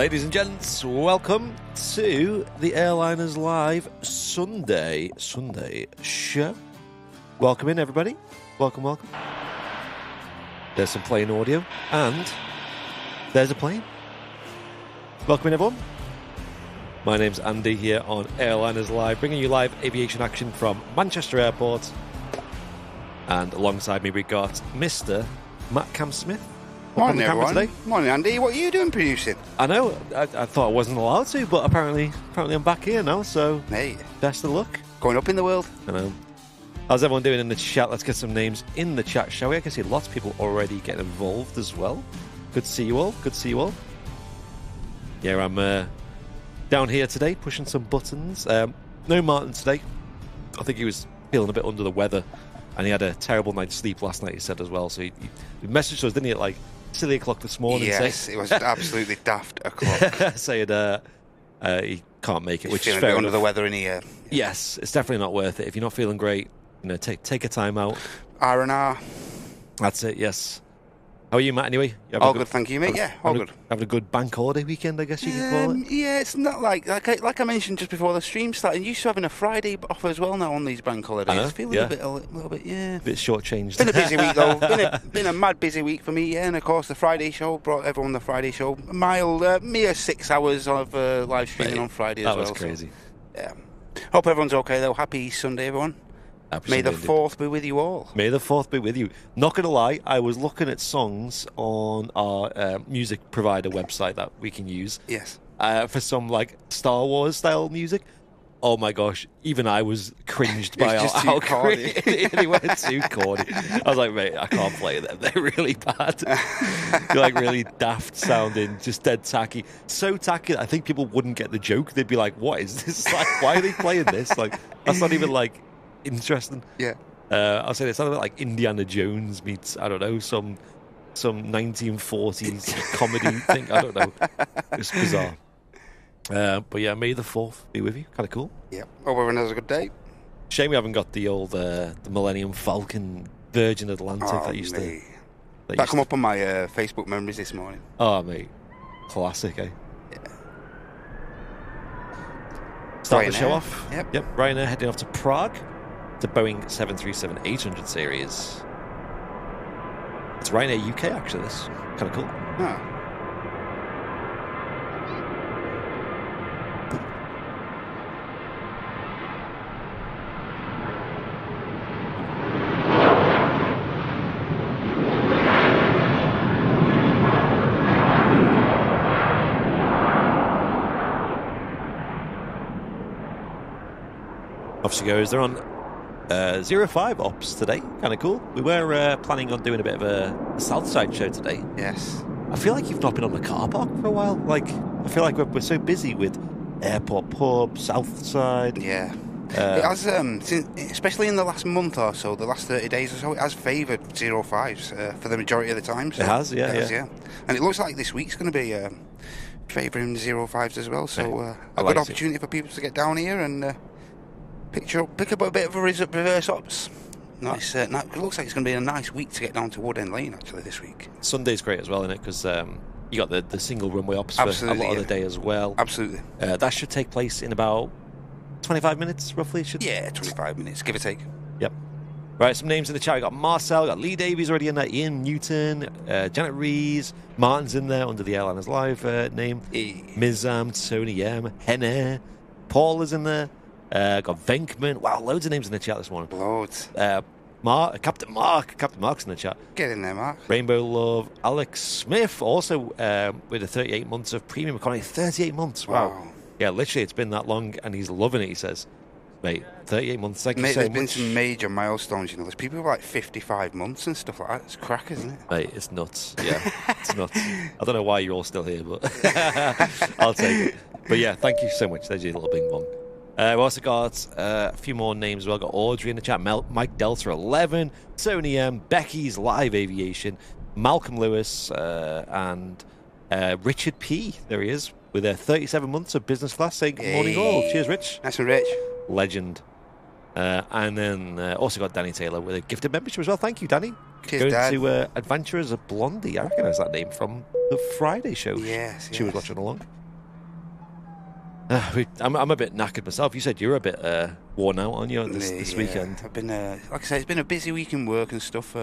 Ladies and gents, welcome to the Airliners Live Sunday show. Welcome in, everybody. Welcome. There's some plane audio, and there's a plane. Welcome in, everyone. My name's Andy here on Airliners Live, bringing you live aviation action from Manchester Airport. And alongside me, we've got Mr. Matt Cam-Smith. Morning, everyone. Today. Morning, Andy. What are you doing producing? I know. I thought I wasn't allowed to, but apparently I'm back here now, so hey, best of luck. Going up in the world. I know. How's everyone doing in the chat? Let's get some names in the chat, shall we? I can see lots of people already getting involved as well. Good to see you all. Yeah, I'm down here today, pushing some buttons. No Martin today. I think he was feeling a bit under the weather, and he had a terrible night's sleep last night, he said as well. So he messaged us, didn't he, at like silly o'clock this morning? Yes, it was absolutely daft o'clock. Saying he can't make it, which is fair fair under enough. The weather in here. Yes, it's definitely not worth it. If you're not feeling great, take a time out. R&R. That's it, yes. How are you, Matt, anyway? All good, thank you, mate. Yeah, all good. Having a good bank holiday weekend, I guess you could call it? Yeah, it's not like I mentioned just before the stream started, used to having a Friday off as well now on these bank holidays. I feel a little bit, yeah. A bit shortchanged. Been a busy week, though. Been a mad busy week for me, yeah. And, of course, the Friday show brought everyone the Friday show. Mere 6 hours of live streaming on Friday as well. That was crazy. So, yeah. Hope everyone's okay, though. Happy Sunday, everyone. May the 4th be with you all. May the 4th be with you. Not going to lie, I was looking at songs on our music provider website that we can use. Yes. For some like Star Wars style music. Oh my gosh, even I was cringed by how corny. They went too corny. I was like, mate, I can't play them. They're really bad. They're like really daft sounding, just dead tacky. So tacky, I think people wouldn't get the joke. They'd be like, what is this? Like, why are they playing this? Like, that's not even like interesting. Yeah. I'll say it sounded like Indiana Jones meets, I don't know, some 1940s comedy thing. I don't know. It's bizarre. But yeah, May the 4th be with you. Kind of cool. Yeah. Hope everyone has a good day. Shame we haven't got the old the Millennium Falcon Virgin Atlantic that used to. That come up on my Facebook memories this morning. Oh, mate. Classic, eh? Yeah. Start the show off. Yep. Ryanair heading off to Prague. The Boeing 737-800 series. It's Ryanair UK, actually, this. Kind of cool. Oh. Off she goes. They're on 05 ops today. Kind of cool. We were planning on doing a bit of a Southside show today. Yes. I feel like you've not been on the car park for a while. Like, I feel like we're so busy with airport pub, Southside. Yeah. It has, especially in the last month or so, the last 30 days or so, it has favoured 05s for the majority of the time. So it has, yeah. And it looks like this week's going to be favouring 05s as well. So a good opportunity for people to get down here and pick up a bit of a reverse ops. Nice. It looks like it's going to be a nice week to get down to Wood End Lane, actually, this week. Sunday's great as well, isn't it? Because you got the single runway ops for a lot of the day as well. Absolutely. That should take place in about 25 minutes, roughly. Yeah, 25 minutes, give or take. Yep. Right, some names in the chat. We got Marcel, we got Lee Davies already in there, Ian Newton, Janet Rees, Martin's in there under the Airliners Live name. Mizam, Tony M, Henne, Paul is in there. Got Venkman. Wow, loads of names in the chat this morning. Loads. Captain Mark's in the chat. Get in there, Mark. Rainbow Love. Alex Smith, also with a 38 months of premium economy. 38 months, wow. Yeah, literally, it's been that long, and he's loving it, he says. Mate, 38 months, thank you so much. There's been some major milestones, you know. There's people with like 55 months and stuff like that. It's crack, isn't it? Mate, it's nuts. Yeah, it's nuts. I don't know why you're all still here, but I'll take it. But yeah, thank you so much. There's your little bing bong. We've also got a few more names as well. Got Audrey in the chat, Mike Delta 11, Tony M, Becky's Live Aviation, Malcolm Lewis, and Richard P. There he is, with 37 months of business class. Saying good morning all. Cheers, Rich. Nice and Rich. Legend. And then also got Danny Taylor with a gifted membership as well. Thank you, Danny. Cheers, going Dad. to Adventure as a Blondie. I recognise that name from the Friday show. Yes, she was watching along. I'm a bit knackered myself. You said you were a bit worn out on you this weekend. I've been, like I say, it's been a busy week in work and stuff.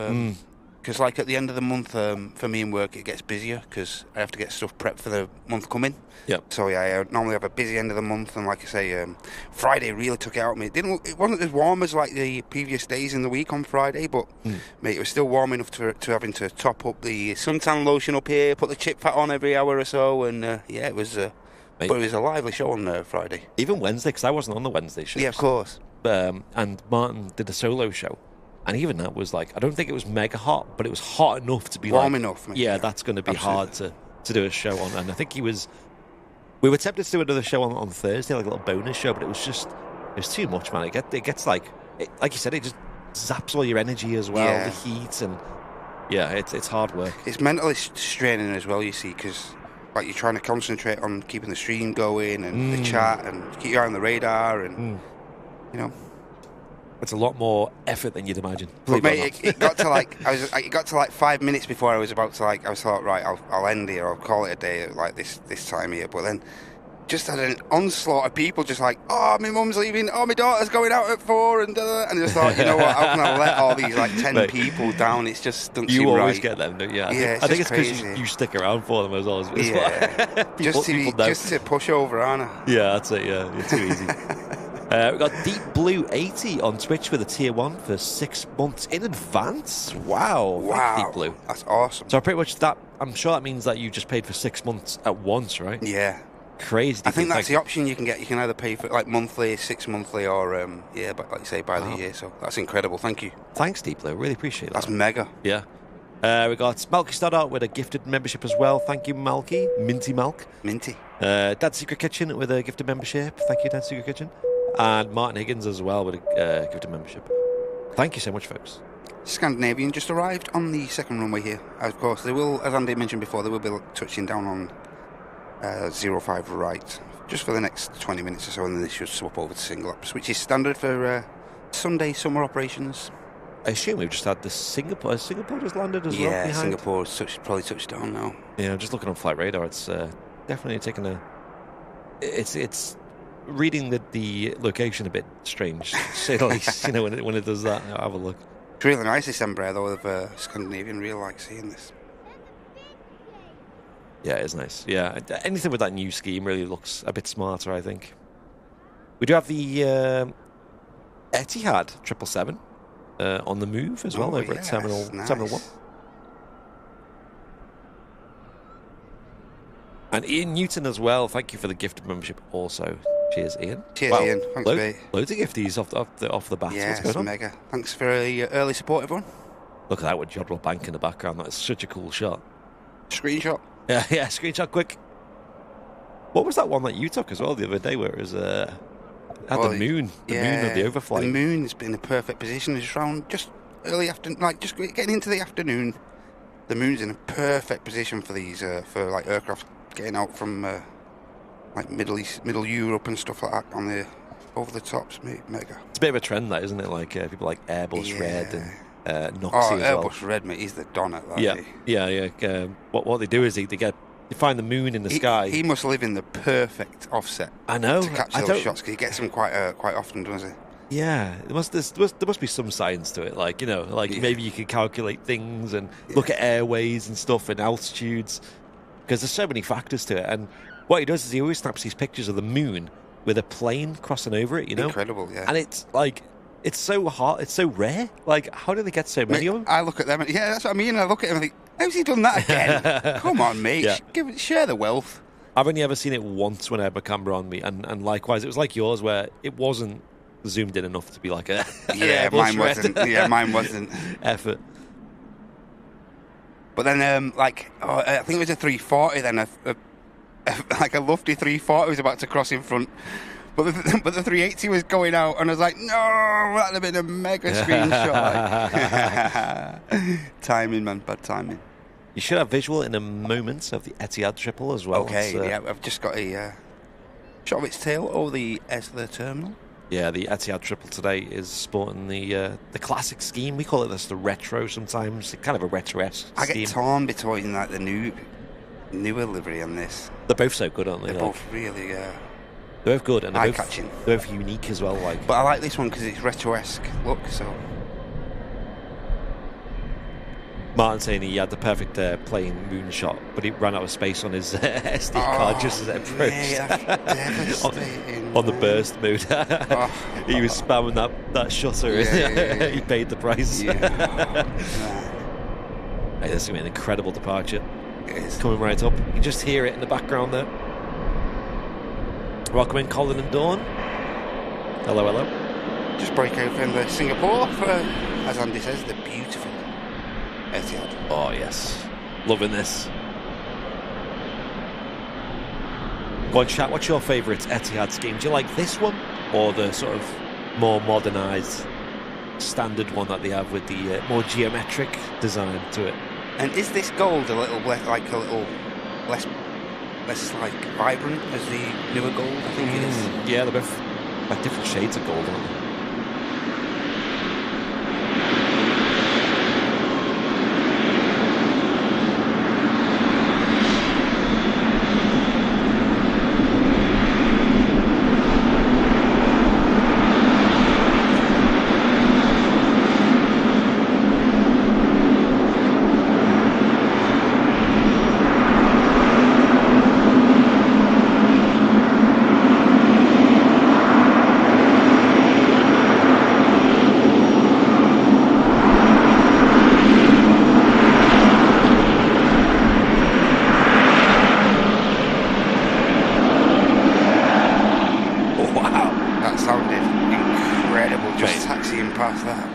Because like at the end of the month, for me in work, it gets busier because I have to get stuff prepped for the month coming. Yep. So yeah, I normally have a busy end of the month, and like I say, Friday really took it out of me. It wasn't as warm as like the previous days in the week on Friday, but mate, it was still warm enough to having to top up the suntan lotion up here, put the chip fat on every hour or so, and yeah, it was. But it was a lively show on Friday. Even Wednesday, because I wasn't on the Wednesday show. Yeah, of course. And Martin did a solo show. And even that was like, I don't think it was mega hot, but it was hot enough to be warm enough. Mate. Yeah, that's going to be hard to do a show on. And I think we were tempted to do another show on Thursday, like a little bonus show, but it was too much, man. It gets like you said, it just zaps all your energy as well, the heat, and yeah, it's hard work. It's mentally straining as well, you see, because like you're trying to concentrate on keeping the stream going and the chat and keep your eye on the radar and you know. It's a lot more effort than you'd imagine. But mate, it got to like it got to like 5 minutes before I was about to I thought, right, I'll end here, I'll call it a day at like this time here. But then just had an onslaught of people just like, oh, my mum's leaving, oh, my daughter's going out at 4 and I just thought, you know what, how can I let all these like 10 people down? It's just doesn't seem right. You always get them, don't you? I think it's because you stick around for them as well. Yeah. just to push over, aren't I? Yeah, that's it. Yeah, you're too easy. We've got Deep Blue 80 on Twitch with a tier 1 for 6 months in advance. Wow. Thanks, Deep Blue. That's awesome. So pretty much I'm sure that means that you just paid for 6 months at once, right? Yeah. Crazy. I think that's the option you can get. You can either pay for like monthly, 6 monthly, or but like you say, by the year. So that's incredible. Thank you. Thanks, Deep Blue. Really appreciate that. That's mega. Yeah. We got Malky Stoddart with a gifted membership as well. Thank you, Malky. Minty Malk. Minty. Dad's Secret Kitchen with a gifted membership. Thank you, Dad's Secret Kitchen. And Martin Higgins as well with a gifted membership. Thank you so much, folks. Scandinavian just arrived on the second runway here. Of course, they will, as Andy mentioned before, they will be touching down on 05 right just for the next 20 minutes or so, and then they should swap over to single ups, which is standard for Sunday summer operations. I assume we've just had the Singapore just landed as well. Yeah, Singapore's probably touched down now. Yeah, just looking on flight radar, it's definitely taking it's reading the location a bit strange, to say the least. You know, when it does that, I'll have a look. It's really nice this Embraer though, of Scandinavian. Real like seeing this. Yeah, it's nice. Yeah, anything with that new scheme really looks a bit smarter, I think. We do have the Etihad 777 on the move as well over at Terminal 1. And Ian Newton as well. Thank you for the gifted membership also. Cheers, Ian. Cheers, Ian. Thanks, mate. Loads of gifties off the bat. Yeah, what's going on? Mega. Thanks for early support, everyone. Look at that with Jodrell Bank in the background. That's such a cool shot. Screenshot. Yeah, screenshot quick. What was that one that you took as well the other day where it was had the moon of the overflight? The moon's been in a perfect position. It's around just early afternoon, like just getting into the afternoon. The moon's in a perfect position for these for like aircraft getting out from like Middle Europe and stuff like that on the over the tops. Mega. It's a bit of a trend, that, isn't it? Like people like Airbus Red and Noxie as well. Airbus Red, mate. He's the don at that. Yeah. What they do is they find the moon in the sky. He must live in the perfect offset. I know. To capture those shots, because he gets them quite often, doesn't he? Yeah, there must be some science to it. Like, you know, maybe you can calculate things and look at airways and stuff and altitudes, because there's so many factors to it. And what he does is he always snaps these pictures of the moon with a plane crossing over it. You know, incredible. Yeah, and it's like. It's so hard. It's so rare. Like, how do they get so many of them? I look at them and that's what I mean. I look at them and think, how's he done that again? Come on, mate. Yeah. Share the wealth. I've only ever seen it once when I had my camera on me, and likewise, it was like yours, where it wasn't zoomed in enough to be like a mine wasn't. Yeah, mine wasn't. Effort. But then, I think it was a 340. Then like a lofty 340 was about to cross in front. But the 380 was going out, and I was like, no, that'd have been a mega screenshot. Timing, man, bad timing. You should have visual in a moment of the Etihad triple as well. Okay, I've just got a shot of its tail over the edge of the terminal. Yeah, the Etihad Triple today is sporting the classic scheme. We call it the retro sometimes, kind of a retro-esque scheme. I get torn between like the newer livery and this. They're both so good, aren't they? They're both really they're both good and eye-catching. They're both unique as well. Like, but I like this one because it's retro-esque look. So Martin saying he had the perfect plane moonshot, but he ran out of space on his SD card just as it approached. on the burst mode. He was spamming that shutter. Yeah. He paid the price. Yeah. Hey, this is going to be an incredible departure. It is. Coming right up. You can just hear it in the background there. Welcome in, Colin and Dawn. Hello, hello. Just break open the Singapore for, as Andy says, the beautiful Etihad. Oh, yes. Loving this. Go on, chat. What's your favourite Etihad scheme? Do you like this one or the sort of more modernised standard one that they have with the more geometric design to it? And is this gold a little less like vibrant as the newer gold? I think it is. Yeah, they're both like different shades of gold, aren't they?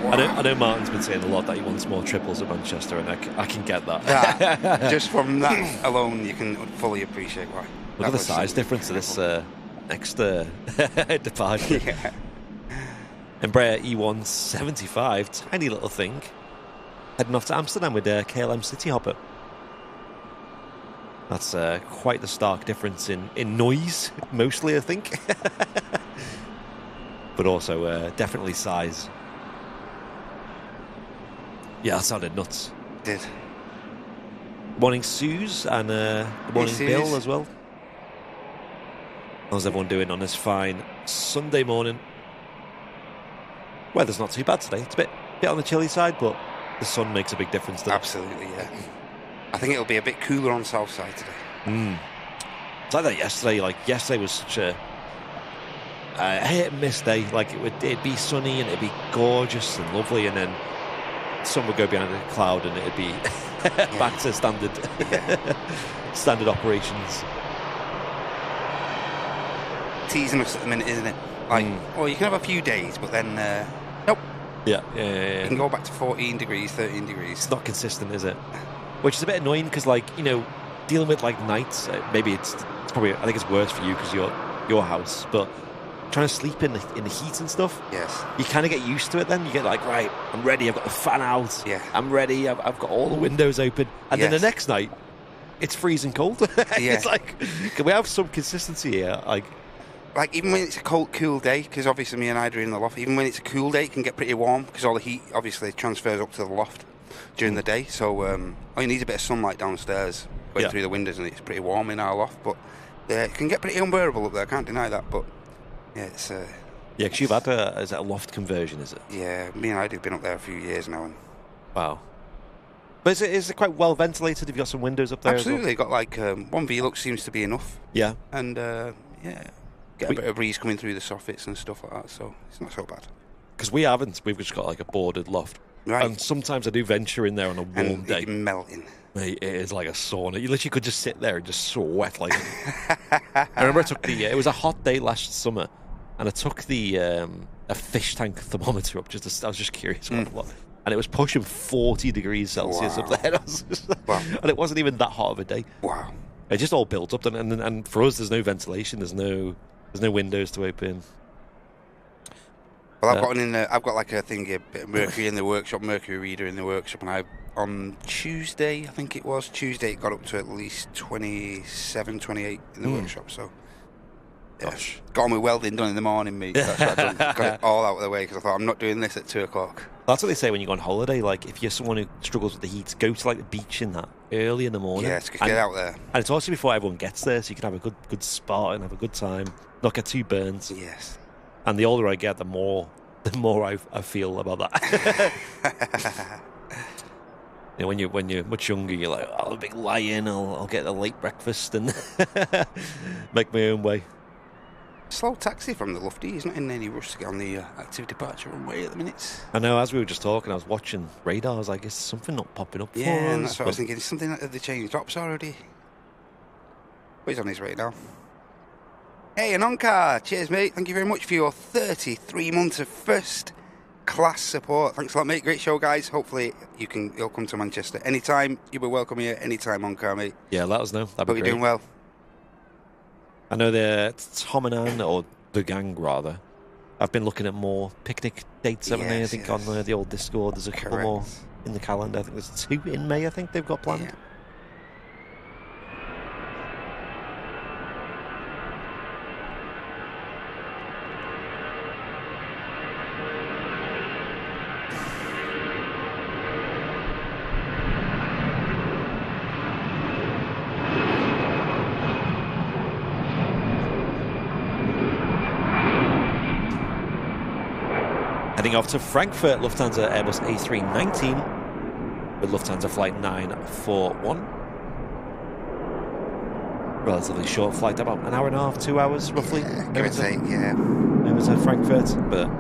I know Martin's been saying a lot that he wants more triples at Manchester, and I can get that. Just from that alone, you can fully appreciate why. Look at the size difference of this next departure. Yeah. Embraer E175, tiny little thing, heading off to Amsterdam with KLM City Hopper. That's quite the stark difference in noise, mostly, I think. But also definitely size. Yeah, that sounded nuts. It did. Morning, Suze, and good morning, Suze. Bill, as well. How's everyone doing on this fine Sunday morning? Weather's not too bad today. It's a bit on the chilly side, but the sun makes a big difference, doesn't it? Absolutely, yeah. I think it'll be a bit cooler on south side today. It's like that yesterday. Like, yesterday was such a hit and miss day. Like, it'd be sunny and it'd be gorgeous and lovely, and then sun would go behind a cloud and it'd be back to standard standard operations. Teasing us at the minute, isn't it? Like, well, you can have a few days, but then nope. Yeah. You can go back to 14 degrees, 13 degrees. It's not consistent, is it? Which is a bit annoying because, like, you know, dealing with like nights, maybe it's probably, I think it's worse for you because your house, but trying to sleep in the heat and stuff. Yes. You kind of get used to it then. You get like, right, I'm ready. I've got the fan out. Yeah. I'm ready. I've got all the windows open. And then the next night, it's freezing cold. It's like, can we have some consistency here? Like, even when it's a cool day, because obviously me and I are in the loft, even when it's a cool day, it can get pretty warm because all the heat obviously transfers up to the loft during the day. So all you need is a bit of sunlight downstairs going through the windows, and it's pretty warm in our loft. But it can get pretty unbearable up there. I can't deny that. But yeah, it's because you've had is it a loft conversion? Is it? Yeah, me and I have been up there a few years now. And wow. But is it quite well ventilated? Have you got some windows up there? Absolutely, got like one V-Lux seems to be enough. Yeah. And get a bit of breeze coming through the soffits and stuff like that, so it's not so bad. Because we haven't. We've just got like a boarded loft. Right. And sometimes I do venture in there on a warm day. It's melting. Mate, it is like a sauna. You literally could just sit there and just sweat like. I remember I took it was a hot day last summer, and I took a fish tank thermometer up I was just curious what. And it was pushing 40 degrees Celsius up there. And it wasn't even that hot of a day. Wow. It just all built up, and for us, there's no ventilation. There's no windows to open. Well, I've got like a thing, a bit of mercury in the workshop, mercury reader in the workshop, and on Tuesday, I think it was Tuesday, it got up to at least 27, 28 in the workshop. So Gosh. Got my welding done in the morning, mate. That's what I've done. Got it all out of the way because I thought I'm not doing this at 2 o'clock. That's what they say when you go on holiday. Like, if you're someone who struggles with the heat, go to like the beach in that early in the morning. Yeah, get out there. And it's also before everyone gets there, so you can have a good spot and have a good time, not get too burnt. Yes. And the older I get, the more I feel about that. You know, when you're much younger, you're like, oh, I'm a big lie-in. I'll get a late breakfast and make my own way. Slow taxi from the Lufty. He's not in any rush to get on the active departure runway at the minute. I know, as we were just talking, I was watching radars. I guess something not popping up for us. Yeah, and that's what I was thinking. Is something that they changed drops already? But he's on his way now. Hey, Anonka! Cheers, mate. Thank you very much for your 33 months of first class support. Thanks a lot, mate. Great show, guys. Hopefully you'll come to Manchester anytime. You'll be welcome here anytime, Anonka, mate. Yeah, let us know. That'd be great. Hope you're doing well. I know Tom and Anne, or the gang rather, I've been looking at more picnic dates, haven't they? I think on the old Discord there's a couple more in the calendar. I think there's 2 in May, I think they've got planned. Yeah. Heading off to Frankfurt, Lufthansa Airbus A319 with Lufthansa flight 941. Relatively short flight, about an hour and a half, 2 hours roughly. Yeah, give or take, yeah. It was at Frankfurt, but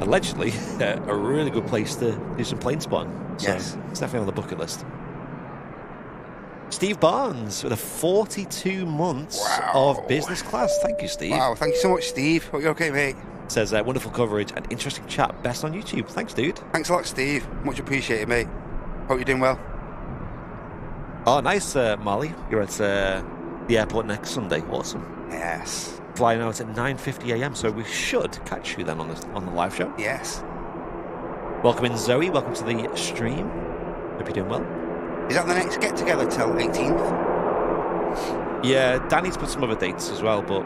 allegedly a really good place to do some plane spotting. So yes. It's definitely on the bucket list. Steve Barnes with a 42 months of business class. Thank you, Steve. Wow, thank you so much, Steve. Hope you're okay, mate. Says wonderful coverage and interesting chat. Best on YouTube. Thanks, dude. Thanks a lot, Steve. Much appreciated, mate. Hope you're doing well. Oh, nice, Molly. You're at the airport next Sunday. Awesome. Yes. Flying out at 9:50 a.m. So we should catch you then on the live show. Yes. Welcome in, Zoe. Welcome to the stream. Hope you're doing well. Is that the next get together till 18th? Yeah, Danny's put some other dates as well, but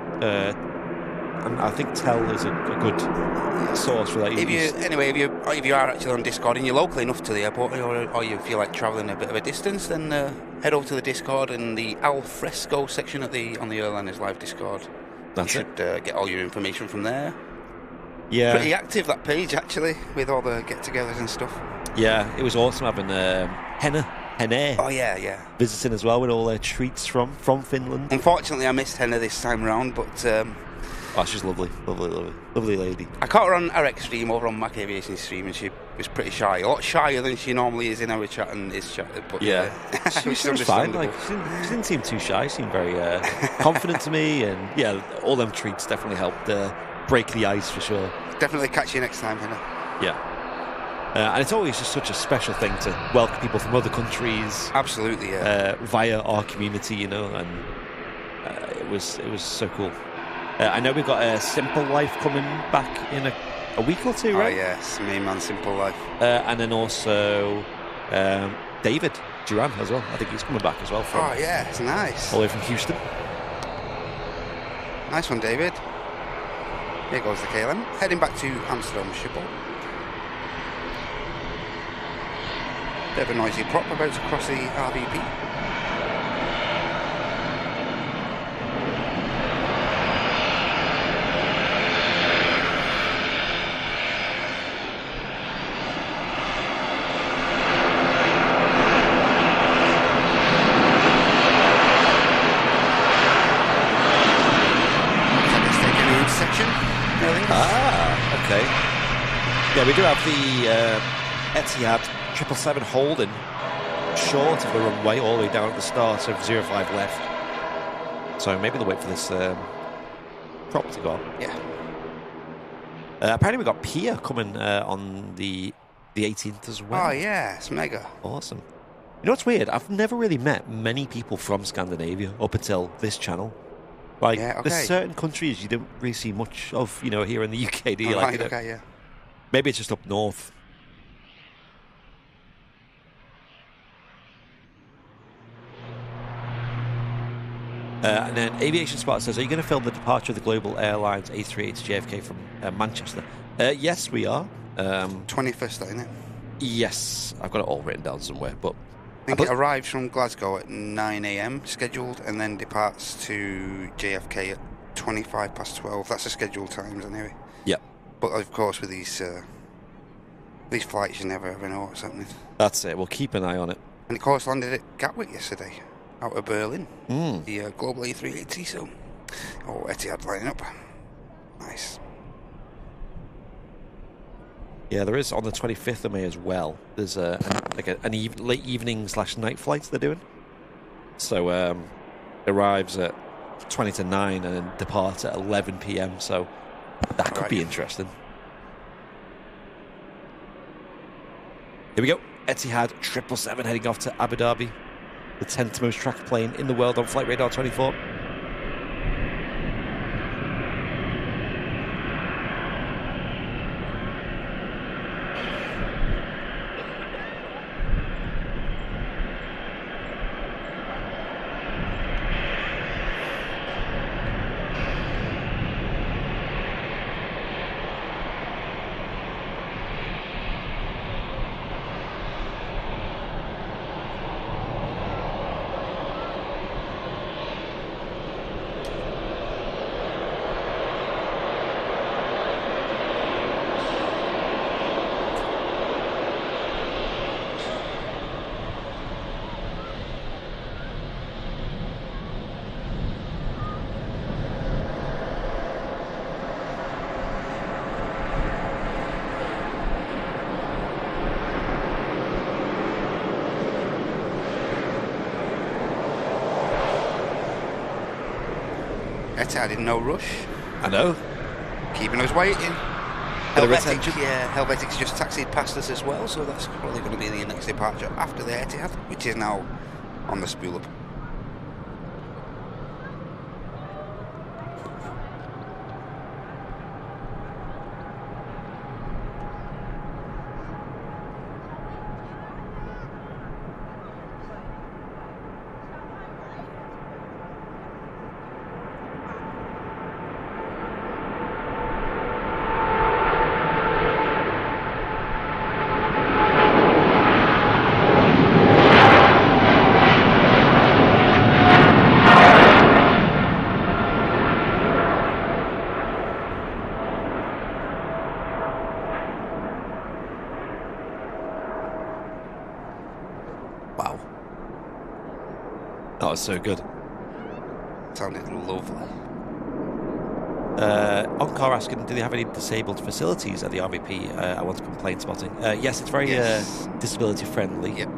I think Tell is a good source for that. If you are actually on Discord and you're local enough to the airport, or you feel like travelling a bit of a distance, then head over to the Discord and the al fresco section on the Airliners live Discord. You should get all your information from there. Yeah, pretty active that page actually, with all the get-togethers and stuff. Yeah, it was awesome having Henna. Oh yeah. Visiting as well with all their treats from Finland. Unfortunately, I missed Henna this time round, but. Oh, she's lovely lady. I caught her on our X stream over on Mac Aviation stream, and she was pretty shy, a lot shyer than she normally is in our chat and is chatted. But yeah, she was fine. Like she didn't seem too shy. She seemed very confident to me, and yeah, all them treats definitely helped break the ice for sure. Definitely catch you next time, Henna. Yeah. And it's always just such a special thing to welcome people from other countries. Absolutely, yeah. Via our community, you know, and it was so cool. I know we've got a Simple Life coming back in a week or two, right? Oh yes, main man Simple Life. And then also David Duran as well. I think he's coming back as well. Oh yeah, it's nice. All the way from Houston. Nice one, David. Here goes the KLM. Heading back to Amsterdam Schiphol. Bit of a noisy prop about to cross the RVP. Okay. Yeah, we do have the Etihad 777 holding short of the runway all the way down at the start of 05 left. So maybe they'll wait for this prop to go on. Yeah. Apparently we've got Pia coming on the 18th as well. Oh yeah, it's mega. Awesome. You know what's weird? I've never really met many people from Scandinavia up until this channel. Like, there's certain countries you don't really see much of, you know, here in the UK, do you? Right, okay, yeah. Maybe it's just up north. And then Aviation Spot says, are you going to film the departure of the Global Airlines A380 to JFK from Manchester? Yes, we are. 21st, isn't it? Yes, I've got it all written down somewhere. But I think it arrives from Glasgow at 9 a.m. scheduled, and then departs to JFK at 25 past 12. That's the scheduled times anyway. Yep. But of course, with these flights, you never ever know what's happening. That's it. We'll keep an eye on it. And of course, landed at Gatwick yesterday, out of Berlin. Mm. The Global A380. So, Etihad lining up. Nice. Yeah, there is on the 25th of May as well. There's late evening / night flights they're doing. So it arrives at 20 to 9 and then departs at 11 p.m. So that could be interesting. Here we go. Etihad 777 heading off to Abu Dhabi. The 10th most tracked plane in the world on Flight Radar 24. Etihad in no rush. I know. Keeping us waiting. Helvetic's just taxied past us as well, so that's probably going to be the next departure after the Etihad, which is now on the spool up. That was so good. Sounded lovely. Onkar asking, do they have any disabled facilities at the RVP? I want to come Planespotting. Yes, it's very disability friendly. Yep.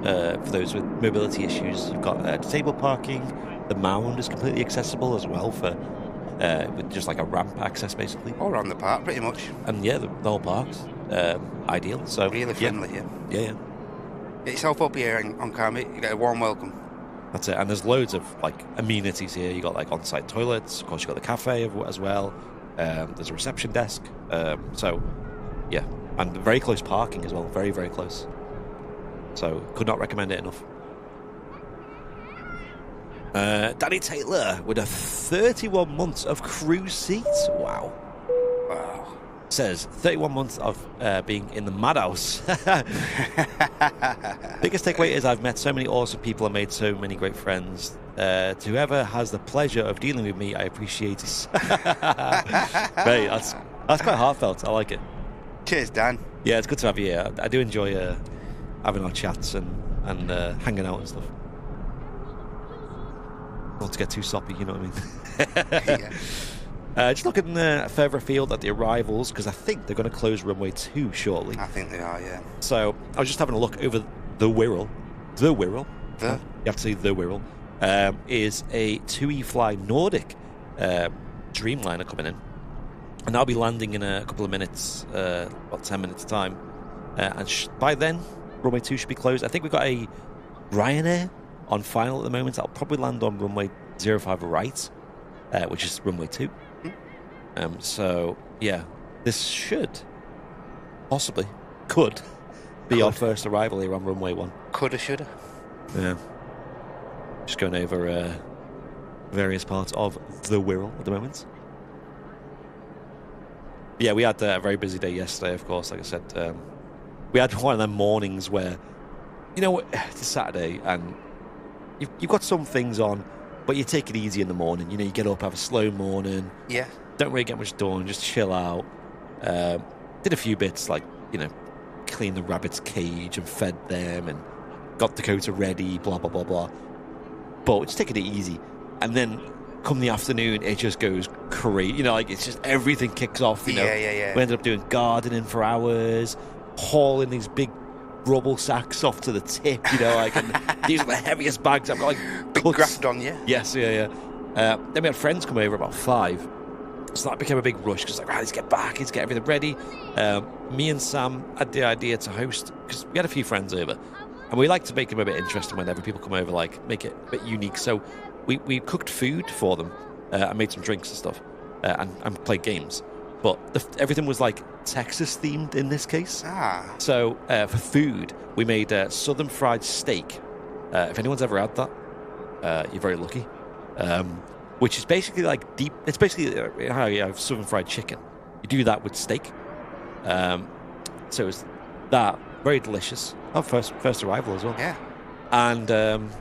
For those with mobility issues. You've got disabled parking. The mound is completely accessible as well for with just like a ramp access basically. All around the park, pretty much. And yeah, the whole park's ideal. So really friendly, yeah. Yeah. Get yourself up here on car, mate. You get a warm welcome. That's it. And there's loads of like amenities here. You got like on-site toilets. Of course, you got the cafe as well. There's a reception desk. So yeah, and very close parking as well. Very, very close. So could not recommend it enough. Danny Taylor with a 31 months of cruise seats. Wow. Says 31 months of being in the madhouse. Biggest takeaway is I've met so many awesome people and made so many great friends. To whoever has the pleasure of dealing with me, I appreciate it. Mate, that's quite heartfelt. I like it. Cheers, Dan. Yeah, it's good to have you here. I do enjoy having our chats and hanging out and stuff. Not to get too soppy, you know what I mean? Yeah. Just looking further afield at the arrivals, because I think they're going to close runway 2 shortly. I think they are, yeah. So I was just having a look over the Wirral. The Wirral. The? You have to say the Wirral. Is a TUI Fly Nordic Dreamliner coming in. And I'll be landing in a couple of minutes, about 10 minutes time. And by then, runway 2 should be closed. I think we've got a Ryanair on final at the moment. That'll probably land on runway 05 right, which is runway 2. So, yeah, this could be our first arrival here on runway 1. Coulda, shoulda. Yeah. Just going over various parts of the Wirral at the moment. Yeah, we had a very busy day yesterday, of course, like I said. We had one of them mornings where, you know, it's a Saturday and you've got some things on, but you take it easy in the morning. You know, you get up, have a slow morning. Yeah. Don't really get much done, just chill out. Did a few bits like, you know, clean the rabbit's cage and fed them and got Dakota ready, blah, blah, blah, blah. But just taking it easy. And then come the afternoon, it just goes crazy. You know, like it's just everything kicks off, you know. Yeah. We ended up doing gardening for hours, hauling these big rubble sacks off to the tip, you know, like, and these are the heaviest bags I've got, like, big graft on, yeah. Yes, yeah. Then we had friends come over about 5. So that became a big rush because, like, right, let's get back, let's get everything ready. Me and Sam had the idea to host, because we had a few friends over, and we like to make them a bit interesting whenever people come over, like, make it a bit unique. So we cooked food for them and made some drinks and stuff and played games. But everything was, like, Texas-themed in this case. So for food, we made southern fried steak. If anyone's ever had that, you're very lucky. Which is basically like deep. It's basically how you have southern fried chicken. You do that with steak. So it was that, very delicious. Our first arrival as well. Yeah. And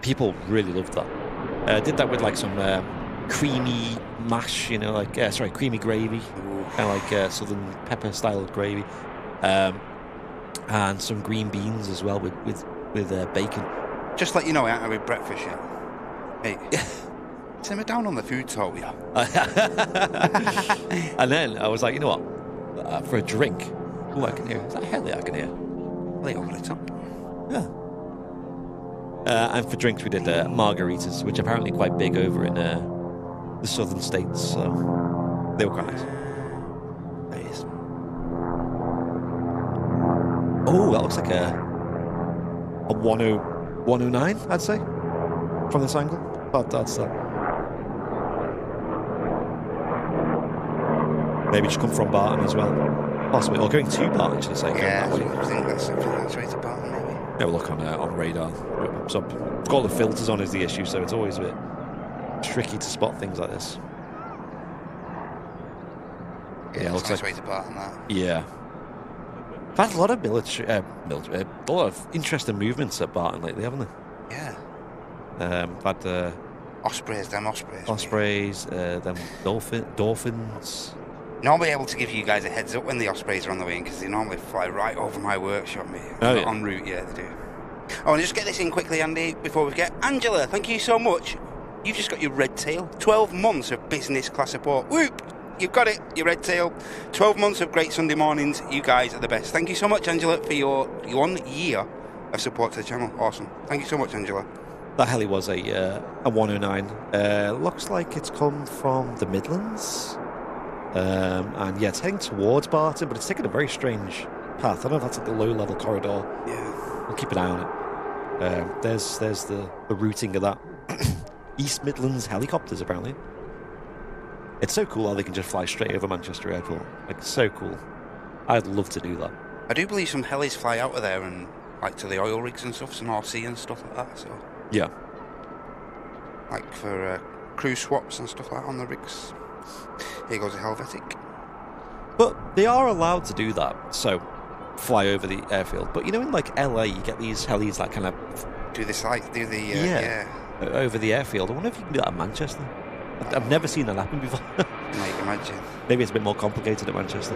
people really loved that. Did that with like some creamy mash, you know, like creamy gravy, kind of like southern pepper style gravy, and some green beans as well with bacon. Just let you know, I ain't having breakfast yet. Hey. Simmer down on the food talk, yeah. And then I was like, you know what? For a drink. Oh, I can hear. Is that Helly I can hear? Lay over the top. Yeah. And for drinks, we did margaritas, which are apparently quite big over in the southern states. So they were quite nice. There it is. Oh, that looks like a 109, I'd say, from this angle. That's that. Maybe just come from Barton as well. Possibly. Or going to Barton, should I say. Yeah, I think that's right to Barton, maybe. Yeah, we'll look on radar. So I've got all the filters on is the issue, so it's always a bit tricky to spot things like this. Yeah, looks nice way to Barton, that. Yeah. I've had a lot of a lot of interesting movements at Barton lately, haven't they? Yeah. I've had Ospreys. them dolphins. Normally able to give you guys a heads up when the Ospreys are on the way in, because they normally fly right over my workshop, mate. Oh, yeah. En route, yeah, they do. Oh, and just get this in quickly, Andy, before we forget. Angela, thank you so much. You've just got your red tail. 12 months of business class support. Whoop! You've got it, your red tail. 12 months of great Sunday mornings. You guys are the best. Thank you so much, Angela, for your 1 year of support to the channel. Awesome. Thank you so much, Angela. That heli was a 109. Looks like it's come from the Midlands. And yeah, it's heading towards Barton, but it's taking a very strange path. I don't know if that's like the low-level corridor. Yeah. We'll keep an eye on it. There's the routing of that. East Midlands helicopters, apparently. It's so cool how they can just fly straight over Manchester Airport. Like, it's so cool. I'd love to do that. I do believe some helis fly out of there and like to the oil rigs and stuff, some RC and stuff like that. So yeah, like for crew swaps and stuff like that on the rigs. Here goes a Helvetic. But they are allowed to do that. So fly over the airfield. But you know, in like LA, you get these helis that kind of do the yeah over the airfield. I wonder if you can do that in Manchester. I've never seen that happen before. Mate, imagine. Maybe it's a bit more complicated at Manchester.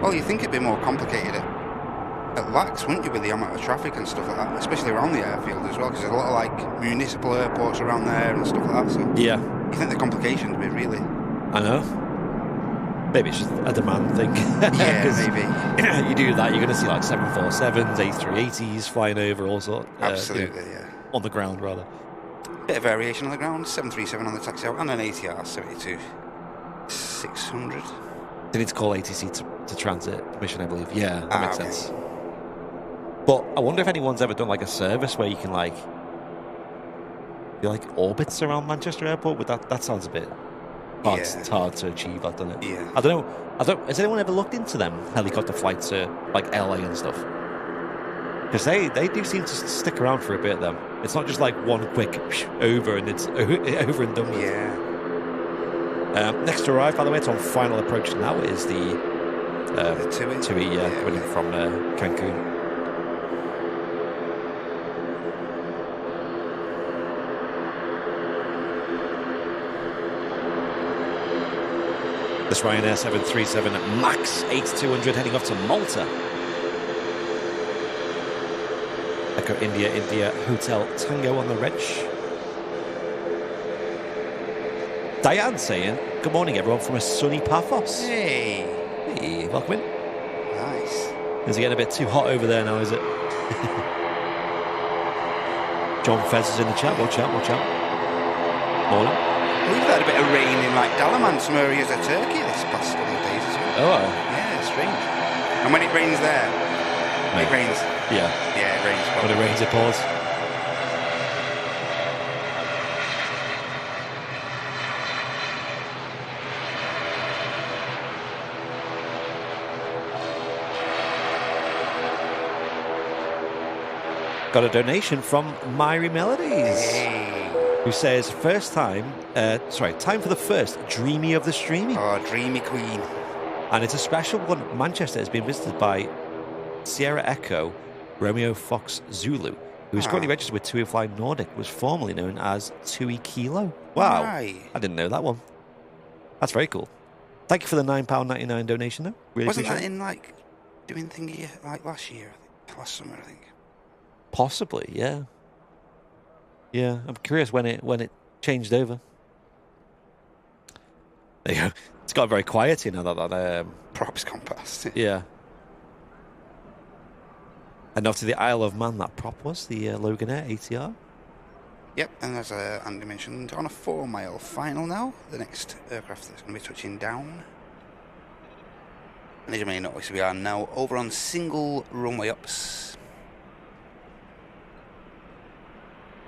Well, you think it'd be more complicated at LAX, wouldn't you, with the amount of traffic and stuff like that, especially around the airfield as well, because there's a lot of like municipal airports around there and stuff like that. So yeah, you think the complications would be really? I know. Maybe it's just a demand thing. Yeah, maybe. You do that, you're going to see like 747s, A380s flying over, all sorts. Absolutely, yeah. On the ground, rather. Bit of variation on the ground. 737 on the taxi out, and an ATR 72 600. They need to call ATC to transit mission, I believe. Yeah, that makes sense. But I wonder if anyone's ever done like a service where you can like do like orbits around Manchester Airport. But that sounds a bit It's hard to achieve that, doesn't it? Yeah. I don't know. Has anyone ever looked into them helicopter flights to like LA and stuff? Because they do seem to stick around for a bit. Then it's not just like one quick over and it's over and done with. Yeah. Next to arrive, by the way, it's on final approach now. Is the TUI, running from Cancun. This Ryanair 737 MAX 8200 heading off to Malta. Echo India Hotel Tango on the reg. Diane saying, good morning everyone from a sunny Paphos. Hey, welcome in. Nice. Is it getting a bit too hot over there now, is it? John Fez is in the chat. Watch out. Morning. We've had a bit of rain in like Dalaman, some areas of Turkey this past couple of days as well. Oh. Yeah, strange. And when it rains there, it rains. Yeah. Yeah, it rains. When it rains, it pours. Got a donation from Myri Melodies. Hey. Who says, time for the first Dreamy of the Streamy. Oh, Dreamy Queen. And it's a special one. Manchester has been visited by Sierra Echo, Romeo Fox Zulu, who is currently registered with TUI Fly Nordic, was formerly known as TUI Kilo. Wow. Right. I didn't know that one. That's very cool. Thank you for the £9.99 donation, though. Really Wasn't that appreciate it. in like doing thingy like last year? Last summer, I think. Possibly, yeah. Yeah, I'm curious when it changed over. There you go. It's got very quiet, now that props gone past. Yeah. And off to the Isle of Man, that prop was the Logan Air ATR. Yep, and as Andy mentioned, on a 4-mile final now, the next aircraft that's going to be touching down. And as you may notice, we are now over on single runway ups.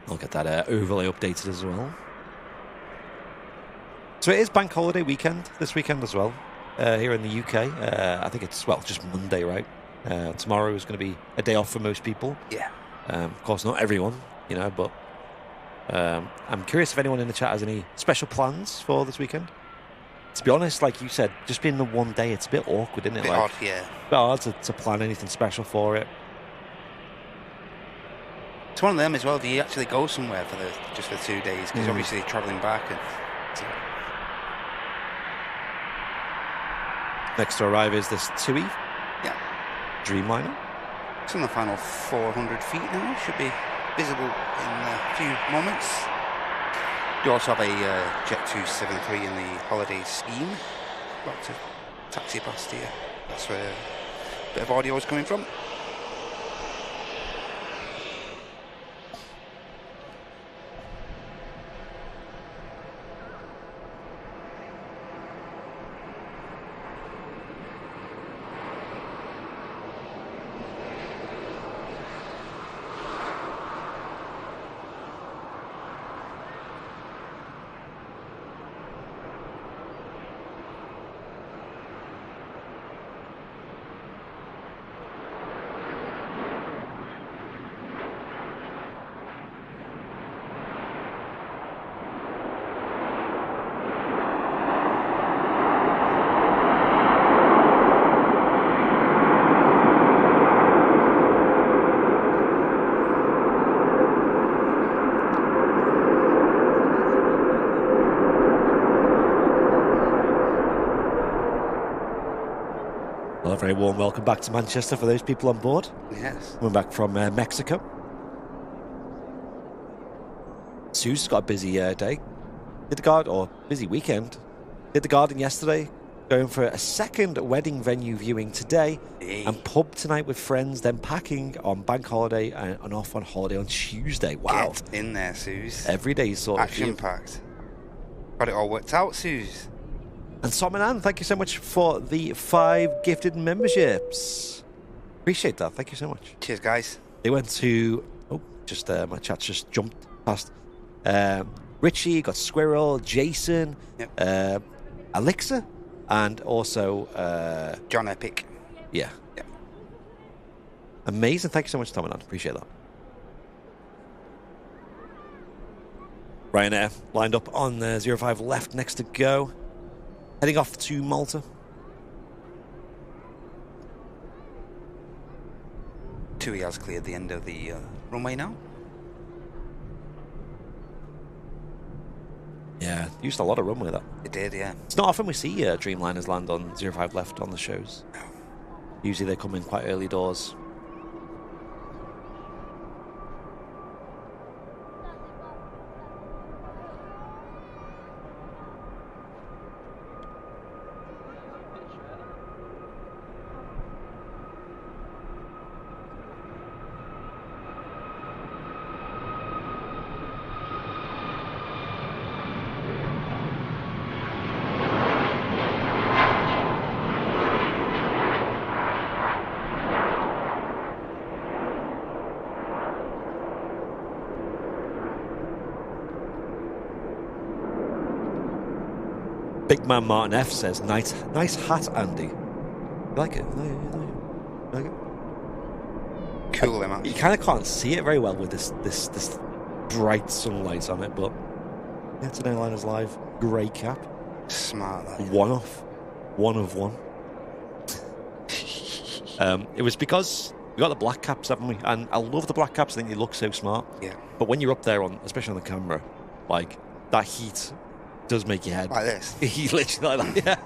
I'll get that overlay updated as well. So it is bank holiday weekend this weekend as well, here in the UK. I think it's, just Monday, right? Tomorrow is going to be a day off for most people. Yeah. Of course, not everyone, but I'm curious if anyone in the chat has any special plans for this weekend. To be honest, like you said, just being the one day, it's a bit awkward, isn't it? A bit odd, yeah. A bit hard to plan anything special for it. It's one of them as well. Do you actually go somewhere for just for 2 days? Because obviously you're travelling back. Next to arrive is this TUI. Yeah. Dreamliner. It's on the final 400 feet now. Should be visible in a few moments. You also have a Jet 273 in the holiday scheme. About to taxi past here. That's where a bit of audio is coming from. Well, a very warm welcome back to Manchester for those people on board. Yes. Coming back from Mexico. Sue's got a busy day. Busy weekend. Did the garden yesterday. Going for a second wedding venue viewing today. Hey. And pub tonight with friends. Then packing on bank holiday and off on holiday on Tuesday. Wow. Get in there, Suze. Every day sort of. Action-packed. Got it all worked out, Suze. And Tom and Anne, thank you so much for the 5 gifted memberships. Appreciate that. Thank you so much. Cheers, guys. They went to... my chat's just jumped past. Richie, got Squirrel, Jason, Yep. Elixir, and also John Epic. Yeah. Yep. Amazing. Thank you so much for coming on. Appreciate that. Ryanair lined up on 05 left next to go. Heading off to Malta. TUI has cleared the end of the runway now. Yeah, used a lot of runway, that. It did, yeah. It's not often we see Dreamliners land on 05 left on the shows. No. Usually they come in quite early doors. Big Man Martin F says, nice hat, Andy. You like it? You like it? Cool, man. You kind of can't see it very well with this bright sunlight on it, but yeah, it's an Airliners Live grey cap. Smart, that. One of one. It was because we got the black caps, haven't we? And I love the black caps. I think they look so smart. Yeah. But when you're up there, especially on the camera, like that heat does make your head like this. literally like that.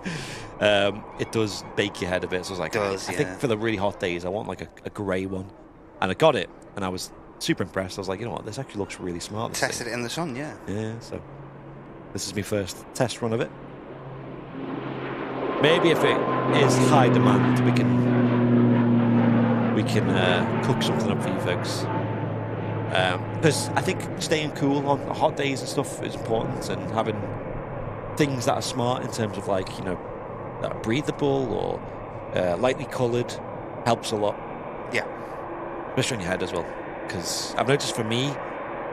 Yeah. It does bake your head a bit. So I was like, I think for the really hot days, I want like a grey one, and I got it, and I was super impressed. I was like, you know what, this actually looks really smart. Tested it in the sun, yeah. Yeah. So this is my first test run of it. Maybe if it is high demand, we can cook something up for you folks. Because I think staying cool on hot days and stuff is important, and having things that are smart in terms of like, that are breathable or lightly coloured helps a lot. Yeah. Especially on your head as well. Because I've noticed for me,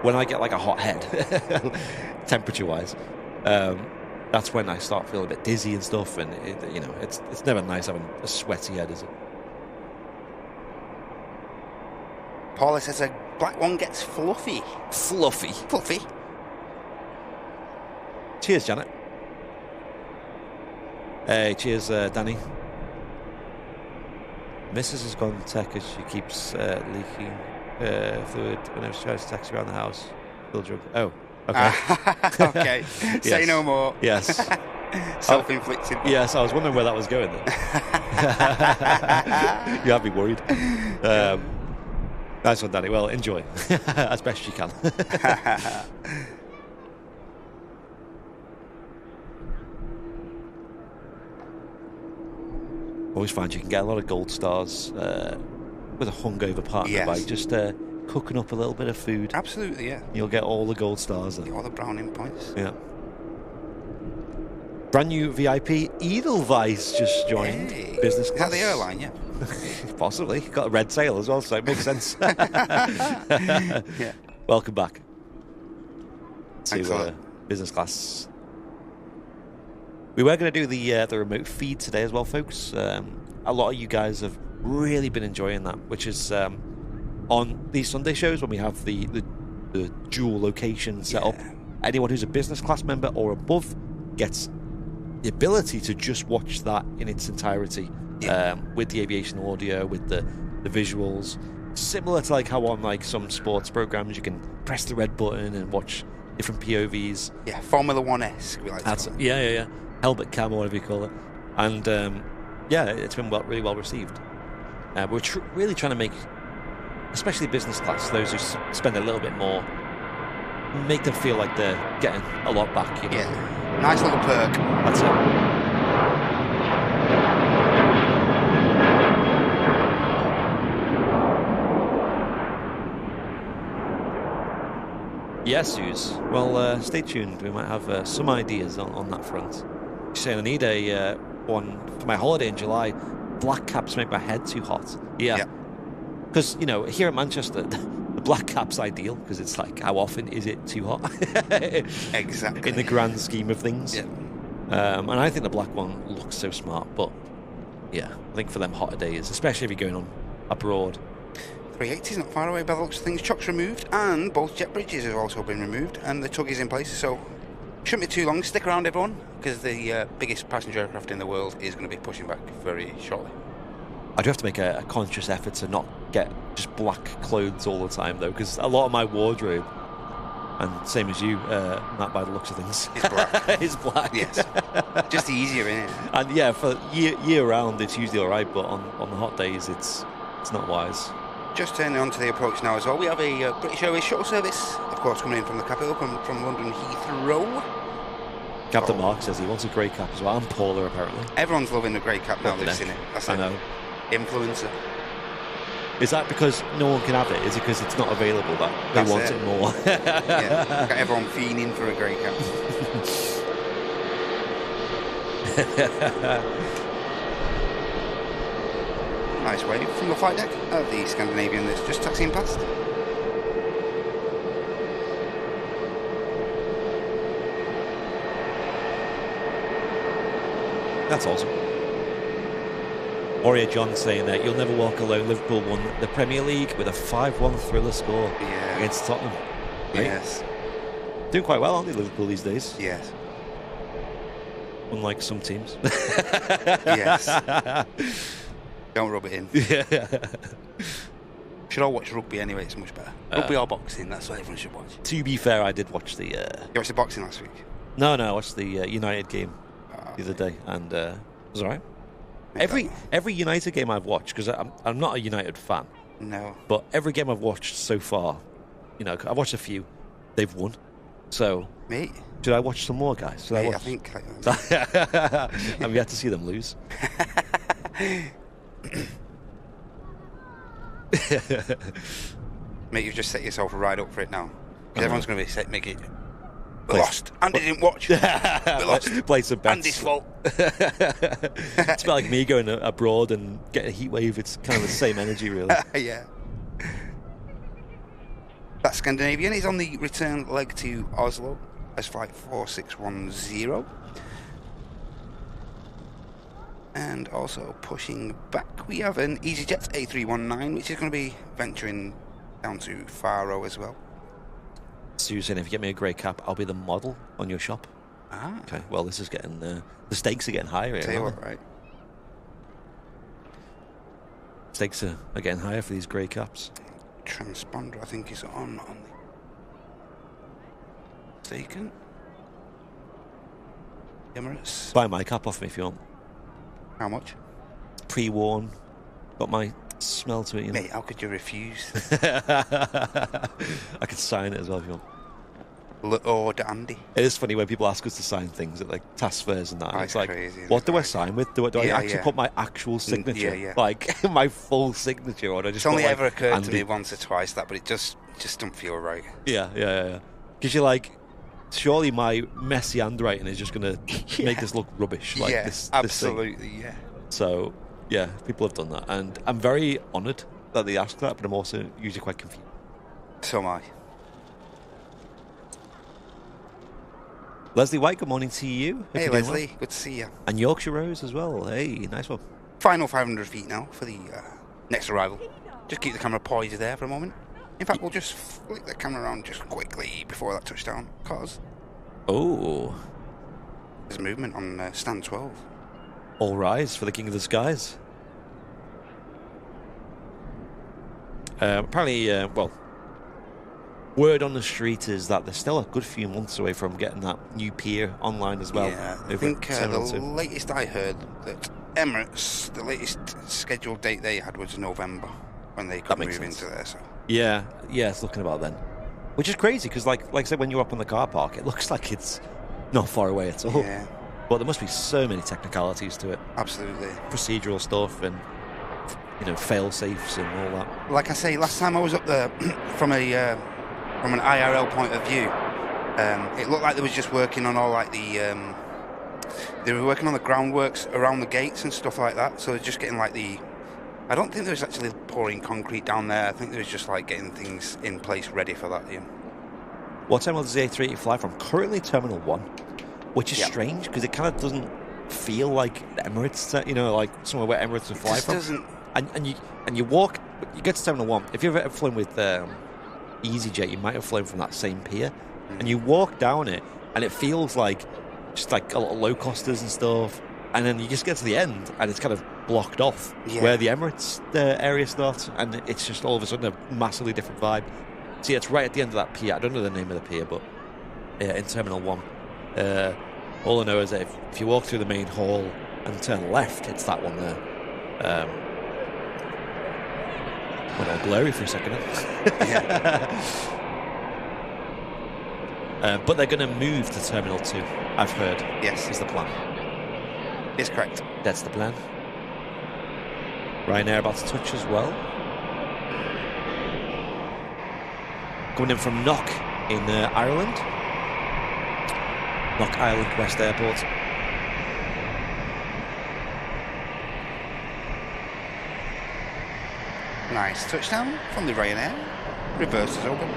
when I get like a hot head, temperature-wise, that's when I start feeling a bit dizzy and stuff, and it's never nice having a sweaty head, is it? Paula says a black one gets fluffy. Fluffy. Cheers, Janet. Hey, cheers, Danny. Mrs. has gone tech as she keeps leaking fluid whenever she tries to taxi around the house. Still drunk. Oh, okay. Okay. Say no more. Yes. Self-inflicted. Yes, I was wondering where that was going then. You have me worried. Nice one, Danny. Well, enjoy as best you can. Always find you can get a lot of gold stars with a hungover partner by just cooking up a little bit of food. Absolutely, yeah. You'll get all the gold stars. All the browning points. Yeah. Brand new VIP Edelweiss just joined. Hey. Business class. Is that the airline, yeah? Possibly. Got a red sail as well, so it makes sense. Yeah. Welcome back to business class. We were going to do the remote feed today as well, folks. A lot of you guys have really been enjoying that, which is on these Sunday shows when we have the dual location set up. Anyone who's a business class member or above gets the ability to just watch that in its entirety, with the aviation audio, with the visuals, similar to like how on like some sports programs you can press the red button and watch different POVs. Yeah, Formula 1-esque. We like to call it. Yeah. Helmet cam or whatever you call it. And it's been really well received. We're really trying to make, especially business class, those who spend a little bit more, make them feel like they're getting a lot back. Yeah, nice little perk. That's it. Yes, Suze. Well, stay tuned. We might have some ideas on that front. She's saying I need one for my holiday in July. Black caps make my head too hot. Yeah. Because, you know, here in Manchester, the black cap's ideal because it's like, how often is it too hot? Exactly. In the grand scheme of things. Yeah. And I think the black one looks so smart, but yeah, I think for them hotter days, especially if you're going on abroad. 380 is not far away by the looks of things. Chock's removed, and both jet bridges have also been removed, and the tug is in place, so shouldn't be too long. Stick around, everyone, because the biggest passenger aircraft in the world is going to be pushing back very shortly. I do have to make a conscious effort to not get just black clothes all the time, though, because a lot of my wardrobe, and same as you, Matt, by the looks of things, It's black. is black. Yes. Just easier, isn't it? And yeah, for year round, it's usually all right, but on the hot days, it's not wise. Just turning on to the approach now as well. We have a British Airways shuttle service, of course, coming in from the capital, from London Heathrow. Captain Mark says he wants a grey cap as well, and Paula, apparently. Everyone's loving the grey cap now, they've seen it. That's I know. Influencer. Is that because no one can have it? Is it because it's not available that they want it more? Yeah, got everyone fiending for a grey cap. Nice wave from the flight deck of the Scandinavian that's just taxiing past. That's awesome. Warrior John saying that you'll never walk alone. Liverpool won the Premier League with a 5-1 thriller score against Tottenham. Right? Yes. Doing quite well, aren't they, Liverpool, these days? Yes. Unlike some teams. Yes. Don't rub it in. Yeah. Should all watch rugby anyway, it's much better. Rugby or boxing, that's what everyone should watch. To be fair, I did watch the... You watched the boxing last week? No, I watched the United game the other day, and it was all right. Every United game I've watched, because I'm not a United fan. No. But every game I've watched so far, you know, I've watched a few, they've won. So... Mate? Should I watch some more, guys? Mate, I think... I'm yet to see them lose. Mate, you've just set yourself right up for it now. Because everyone's going to be set, make it... We lost. Andy didn't watch. We lost. Play some bets. Andy's fault. It's a bit like me going abroad and getting a heat wave. It's kind of the same energy, really. Yeah. That Scandinavian is on the return leg to Oslo as flight 4610. And also pushing back, we have an EasyJet A319, which is going to be venturing down to Faro as well. Susan, if you get me a grey cap, I'll be the model on your shop. Ah. Okay, well, this is getting... the stakes are getting higher here. Tell you what, right. Stakes are getting higher for these grey caps. Transponder, I think, is on the... Mistaken. Emirates. Buy my cap off me if you want. How much? Pre-worn. Got my smell to it, you know. Mate, how could you refuse? I could sign it as well if you want. Lord Andy. It is funny when people ask us to sign things at like task fairs and that. And it's like, crazy, what do I sign with? Do I actually put my actual signature? Yeah. Like my full signature, or do I just? It's only put, ever occurred Andy? to me once or twice that, but it just don't feel right. Yeah. Because you're like, surely my messy handwriting is just going to make this look rubbish. Like this absolutely, yeah. So yeah, people have done that, and I'm very honoured that they ask that, but I'm also usually quite confused. So am I. Leslie White, good morning to you. Hey Leslie, good to see you. And Yorkshire Rose as well. Hey, nice one. Final 500 feet now for the next arrival. Just keep the camera poised there for a moment. In fact, we'll just flick the camera around just quickly before that touchdown, because there's movement on stand 12. All rise for the King of the Skies. Apparently, word on the street is that they're still a good few months away from getting that new pier online as well. Yeah, I think the latest I heard that Emirates, the latest scheduled date they had was November when they could move into there. So yeah, it's looking about then, which is crazy because, like I said, when you're up in the car park, it looks like it's not far away at all. Yeah. But there must be so many technicalities to it. Absolutely. Procedural stuff and fail safes and all that. Like I say, last time I was up there from an IRL point of view, it looked like they was just working on all like they were working on the groundworks around the gates and stuff like that. So they're just getting like the I don't think there was actually pouring concrete down there. I think there was just like getting things in place ready for that. Yeah. What terminal does the A380 fly from? Currently Terminal 1, which is strange because it kind of doesn't feel like Emirates, you know, like somewhere where Emirates would fly from. Doesn't. And you walk, you get to Terminal 1. If you've ever flown with EasyJet, you might have flown from that same pier, and you walk down it, and it feels like just like a lot of low costers and stuff. And then you just get to the end, and it's kind of blocked off where the Emirates area starts, and it's just all of a sudden a massively different vibe. See, it's right at the end of that pier. I don't know the name of the pier, but in Terminal 1. All I know is that if you walk through the main hall and turn left, it's that one there. Went all blurry for a second. But they're going to move to Terminal 2, I've heard. Yes. Is the plan. Is correct. That's the plan. Ryanair about to touch as well. Coming in from Knock in Ireland. Knock Ireland West Airport. Nice touchdown from the Ryanair. Reverse is open.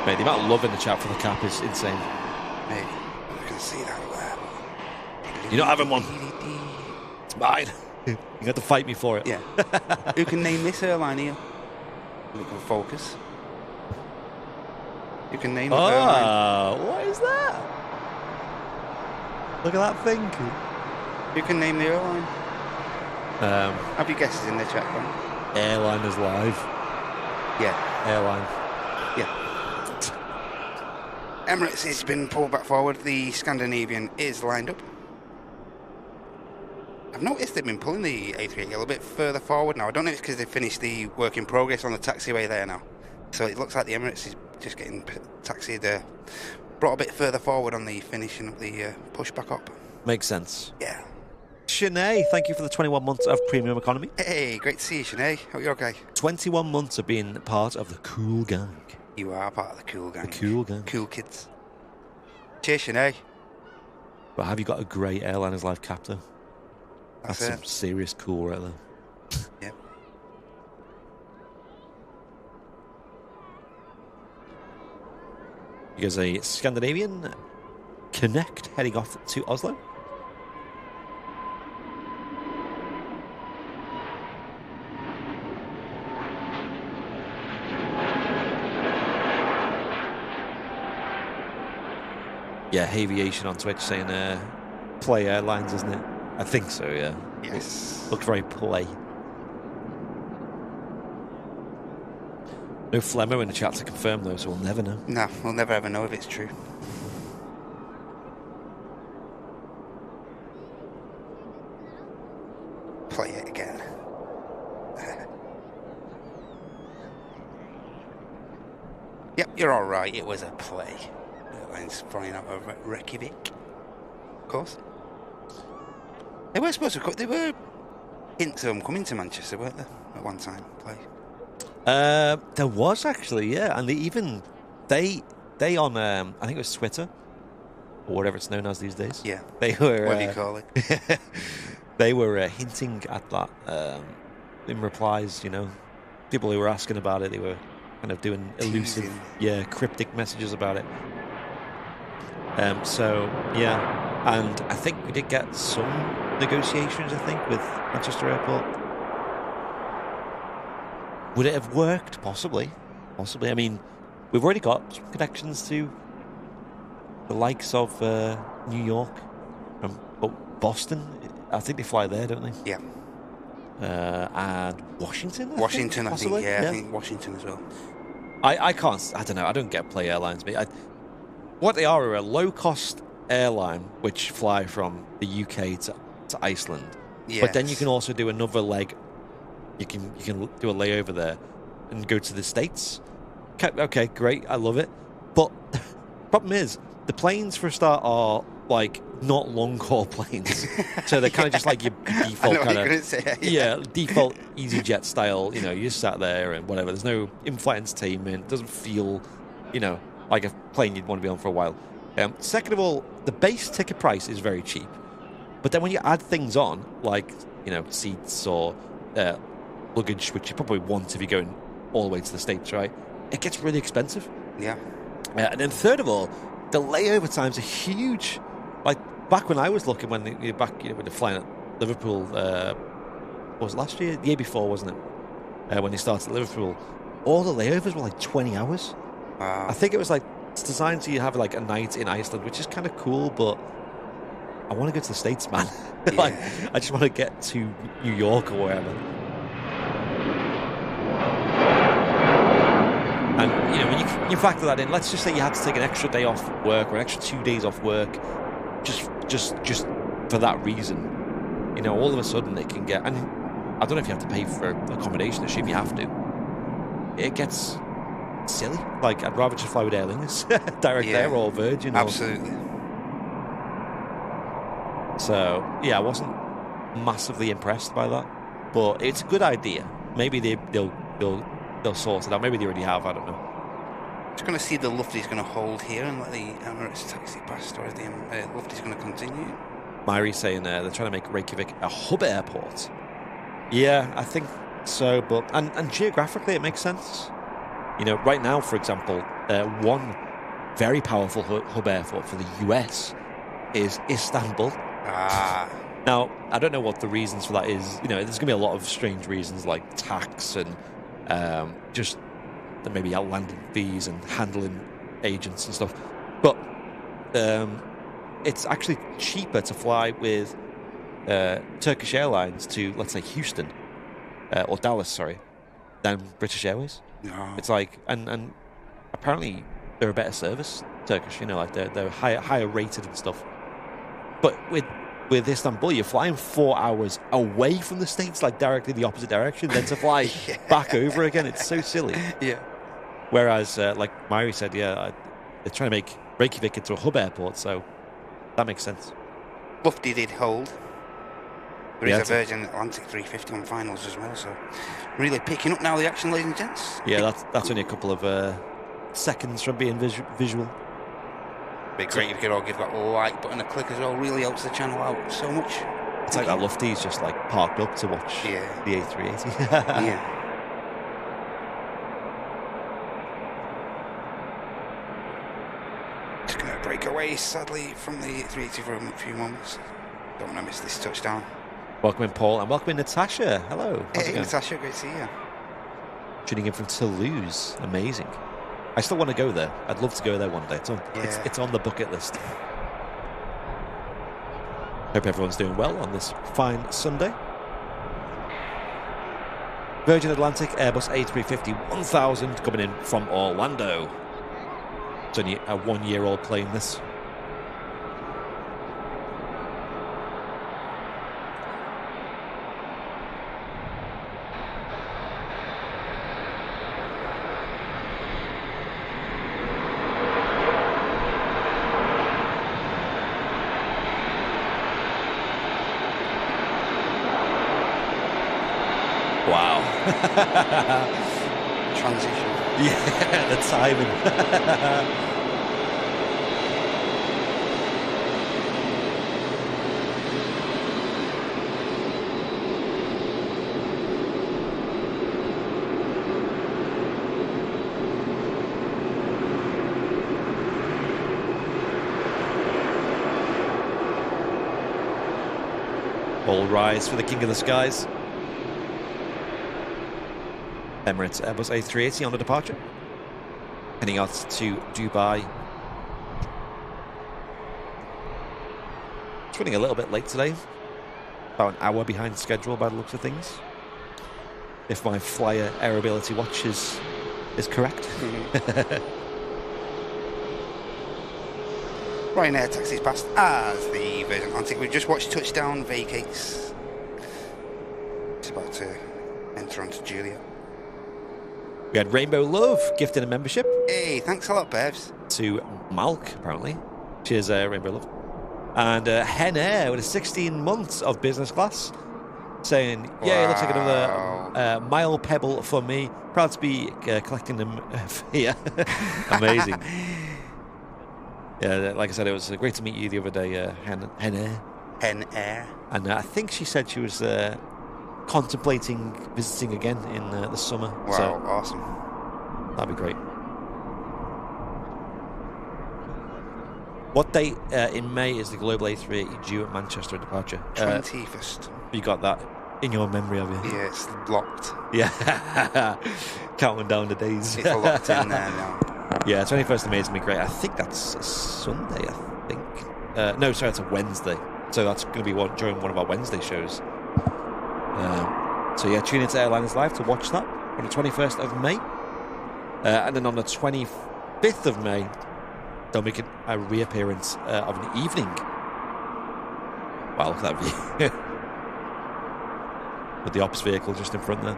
Mate, the amount of love in the chat for the cap is insane. Mate, you can see that there. You're not having one. It's mine. You got to fight me for it. Yeah. Who can name this airline here? We can focus. You can name the airline. Oh, what is that? Look at that thing. You can name the airline. Have your guesses in the chat room. Airliners Live. Yeah. Airline. Yeah. Emirates has been pulled back forward. The Scandinavian is lined up. I've noticed they've been pulling the A380 a little bit further forward now. I don't know if it's because they've finished the work in progress on the taxiway there now. So it looks like the Emirates is just getting taxied, brought a bit further forward on the finishing of the push back up. Makes sense. Yeah. Sinead, thank you for the 21 months of premium economy. Hey, great to see you, Sinead. Hope you're okay. 21 months of being part of the cool gang. You are part of the cool gang. The cool gang. Cool kids. Cheers, Sinead. But have you got a great Airliners Live cap though? That's some serious cool right there. Yep. Because a Scandinavian Connect heading off to Oslo. Yeah, Aviation on Twitch saying play airlines, isn't it? I think so, yeah. Yes. Looked very play. No Flemmo in the chat to confirm though, so we'll never know. No, we'll never ever know if it's true. Play it again. Yep, you're all right. It was a play. Airlines flying out of Reykjavik. Of course. They were supposed to come. They were hints of them coming to Manchester, weren't they? At one time, play. There was actually, yeah, and they on I think it was Twitter or whatever it's known as these days. Yeah. They were. What do you call it? They were hinting at that in replies. You know, people who were asking about it, they were kind of doing elusive, cryptic messages about it. So yeah, and I think we did get some negotiations. I think with Manchester Airport. Would it have worked? Possibly. Possibly. I mean, we've already got some connections to the likes of New York and Boston. I think they fly there, don't they? Yeah. And Washington? Washington, I think. Yeah, I think Washington as well. I can't. I don't know. I don't get play airlines. What they are a low-cost airline which fly from the UK to Iceland. Yes. But then you can also do another leg. You can do a layover there and go to the States. Okay, great, I love it. But the problem is, the planes for a start are like not long haul planes, so they're kind of just like your default kind of default EasyJet style. You know, you just sat there and whatever. There's no in-flight entertainment. It doesn't feel, like a plane you'd want to be on for a while. Second of all, the base ticket price is very cheap. But then when you add things on, like, seats or luggage, which you probably want if you're going all the way to the States, right? It gets really expensive. Yeah. And then third of all, the layover times are huge. Like, back when I was looking, when you're flying at Liverpool, was it last year? The year before, wasn't it? When you started at Liverpool, all the layovers were like 20 hours. Wow. I think it was like, it's designed so you have like a night in Iceland, which is kind of cool, but I want to go to the States, man. Like, I just want to get to New York or wherever. And, when you factor that in, let's just say you had to take an extra day off work or an extra 2 days off work just for that reason. All of a sudden it can get, and I don't know if you have to pay for accommodation. I assume you have to. It gets silly. Like, I'd rather just fly with Airliners direct there or Virgin. Absolutely. So, yeah, I wasn't massively impressed by that. But it's a good idea. Maybe they'll sort it out. Maybe they already have. I don't know. Just going to see the Lufty's going to hold here and let the Emirates taxi past, or is the Lufty's going to continue? Myri's saying they're trying to make Reykjavik a hub airport. Yeah, I think so. But and geographically, it makes sense. Right now, for example, one very powerful hub airport for the US is Istanbul. Now, I don't know what the reasons for that is. There's going to be a lot of strange reasons like tax and just maybe outlanding fees and handling agents and stuff. But it's actually cheaper to fly with Turkish Airlines to, let's say, Houston or Dallas, sorry, than British Airways. No. It's like, and apparently they're a better service, Turkish. Like they're higher rated and stuff. But with Istanbul, you're flying 4 hours away from the States, like directly the opposite direction, then to fly back over again. It's so silly. Yeah. Whereas, like Myri said, they're trying to make Reykjavik into a hub airport, so that makes sense. Lufty did hold. There is a Virgin Atlantic 350 on finals as well, so really picking up now the action, ladies and gents. Yeah, that's only a couple of seconds from being visual. Be great if you could all give that like button a click as well. Really helps the channel out so much. It's like that Lufty's just like parked up to watch the A380. Yeah. Just going to break away, sadly, from the 380 for a few moments. Don't want to miss this touchdown. Welcome in, Paul, and welcome in, Natasha. Hello. Hey, Natasha, great to see you. Tuning in from Toulouse. Amazing. I still want to go there. I'd love to go there one day. It's on the bucket list. Hope everyone's doing well on this fine Sunday. Virgin Atlantic Airbus A350 1000 coming in from Orlando. It's only a 1-year-old plane, this. Wow. Transition. Yeah, the timing. All rise for the King of the Skies. Emirates Airbus A380 on a departure. Heading out to Dubai. It's running a little bit late today. About an hour behind schedule by the looks of things. If my Flyer Airability watch is correct. Ryanair taxis past as the Virgin Atlantic. We've just watched touchdown vacates. It's about to enter onto Julia. We had Rainbow Love gifting a membership. Hey, thanks a lot, Bevs. To Malk, apparently. Cheers, Rainbow Love. And Hen Air with a 16 months of business class. Saying, yeah, it looks like another mile pebble for me. Proud to be collecting them here. Amazing. Yeah, like I said, it was great to meet you the other day, Hen Air. And I think she said she was contemplating visiting again in the summer. Wow, so awesome. That'd be great. What date in May is the Global A380 due at Manchester departure? 21st. You got that in your memory, have you? Yeah, it's locked. Yeah. Counting down the days. It's locked in there now. Yeah, 21st of May is going to be great. I think that's a Sunday, I think. No, sorry, it's a Wednesday. So that's going to be during one of our Wednesday shows. So yeah, tune into Airliners Live to watch that on the 21st of May. And then on the 25th of May, they'll make a reappearance of an evening. Wow, look at that view. With the ops vehicle just in front there.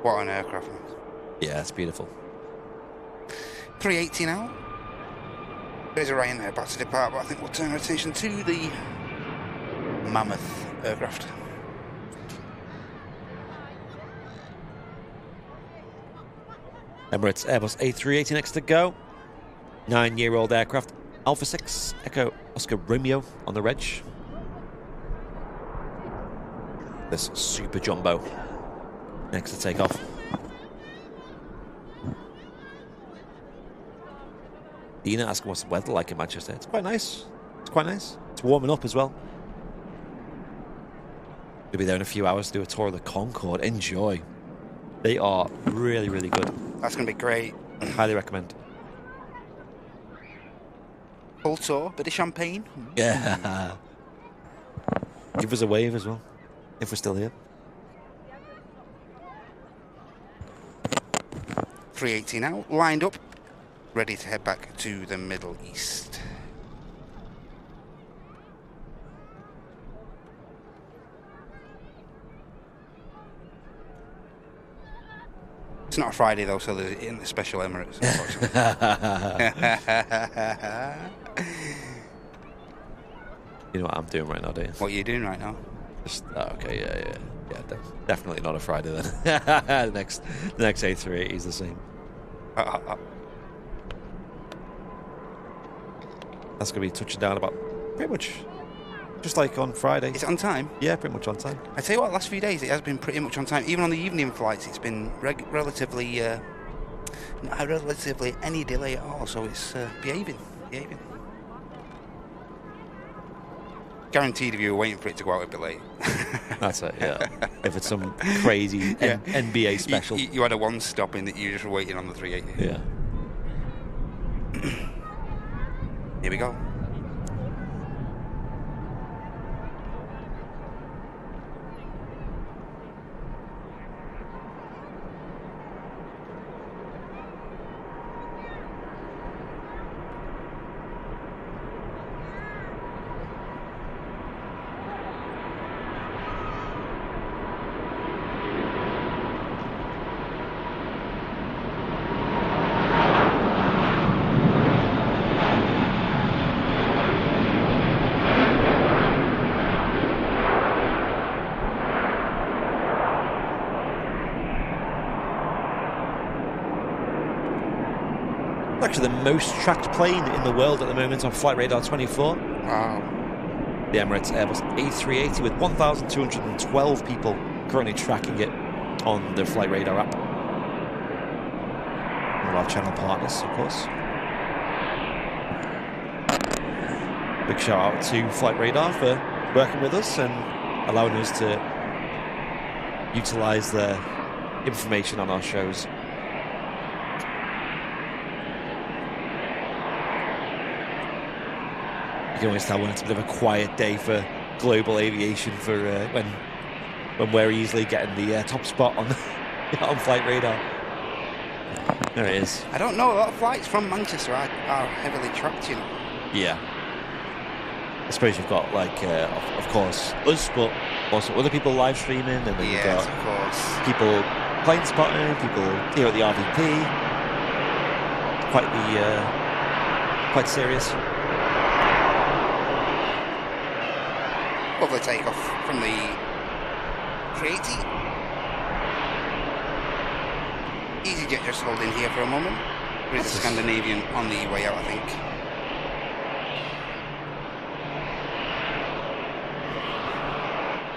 What an aircraft, man. Yeah, it's beautiful. 380 now. There's a rain there, about to depart, but I think we'll turn our attention to the mammoth aircraft. Emirates Airbus A380 next to go. 9-year-old aircraft. Alpha 6 Echo Oscar Romeo on the reg. This super jumbo next to take off. Dina asking what's the weather like in Manchester. It's quite nice. It's quite nice. It's warming up as well. We'll be there in a few hours to do a tour of the Concorde. Enjoy. They are really, really good. That's going to be great. Highly recommend. Full tour, bit of champagne. Yeah. Give us a wave as well, if we're still here. 380 now, lined up, ready to head back to the Middle East. It's not a Friday though, so there's in the special Emirates, unfortunately. You know what I'm doing right now, do you? What are you doing right now? Just, okay, yeah. Definitely not a Friday then. the next A380 is the same. That's going to be touching down about pretty much just like on Friday. Is it on time? Yeah, pretty much on time. I tell you what, last few days it has been pretty much on time. Even on the evening flights, it's been relatively not relatively any delay at all. So it's behaving. Guaranteed if you were waiting for it to go out, it'd be late. That's it, yeah. If it's some crazy NBA special. You had a one stop in that you just were waiting on the 380. Yeah. Here we go. Actually the most tracked plane in the world at the moment on Flight Radar 24. Wow. The Emirates Airbus A380 with 1,212 people currently tracking it on the Flight Radar app. One of our channel partners, of course. Big shout out to Flight Radar for working with us and allowing us to utilise their information on our shows. You can always tell when it's a bit of a quiet day for global aviation for when we're easily getting the top spot on on Flight Radar. There it is. I don't know, a lot of flights from Manchester are heavily tracked, you know. Yeah. suppose you've got, like, of course, us, but also other people live streaming, and then you've got of course. people Planespotting, people here at the RVP. Quite serious. Lovely takeoff from the 380. EasyJet just hold in here for a moment. There is a Scandinavian on the way out, I think.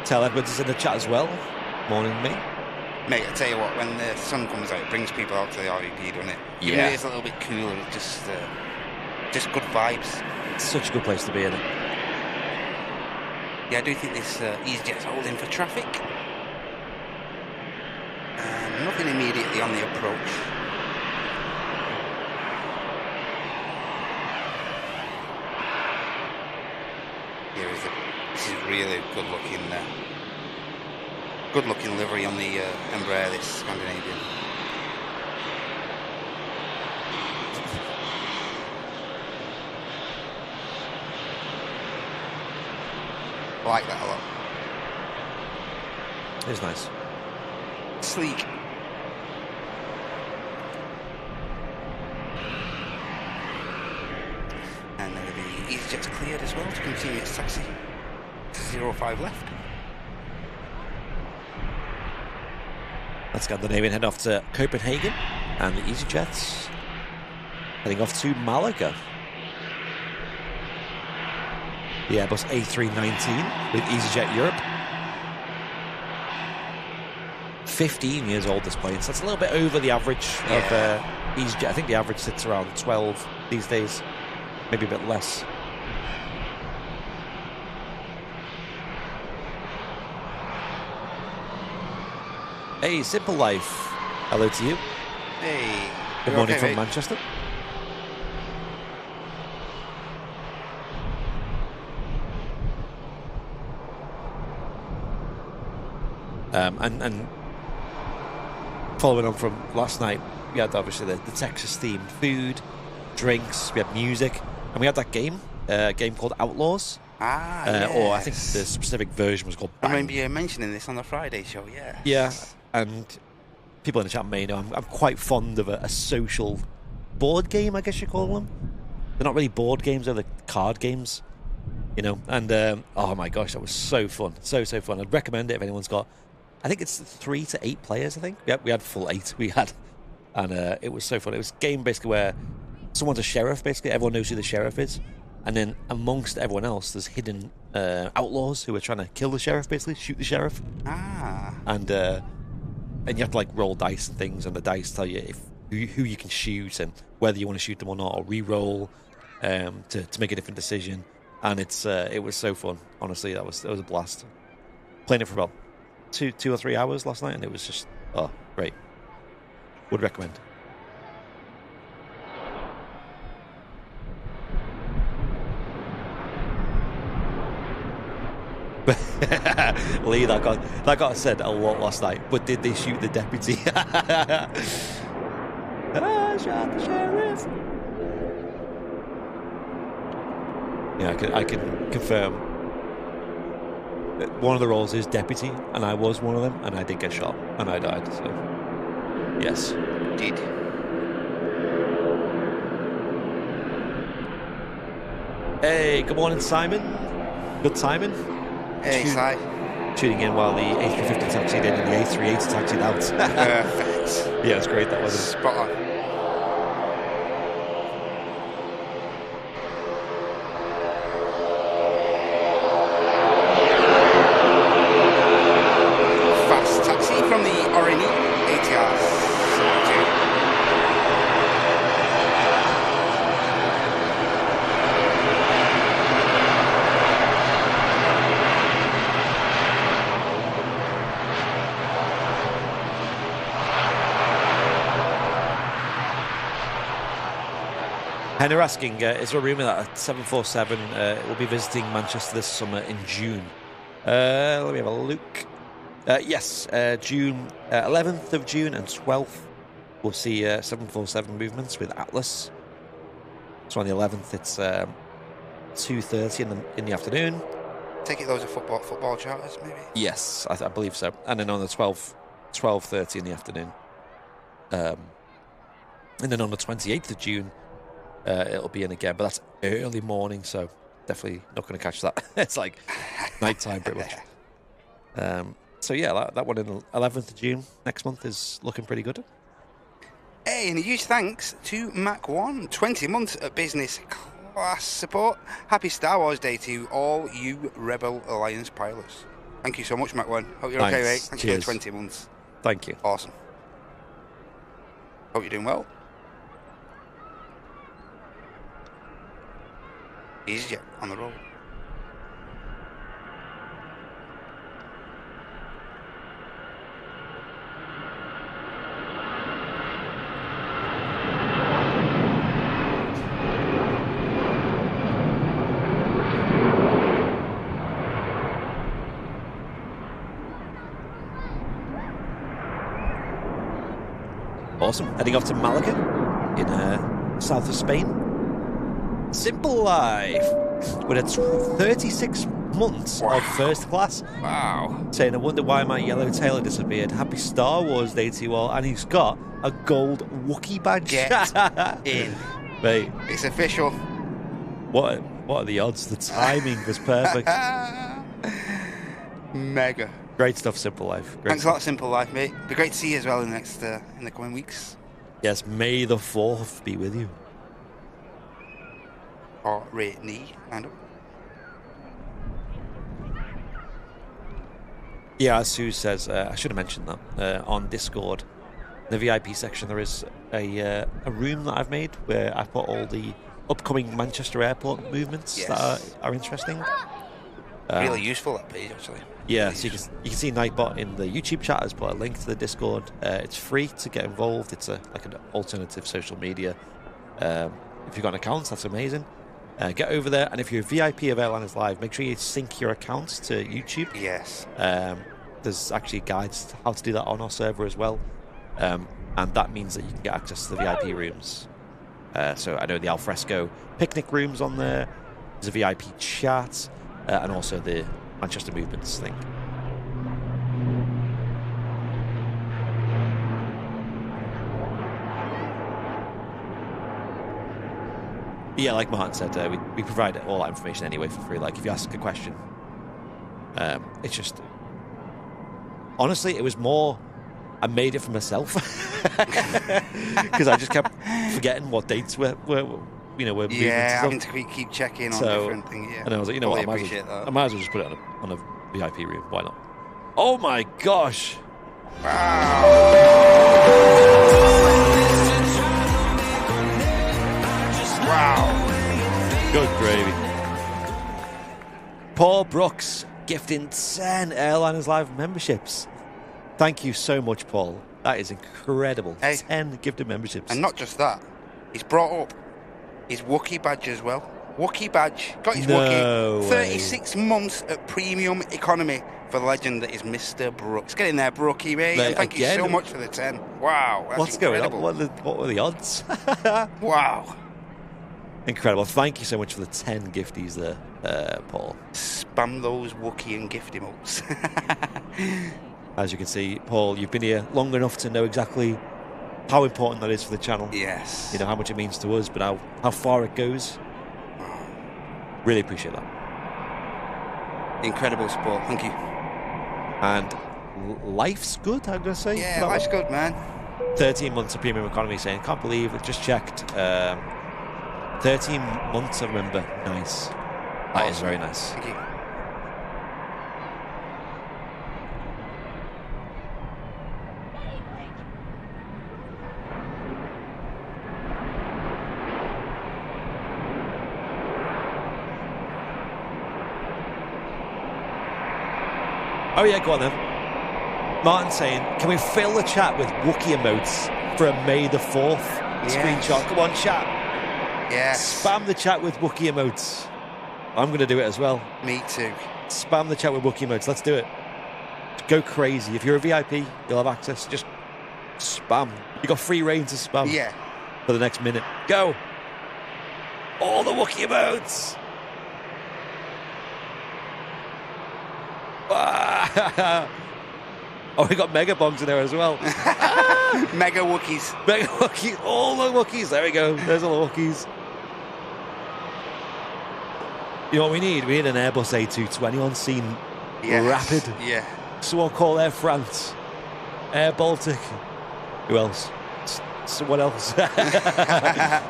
Tell Edwards is in the chat as well. Morning, mate. Mate, I tell you what, when the sun comes out, it brings people out to the RVP, doesn't it? Even if it's a little bit cooler, it's just good vibes. It's such a good place to be, isn't it? Yeah, I do think this EasyJet's holding for traffic. Nothing immediately on the approach. This is really good looking livery on the Embraer, this Scandinavian. I like that a lot. It's nice. Sleek. And the EasyJet's cleared as well to continue its taxi. 05 left. That's Scandinavian heading off to Copenhagen, and the EasyJets heading off to Malaga. The Airbus A319 with EasyJet Europe. 15 years old, this plane, so that's a little bit over the average of EasyJet. I think the average sits around 12 these days, maybe a bit less. Hey, Simple Life. Hello to you. Hey. Good morning from Manchester. And following on from last night, we had obviously the Texas themed food, drinks, we had music, and we had that game called Outlaws. Yes. Or I think the specific version was called Bang. I remember you mentioning this on the Friday show, yeah. Yeah, and people in the chat may know I'm quite fond of a social board game, I guess you call them. They're not really board games, they're the card games, you know. And oh my gosh, that was so fun, so fun. I'd recommend it if anyone's got. I think it's 3 to 8 players. I think we had full 8. We had, and it was so fun. It was a game basically where someone's a sheriff. Basically, everyone knows who the sheriff is, and then amongst everyone else, there's hidden outlaws who are trying to kill the sheriff. Basically, shoot the sheriff. And you have to like roll dice and things, and the dice tell you who you can shoot and whether you want to shoot them or not, or re-roll to make a different decision. And it was so fun. Honestly, it was a blast. Playing it for about 2 or 3 hours last night, and it was just great. Would recommend. Lee, that got said a lot last night. But did they shoot the deputy? Shot the sheriff. Yeah, I can confirm. One of the roles is deputy, and I was one of them, and I did get shot, and I died. So, yes, did. Hey, good morning, Simon. Good Simon. Hey, Si. Tuning in while the A350 taxied in and the A380 taxied out. Perfect. Yeah, it's great. That was spot on. And they're asking, is there a rumour that a 747 will be visiting Manchester this summer in June? Let me have a look. Yes, June 11th of June and 12th, we'll see 747 movements with Atlas. So on the 11th, it's 2:30 in the afternoon. Take it those are football charters, maybe? Yes, I believe so. And then on the 12:30 in the afternoon. And then on the 28th of June, it'll be in again. But that's early morning, so definitely not going to catch that. It's like nighttime pretty much. So yeah, that one in the 11th of June next month is looking pretty good. Hey, and a huge thanks to Mac 1, 20 months of business class support. Happy Star Wars Day to all you Rebel Alliance pilots. Thank you so much, Mac 1. Hope you're okay, mate. Thank you for the 20 months. Thank you. Awesome. Hope you're doing well. EasyJet on the roll. Awesome. Heading off to Malaga in south of Spain. Simple Life with its 36 months of first class. Wow. Saying, I wonder why my yellow tailor disappeared. Happy Star Wars Day to you all. And he's got a gold Wookiee badge. Get in. Mate. It's official. What are the odds? The timing was perfect. Mega. Great stuff, Simple Life. Thanks a lot, Simple Life, mate. Be great to see you as well in the coming weeks. Yes, May the 4th be with you. Or right knee, kind of. Yeah, as Sue says, I should have mentioned that on Discord, the VIP section, there is a room that I've made where I put all the upcoming Manchester Airport movements that are interesting. Really useful, that page, actually. Yeah, really so you can see Nightbot in the YouTube chat has put a link to the Discord. It's free to get involved. It's like an alternative social media. If you've got an account, that's amazing. Get over there, and if you're a VIP of Airliners Live, make sure you sync your accounts to YouTube. Yes. There's actually guides to how to do that on our server as well. And that means that you can get access to the VIP rooms. So I know the Alfresco picnic rooms on there. There's a VIP chat, and also the Manchester Movements thing. Yeah, like Martin said, we provide all that information anyway for free. Like, if you ask a question, it's just... Honestly, it was more... I made it for myself. Because I just kept forgetting what dates were movements. Yeah, having to keep checking on different things. Yeah. And I was like, you know what, I might as well just put it on a VIP room. Why not? Oh my gosh! Wow! Wow! Good gravy. Paul Brooks gifting 10 Airliners Live memberships. Thank you so much, Paul. That is incredible. Hey. 10 gifted memberships. And not just that, he's brought up his Wookiee badge as well. Wookiee badge. Got his Wookiee. 36 months at premium economy for the legend that is Mr. Brooks. Get in there, Brookie, mate. And thank you so much for the 10. Wow. That's What's incredible. going on? What were the odds? Wow. Incredible. Thank you so much for the 10 gifties there, Paul. Spam those Wookiee and gift emotes. As you can see, Paul, you've been here long enough to know exactly how important that is for the channel. Yes. You know how much it means to us, but how far it goes. Really appreciate that. Incredible support. Thank you. And life's good, I'm going to say. Yeah, life's good, man. 13 months of premium economy, saying, can't believe it, just checked. 13 months, I remember. Nice. That is very nice. Thank you. Oh yeah, go on then. Martin saying, can we fill the chat with Wookiee emotes for a May the 4th screenshot? Come on, chat. Yes. Spam the chat with Wookiee emotes. I'm going to do it as well. Me too. Spam the chat with Wookiee emotes. Let's do it. Go crazy. If you're a VIP, you'll have access. Just spam. You got free reign to spam. Yeah. For the next minute. Go. All the Wookiee emotes. Oh, we got Mega Bongs in there as well. Mega Wookiees. Mega Wookiees. All the Wookiees. There we go. There's all the Wookiees. You know what we need? We need an Airbus A220 on scene. Yes. Rapid. Yeah. Someone call Air France. Air Baltic. Who else? Someone else.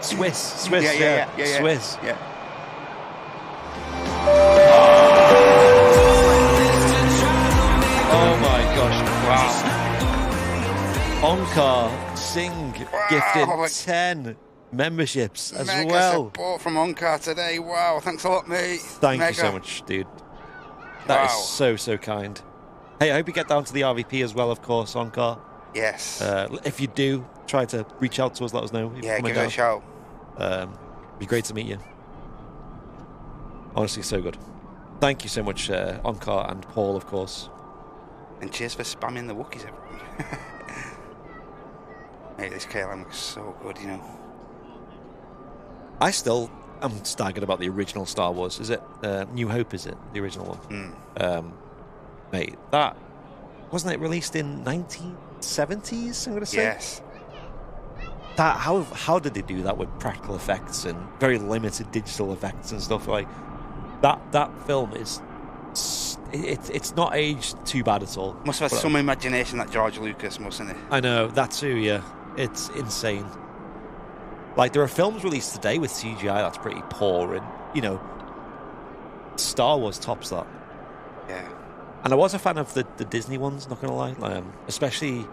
Swiss. Yeah. Swiss. Yeah. Oh my gosh. Wow. Onkar Singh gifted 10 memberships as Mega well. Support from Onkar today. Wow. Thanks a lot, mate. Thank you so much, dude. That is so kind. Hey, I hope you get down to the RVP as well, of course, Onkar. Yes. If you do, try to reach out to us, let us know. Yeah, give us a shout. It'd be great to meet you. Honestly, so good. Thank you so much, Onkar and Paul, of course. And cheers for spamming the Wookiees, everyone. Mate, this KLM looks so good, you know. I still am staggered about the original Star Wars. Is it New Hope, is it? The original one? Mate, that... Wasn't it released in 1970s, I'm going to say? Yes. That, how did they do that with practical effects and very limited digital effects and stuff? Like, that film is... It's not aged too bad at all. Must have had some imagination, that George Lucas, mustn't it? I know, that too, yeah. It's insane. Like, there are films released today with CGI that's pretty poor, and, you know, Star Wars tops that. Yeah. And I was a fan of the Disney ones, not going to lie. Especially,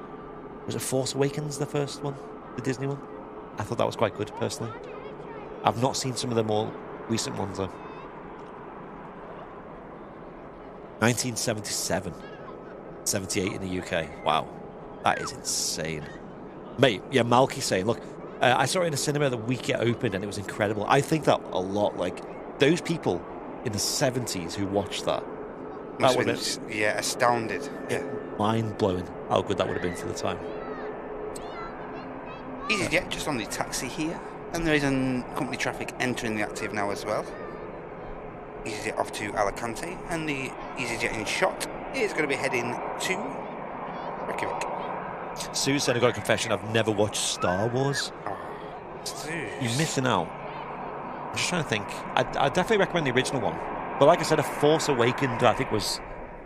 was it Force Awakens, the first one? The Disney one? I thought that was quite good, personally. I've not seen some of the more recent ones, though. 1977. 78 in the UK. Wow. That is insane. Mate, yeah, Malky's saying, look, I saw it in a cinema the week it opened and it was incredible. I think that a lot, like, those people in the 70s who watched that, must have been, yeah, astounded. Yeah. Mind-blowing how good that would have been for the time. EasyJet just on the taxi here, and there is company traffic entering the active now as well. EasyJet off to Alicante, and the EasyJet in shot is going to be heading to Reykjavik. Sue said, I got a confession, I've never watched Star Wars. Oh, Sue. You're missing out. I'm just trying to think. I definitely recommend the original one. But like I said, A Force Awakened, I think, was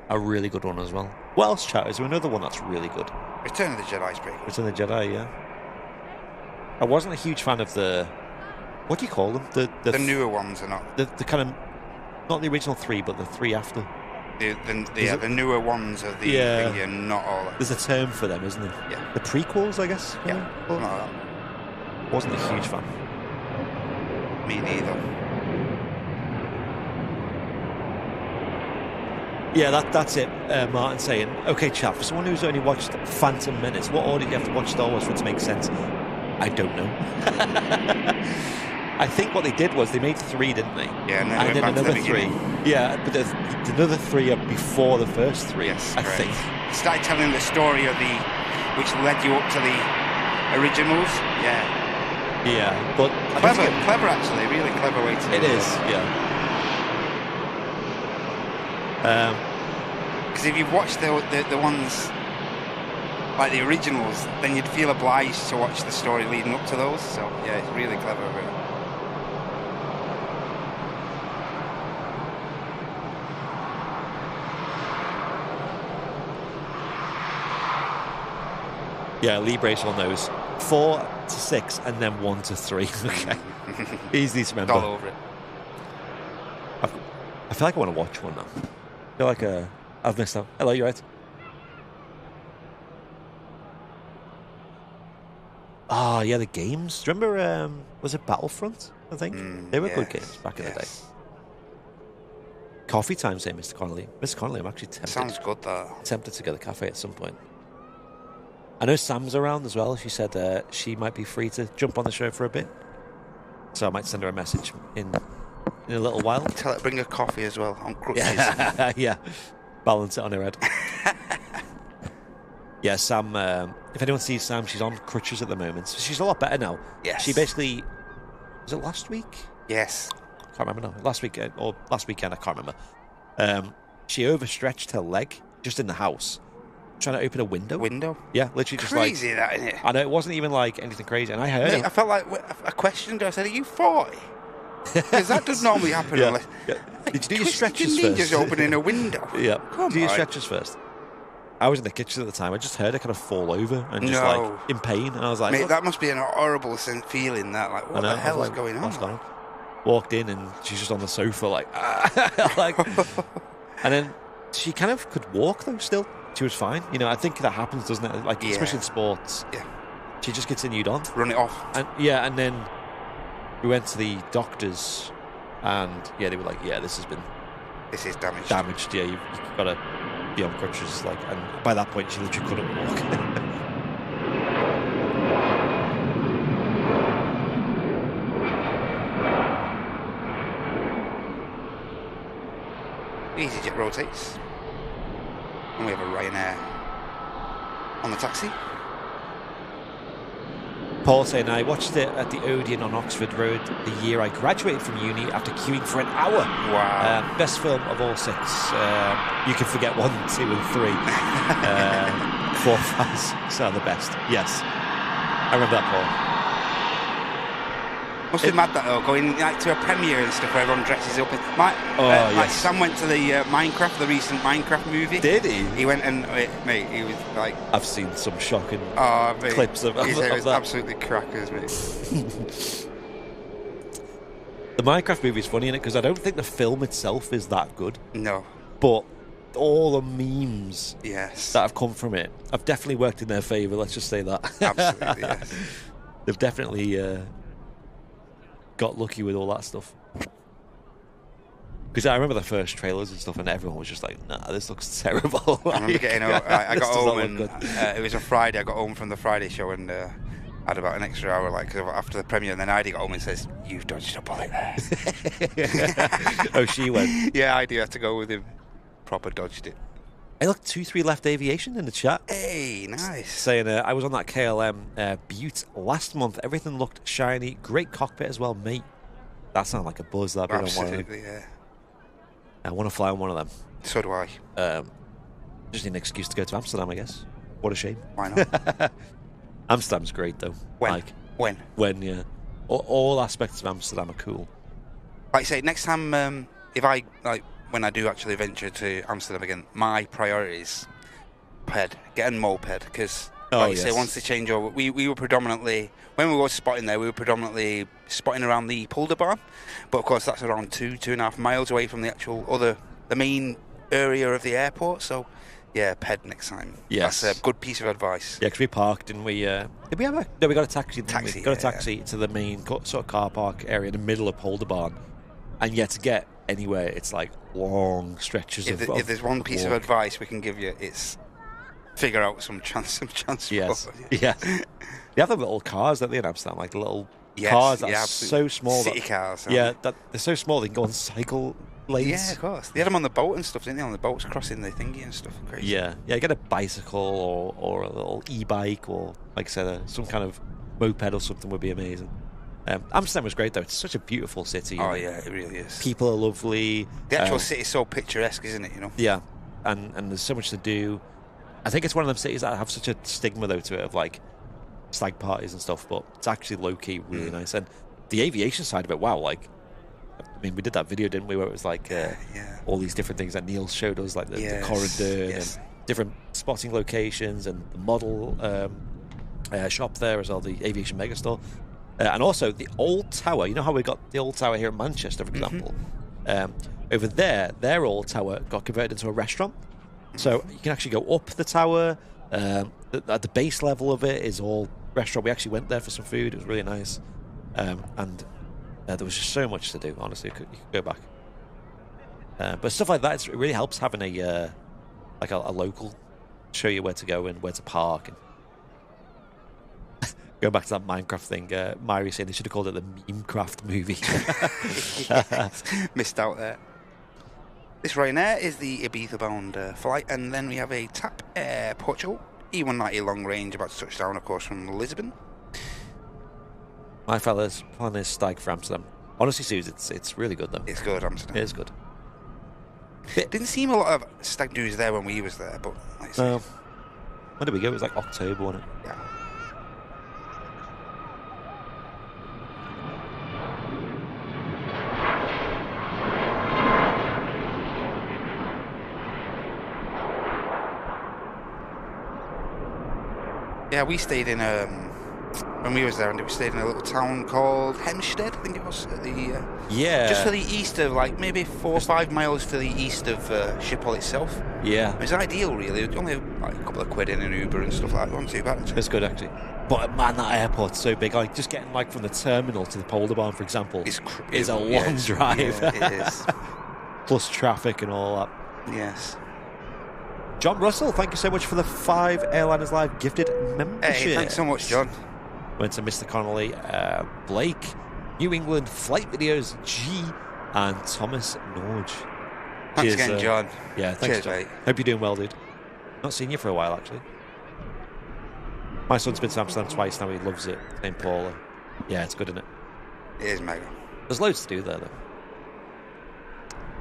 a really good one as well. What else, chat? Is there another one that's really good? Return of the Jedi's pretty good. Return of the Jedi, yeah. I wasn't a huge fan of the... What do you call them? The newer ones are not. The kind of... Not the original 3, but the 3 after. The newer ones are the not all. There's a term for them, isn't there? Yeah. The prequels, I guess? Yeah. Not that. Wasn't a huge fan. Me neither. Yeah, that's it. Martin saying, okay, chap, for someone who's only watched Phantom Menace, what order do you have to watch Star Wars for it to make sense? I don't know. I think what they did was they made 3, didn't they? Yeah, and then another 3. Yeah, but another 3 are before the first 3. Yes, I think. Started telling the story of which led you up to the originals. Yeah. Yeah, but clever actually, really clever way to do it. It is, yeah. Because if you've watched the ones like the originals, then you'd feel obliged to watch the story leading up to those. So yeah, it's really clever. Really. Yeah, Lee Bracewell knows 4 to 6 and then 1 to 3. Okay, easy to remember. All over it. I feel like I want to watch one now. I feel like I've missed out. Hello, you right? Ah, yeah, the games. Do you remember? Was it Battlefront? I think they were good games back in the day. Coffee time, say Mr. Connolly. Mr. Connolly, I'm actually tempted. Sounds good, though. Tempted to get a cafe at some point. I know Sam's around as well. She said she might be free to jump on the show for a bit. So I might send her a message in a little while. Tell her to bring her coffee as well on crutches. Yeah, yeah. Balance it on her head. Yeah, Sam, if anyone sees Sam, she's on crutches at the moment. So she's a lot better now. Yes. She basically... Was it last week? Yes. Can't remember now. Last week or last weekend, I can't remember. She overstretched her leg. just in the house, trying to open a window. Yeah, literally just crazy like... that, isn't it? I know, it wasn't even like anything crazy. And I heard Mate, I felt like a question. I said, are you 40? Because that does normally happen unless... Yeah. Did you do your stretches first? Just opening a window. Yeah. Come do your on. stretches first. I was in the kitchen at the time. I just heard her kind of fall over and just like in pain. And I was like, mate, that must be an horrible feeling. That like, what the hell is going on? What's going on? Walked in and she's just on the sofa like, like, and then she kind of could walk though. Still, she was fine. You know, I think that happens, doesn't it? Like especially in sports. Yeah. She just continued on. Run it off. And and then we went to the doctors, and they were like, this is damaged. Damaged. Yeah, you've got to be on crutches. Like, and by that point, she literally couldn't walk. EasyJet rotates, and we have a Ryanair on the taxi. Paul saying, I watched it at the Odeon on Oxford Road the year I graduated from uni after queuing for an hour. Wow. Best film of all 6. You can forget 1, 2 and 3. 4, 5 are the best. Yes. I remember that, Paul. Must be mad that though, going like to a premiere and stuff where everyone dresses up. Yes. Sam went to the Minecraft, the recent Minecraft movie. Did he? He went and mate, he was like. I've seen some shocking clips of it was that. Absolutely crackers, mate. The Minecraft movie is funny in it because I don't think the film itself is that good. No. But all the memes that have come from it have definitely worked in their favour. Let's just say that. Absolutely, yes. They've definitely. Got lucky with all that stuff. Because I remember the first trailers and stuff, and everyone was just like, "Nah, this looks terrible." I remember getting home. I got home, and it was a Friday. I got home from the Friday show, and had about an extra hour, like after the premiere. And then Heidi got home and says, "You've dodged a bullet there." Oh, she went. Yeah, Heidi had to go with him. Proper dodged it. Hey, look, 2-3 left aviation in the chat. Hey, nice. Saying, I was on that KLM Butte last month. Everything looked shiny. Great cockpit as well, mate. That sounded like a buzz. That absolutely, yeah. I want to fly on one of them. So do I. Just need an excuse to go to Amsterdam, I guess. What a shame. Why not? Amsterdam's great, though. When? When, yeah. All aspects of Amsterdam are cool. Like I say, next time, if I, when I do actually venture to Amsterdam again, my priorities, get a moped, because you say, once they change over, we were predominantly, when we were spotting there, we were predominantly spotting around the Polderbar, but of course that's around 2.5 miles away from the actual the main area of the airport, so yeah, ped next time. Yes. That's a good piece of advice. Yeah, because we parked and we, did we have a, no, we got a taxi. We got a taxi to the main sort of car park area in the middle of Polderbar, and yet to get anywhere, it's like long stretches if there's one piece of advice we can give you, it's figure out some transport. Yes. Yeah. They have the little cars, don't they, in Amsterdam? Like the little cars that are so small. City cars. Yeah, that they're so small they can go on cycle lanes. Yeah, of course. They had them on the boat and stuff, didn't they? On the boats crossing the thingy and stuff. Crazy. Yeah. Get a bicycle or a little e-bike or, like I said, some kind of moped or something would be amazing. Amsterdam was great, though. It's such a beautiful city. Oh, yeah, it really is. People are lovely. The actual city is so picturesque, isn't it, you know? Yeah, and there's so much to do. I think it's one of them cities that have such a stigma, though, to it, of, like, stag parties and stuff, but it's actually low-key really nice. And the aviation side of it, wow, like, I mean, we did that video, didn't we, where it was, like, all these different things that Neil showed us, like the corridor and different spotting locations and the model shop there as well, the Aviation Megastore. And also the old tower. You know how we got the old tower here in Manchester, for example? Over there, their old tower got converted into a restaurant. So you can actually go up the tower. At the base level of it is all restaurant. We actually went there for some food. It was really nice. And there was just so much to do, honestly. You could go back. But stuff like that, it really helps having a local show you where to go and where to park. And going back to that Minecraft thing, Myri saying they should have called it the Memecraft movie. Missed out there. This Ryanair is the Ibiza-bound flight, and then we have a TAP Air Portugal E190 long range, about to touch down, of course, from Lisbon. My fella's plan is stag for Amsterdam. Honestly, Suze, it's really good though. It's good, Amsterdam. It is good. Didn't seem a lot of stag doos there when we was there, but like I say, when did we go? It was like October, wasn't it? yeah. Yeah, we stayed in when we was there, and we stayed in a little town called Hempstead, I think it was, at the just to the east of, like, maybe 4 or 5 miles to the east of Schiphol itself. Yeah, it was ideal, really. It was only like a couple of quid in an Uber and stuff like that. It wasn't too bad, actually. It's good, actually. But man, that airport's so big. Like just getting like from the terminal to the Polder Barn, for example, is a long drive. Yeah, it is. Plus traffic and all that. Yes. John Russell, thank you so much for the 5 Airliners Live gifted membership. Hey, thanks so much, John. Went to Mr. Connolly, Blake, New England Flight Videos, G, and Thomas Norge. Thanks again, John. Yeah, thanks, Cheers, John. mate. Hope you're doing well, dude. Not seen you for a while, actually. My son's been to Amsterdam twice now. He loves it. St. Paul. Yeah, it's good, isn't it? It is mega. There's loads to do there, though.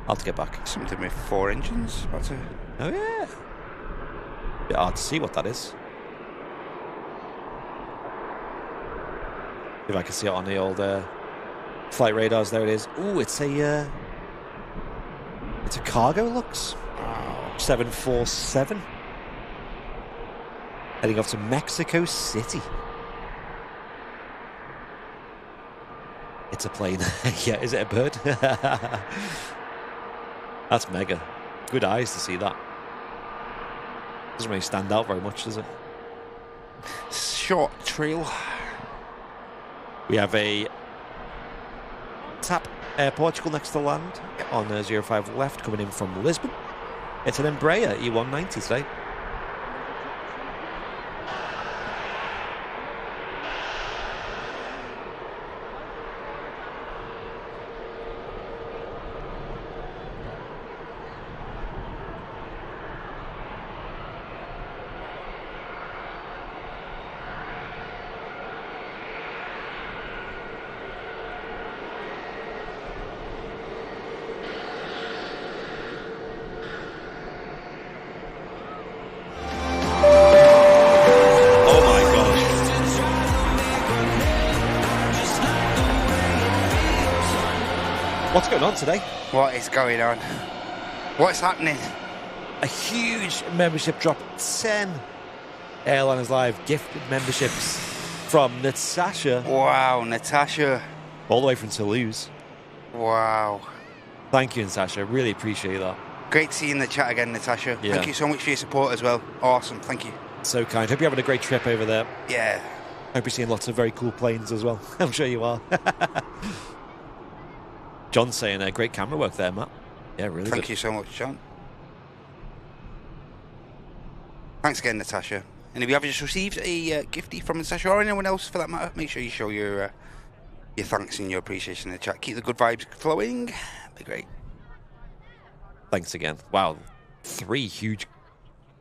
I'll have to get back. Something with 4 engines. About to... Oh, yeah. Bit hard to see what that is. If I can see it on the old flight radars, there it is. Ooh, it's a cargo, looks. Wow. 747. Heading off to Mexico City. It's a plane. Yeah, is it a bird? That's mega. Good eyes to see that. Doesn't really stand out very much, does it? Short trail. We have a TAP Air Portugal next to land on 05 left, coming in from Lisbon. It's an Embraer E190 today. What's going on today? What is going on? What's happening? A huge membership drop. 10 Airliners Live gifted memberships from Natasha. Wow, Natasha. All the way from Toulouse. Wow. Thank you, Natasha. Really appreciate that. Great to see you in the chat again, Natasha. Yeah. Thank you so much for your support as well. Awesome, thank you. So kind. Hope you're having a great trip over there. Yeah. Hope you're seeing lots of very cool planes as well. I'm sure you are. John's saying great camera work there, Matt. Yeah, really Thank good. you so much, John. Thanks again, Natasha. And if you have just received a giftie from Natasha or anyone else for that matter, make sure you show your thanks and your appreciation in the chat. Keep the good vibes flowing. Be great. Thanks again. Wow, 3 huge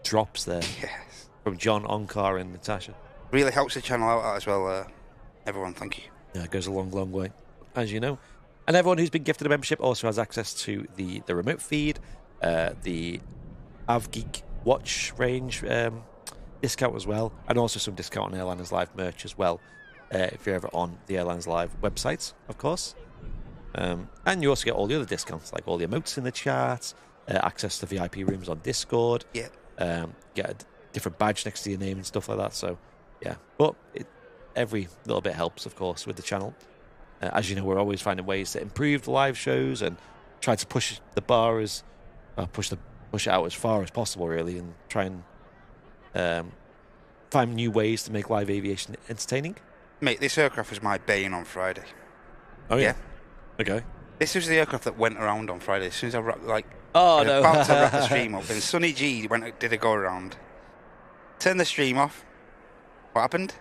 drops there. Yes. From John, Onkar, and Natasha. Really helps the channel out as well. Everyone, thank you. Yeah, it goes a long, long way, as you know. And everyone who's been gifted a membership also has access to the remote feed, the AvGeek watch range discount as well, and also some discount on Airliners Live merch as well, if you're ever on the Airliners Live website, of course. And you also get all the other discounts, like all the emotes in the chat, access to VIP rooms on Discord, Yeah. get a different badge next to your name and stuff like that. So, yeah. But every little bit helps, of course, with the channel. As you know, we're always finding ways to improve the live shows and try to push the bar push it out as far as possible, really, and try and find new ways to make live aviation entertaining. Mate, this aircraft was my bane on Friday. Oh yeah. Okay. This was the aircraft that went around on Friday. As soon as I about no. to wrap the stream up, and Sonny G did a go around, turned the stream off. What happened?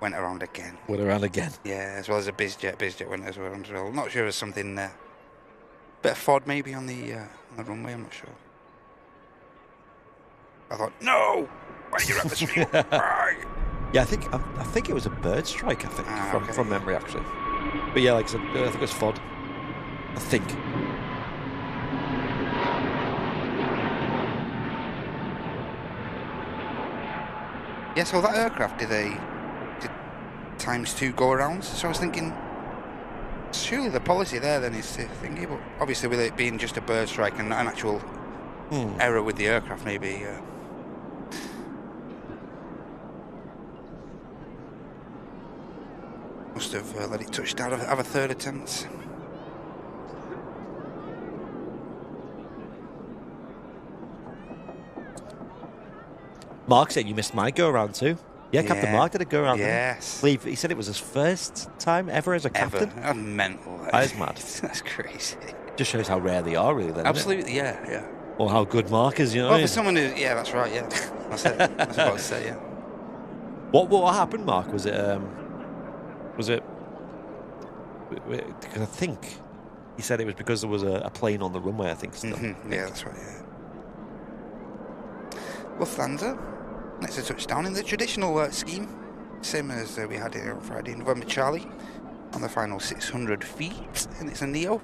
Went around again. Went around again. Yeah, as well as a bizjet. Bizjet went as well. I'm not sure there's something bit of FOD maybe on the runway. I'm not sure. I thought, no, why did you wrap the stream? Right. Yeah, I think it was a bird strike. I think from memory actually. But yeah, like I said, I think it was FOD. I think. Yeah, so that aircraft, did ×2 go around? So I was thinking, surely the policy there then is to thingy, but obviously with it being just a bird strike and not an actual error with the aircraft, maybe. Must have let it touch down, have a third attempt. Mark said you missed my go-around too. Yeah, Captain Mark did a go-around. Yes. He said it was his first time ever as a captain. That's mental. That is mad. That's crazy. Just shows how rare they are, really, then. Absolutely, yeah. Or how good Mark is, you know. Well, for someone who, yeah, that's right, yeah. That's it. That's about to say, yeah. What happened, Mark? Was it? Because I think he said it was because there was a plane on the runway. I think. Still. Yeah, that's right. Yeah. Lufthansa. Next to touchdown in the traditional scheme, same as we had here on Friday. November Charlie on the final 600 feet, and it's a Neo.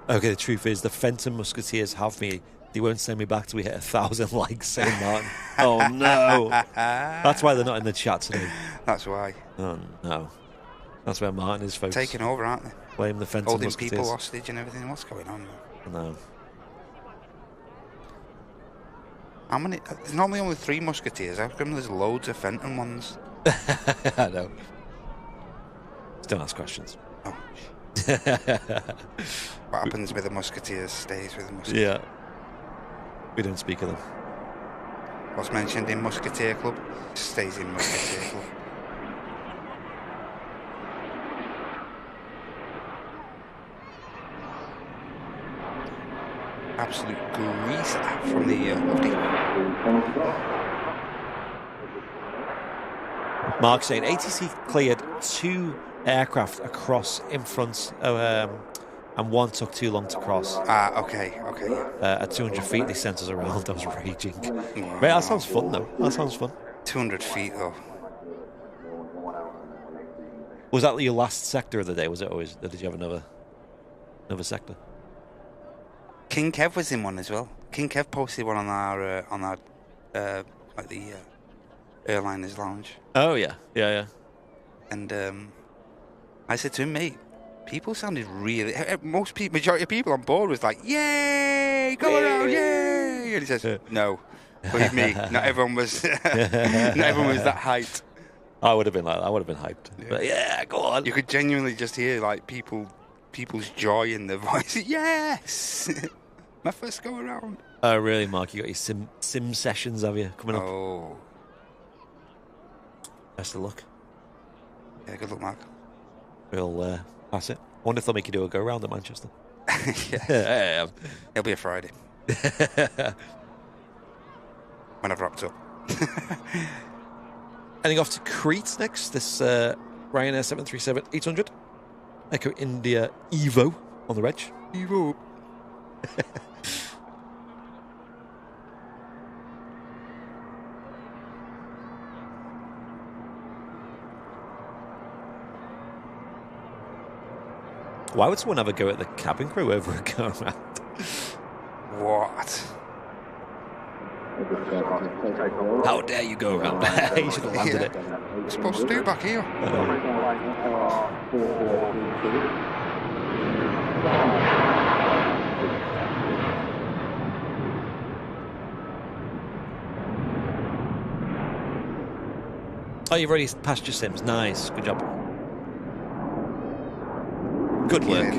Okay, the truth is, the Fenton Musketeers have me. They won't send me back till we hit 1,000 likes, saying Martin. Oh no! That's why they're not in the chat today. That's why. Oh no! That's where Martin is, folks. Taking over, aren't they? Blame the Fenton Holding Musketeers. people hostage and everything. What's going on? No. How many? There's normally only 3 Musketeers. How come there's loads of Fenton ones? I know. Just don't ask questions. Oh. What happens with the Musketeers stays with the Musketeers. Yeah. We don't speak of them. What's mentioned in Musketeer Club stays in Musketeer Club. Absolute grease from the Mark saying ATC cleared 2 aircraft across in front, and 1 took too long to cross. Okay, yeah. At 200 feet, they sent us around. I was raging. Mate, that sounds fun, though. That sounds fun. 200 feet, though. Was that your last sector of the day? Was it always? Or did you have another sector? King Kev was in one as well. King Kev posted one on our like the Airliners lounge. Oh yeah. And I said to him, mate, people sounded really. Majority of people on board was like, "Yay, go around, yay!" And he says, "No, believe me, not everyone was. Not everyone was that hyped." I would have been like that. I would have been hyped. Yeah. But yeah, go on. You could genuinely just hear like people's joy in their voice. Yes, my first go around. Oh really, Mark? You got your sim sessions, have you, coming up? Oh, best of luck. Yeah, good luck, Mark. We'll pass it. I wonder if they'll make you do a go round at Manchester. Yeah. It'll be a Friday. When I've wrapped up. Heading off to Crete next. This Ryanair 737-800. Echo India Evo on the reg. Evo. Why would someone have a go at the cabin crew over a go around? What? How dare you go around? You should have landed it. We're supposed to do back here. Oh, you've already passed your sims. Nice. Good job. Good work.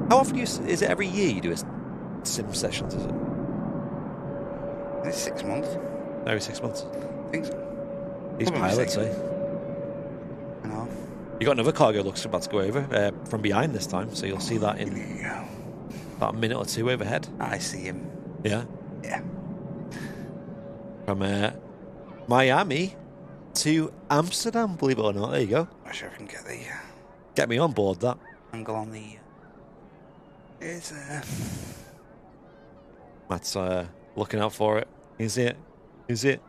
How often is it every year you do a sim sessions, is it? It's 6 months. Every 6 months? I think so. These pilots, eh? I know. You got another cargo looks about to go over from behind this time, so you'll see that in about a minute or 2 overhead. I see him. Yeah? Yeah. From Miami to Amsterdam, believe it or not. There you go. Not sure if I can get the Get me on board that. angle on the. It's Matt's looking out for it. Is it? Is it?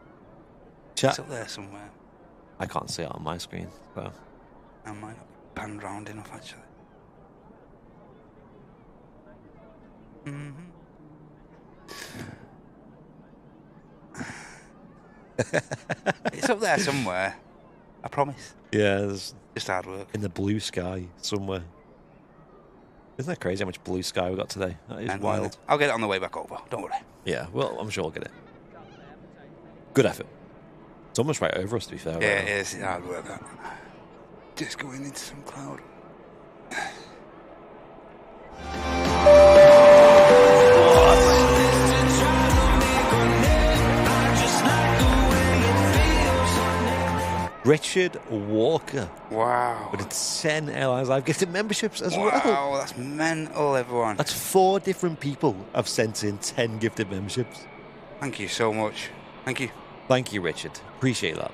Chat. It's up there somewhere. I can't see it on my screen. So. I might not be panned round enough actually. It's up there somewhere. I promise. Yeah, there's Just hard work. in the blue sky somewhere. Isn't that crazy how much blue sky we got today? That is wild. I'll get it on the way back over. Don't worry. Yeah, well, I'm sure I'll get it. Good effort. It's almost right over us, to be fair. Yeah, right it is. It's hard work, that. Just going into some cloud. Richard Walker. Wow. With 10 Airlines Live gifted memberships as well. Wow, that's mental, everyone. That's 4 different people have sent in 10 gifted memberships. Thank you so much. Thank you. Thank you, Richard. Appreciate that.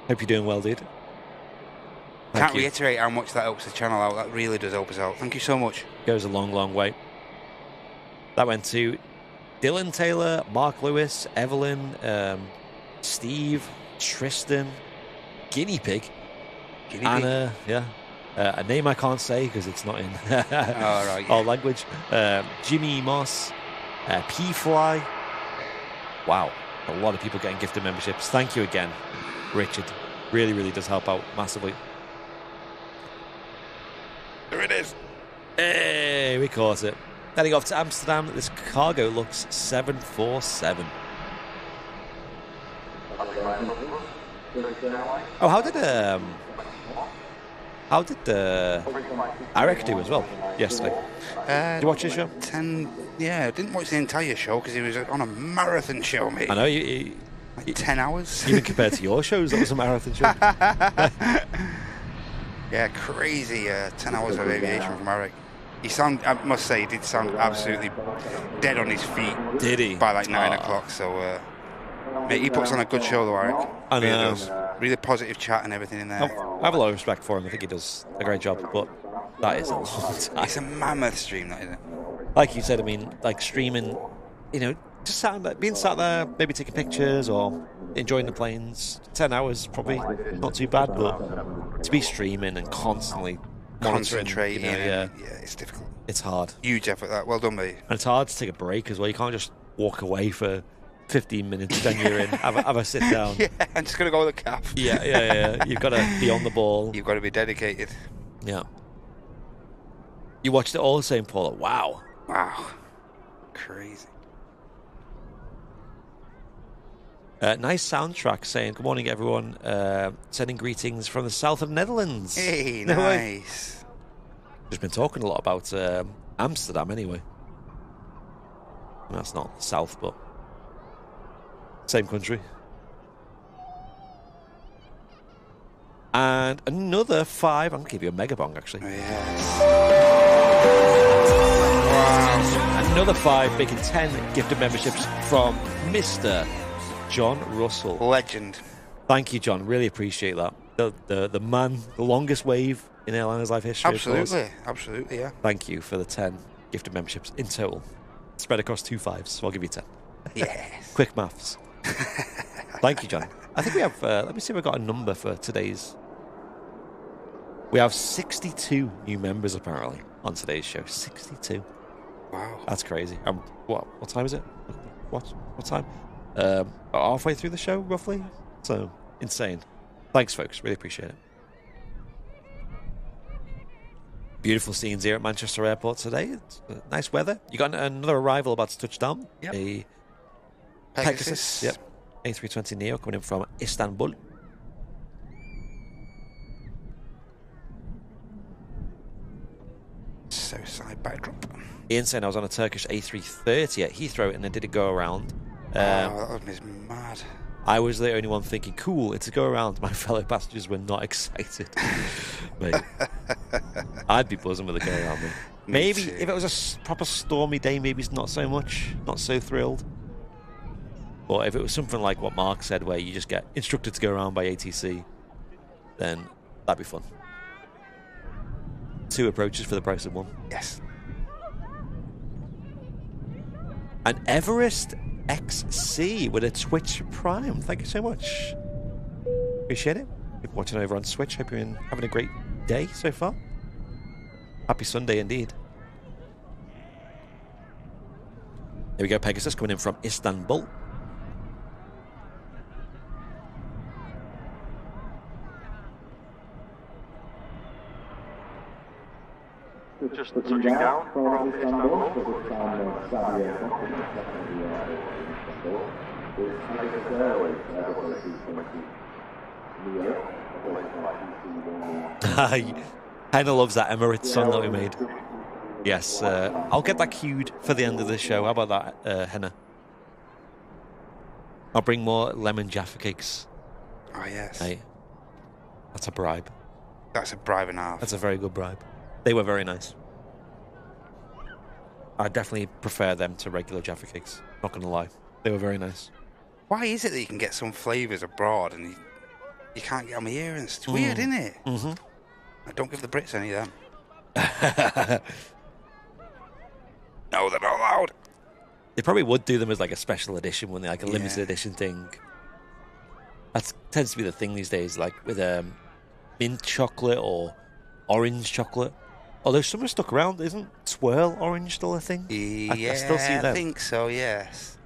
Hope you're doing well, dude. Can't reiterate how much that helps the channel out. That really does help us out. Thank you so much. Goes a long, long way. That went to Dylan Taylor, Mark Lewis, Evelyn, Steve, Tristan, Guinea Pig, Anna, yeah. A name I can't say because it's not in our language. Jimmy Moss, P-Fly. Wow, a lot of people getting gifted memberships. Thank you again, Richard. Really, really does help out massively. There it is. Hey, we caught it. Heading off to Amsterdam. This cargo looks 747. Oh, how did Eric do as well yesterday? Did you watch his show? Yeah, I didn't watch the entire show because he was on a marathon show, mate. I know, like 10 hours. Even compared to your shows, that was a marathon show. Yeah, crazy 10 hours of aviation from Eric. I must say, he did sound absolutely dead on his feet. Did he? By like 9 o'clock, so... mate, he puts on a good show though, Eric. I know. Really does. Really positive chat and everything in there. I have a lot of respect for him. I think he does a great job, but that is a long time. It's a mammoth stream, that, isn't it? Like you said, I mean, like streaming, you know, just being sat there, maybe taking pictures or enjoying the planes. 10 hours, probably not too bad, but to be streaming and constantly concentrating, yeah, it's difficult. It's hard. Huge effort, that. Well done, mate. And it's hard to take a break as well. You can't just walk away for 15 minutes, then you're in. Have a sit down. Yeah, I'm just going to go with the cap. Yeah. You've got to be on the ball. You've got to be dedicated. Yeah. You watched it all, St. Paul. Wow. Crazy. Nice soundtrack saying, good morning, everyone. Sending greetings from the south of the Netherlands. Hey, nice. Just been talking a lot about Amsterdam anyway. That's not south, but same country. And another 5. I'm going to give you a mega bong, actually. Yes. Wow. Another 5, making 10 gifted memberships from Mr. John Russell. Legend. Thank you, John. Really appreciate that. The man, the longest wave in Airliners Live history. Absolutely, yeah. Thank you for the 10 gifted memberships in total. Spread across 2 5s, so I'll give you 10. Yes. Quick maths. Thank you, John. I think we have, let me see if we've got a number for today's. We have 62 new members, apparently, on today's show. 62. Wow. That's crazy. What time is it? What time? Halfway through the show, roughly. So, insane. Thanks, folks. Really appreciate it. Beautiful scenes here at Manchester Airport today. It's nice weather. You got another arrival about to touch down. Yep. A Pegasus. Yep. A320 Neo coming in from Istanbul. Southside backdrop. Ian saying I was on a Turkish A330 at Heathrow and I did a go around. That was mad. I was the only one thinking, cool, it's a go around. My fellow passengers were not excited. Mate, I'd be buzzing with a go around. Maybe if it was a proper stormy day, maybe it's not so much, not so thrilled. But if it was something like what Mark said, where you just get instructed to go around by ATC, then that'd be fun. 2 approaches for the price of 1. Yes. And Everest XC with a Twitch Prime. Thank you so much. Appreciate it. If you're watching over on Switch, hope you're having a great day so far. Happy Sunday indeed. Here we go, Pegasus coming in from Istanbul. just touching down from Istanbul. Henna loves that Emirates song that we made. Yes, I'll get that queued for the end of the show. How about that, Henna? I'll bring more lemon Jaffa cakes. Oh, yes. Hey, that's a bribe. That's a bribe and a half. That's a very good bribe. They were very nice. I definitely prefer them to regular Jaffa cakes. Not going to lie. They were very nice. Why is it that you can get some flavours abroad and you can't get them here? It's weird, isn't it? Mm-hmm. I don't give the Brits any of them. No, they're not allowed. They probably would do them as like a special edition, wouldn't they? Like a limited edition thing. That tends to be the thing these days, like with mint chocolate or orange chocolate. Although some are stuck around, isn't swirl orange still a thing? Yeah, I still see them. I think so, yes.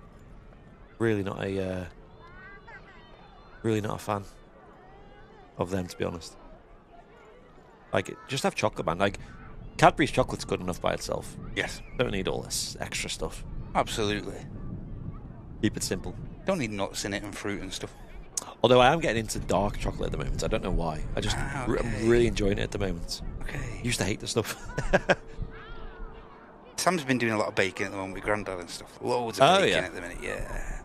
Really not a fan of them, to be honest. Like, just have chocolate, man. Like, Cadbury's chocolate's good enough by itself. Yes. Don't need all this extra stuff. Absolutely. Keep it simple. Don't need nuts in it and fruit and stuff. Although I am getting into dark chocolate at the moment. I don't know why. I just I'm really enjoying it at the moment. Okay. Used to hate the stuff. Sam's been doing a lot of baking at the moment with Grandad and stuff. Loads of baking at the minute, yeah.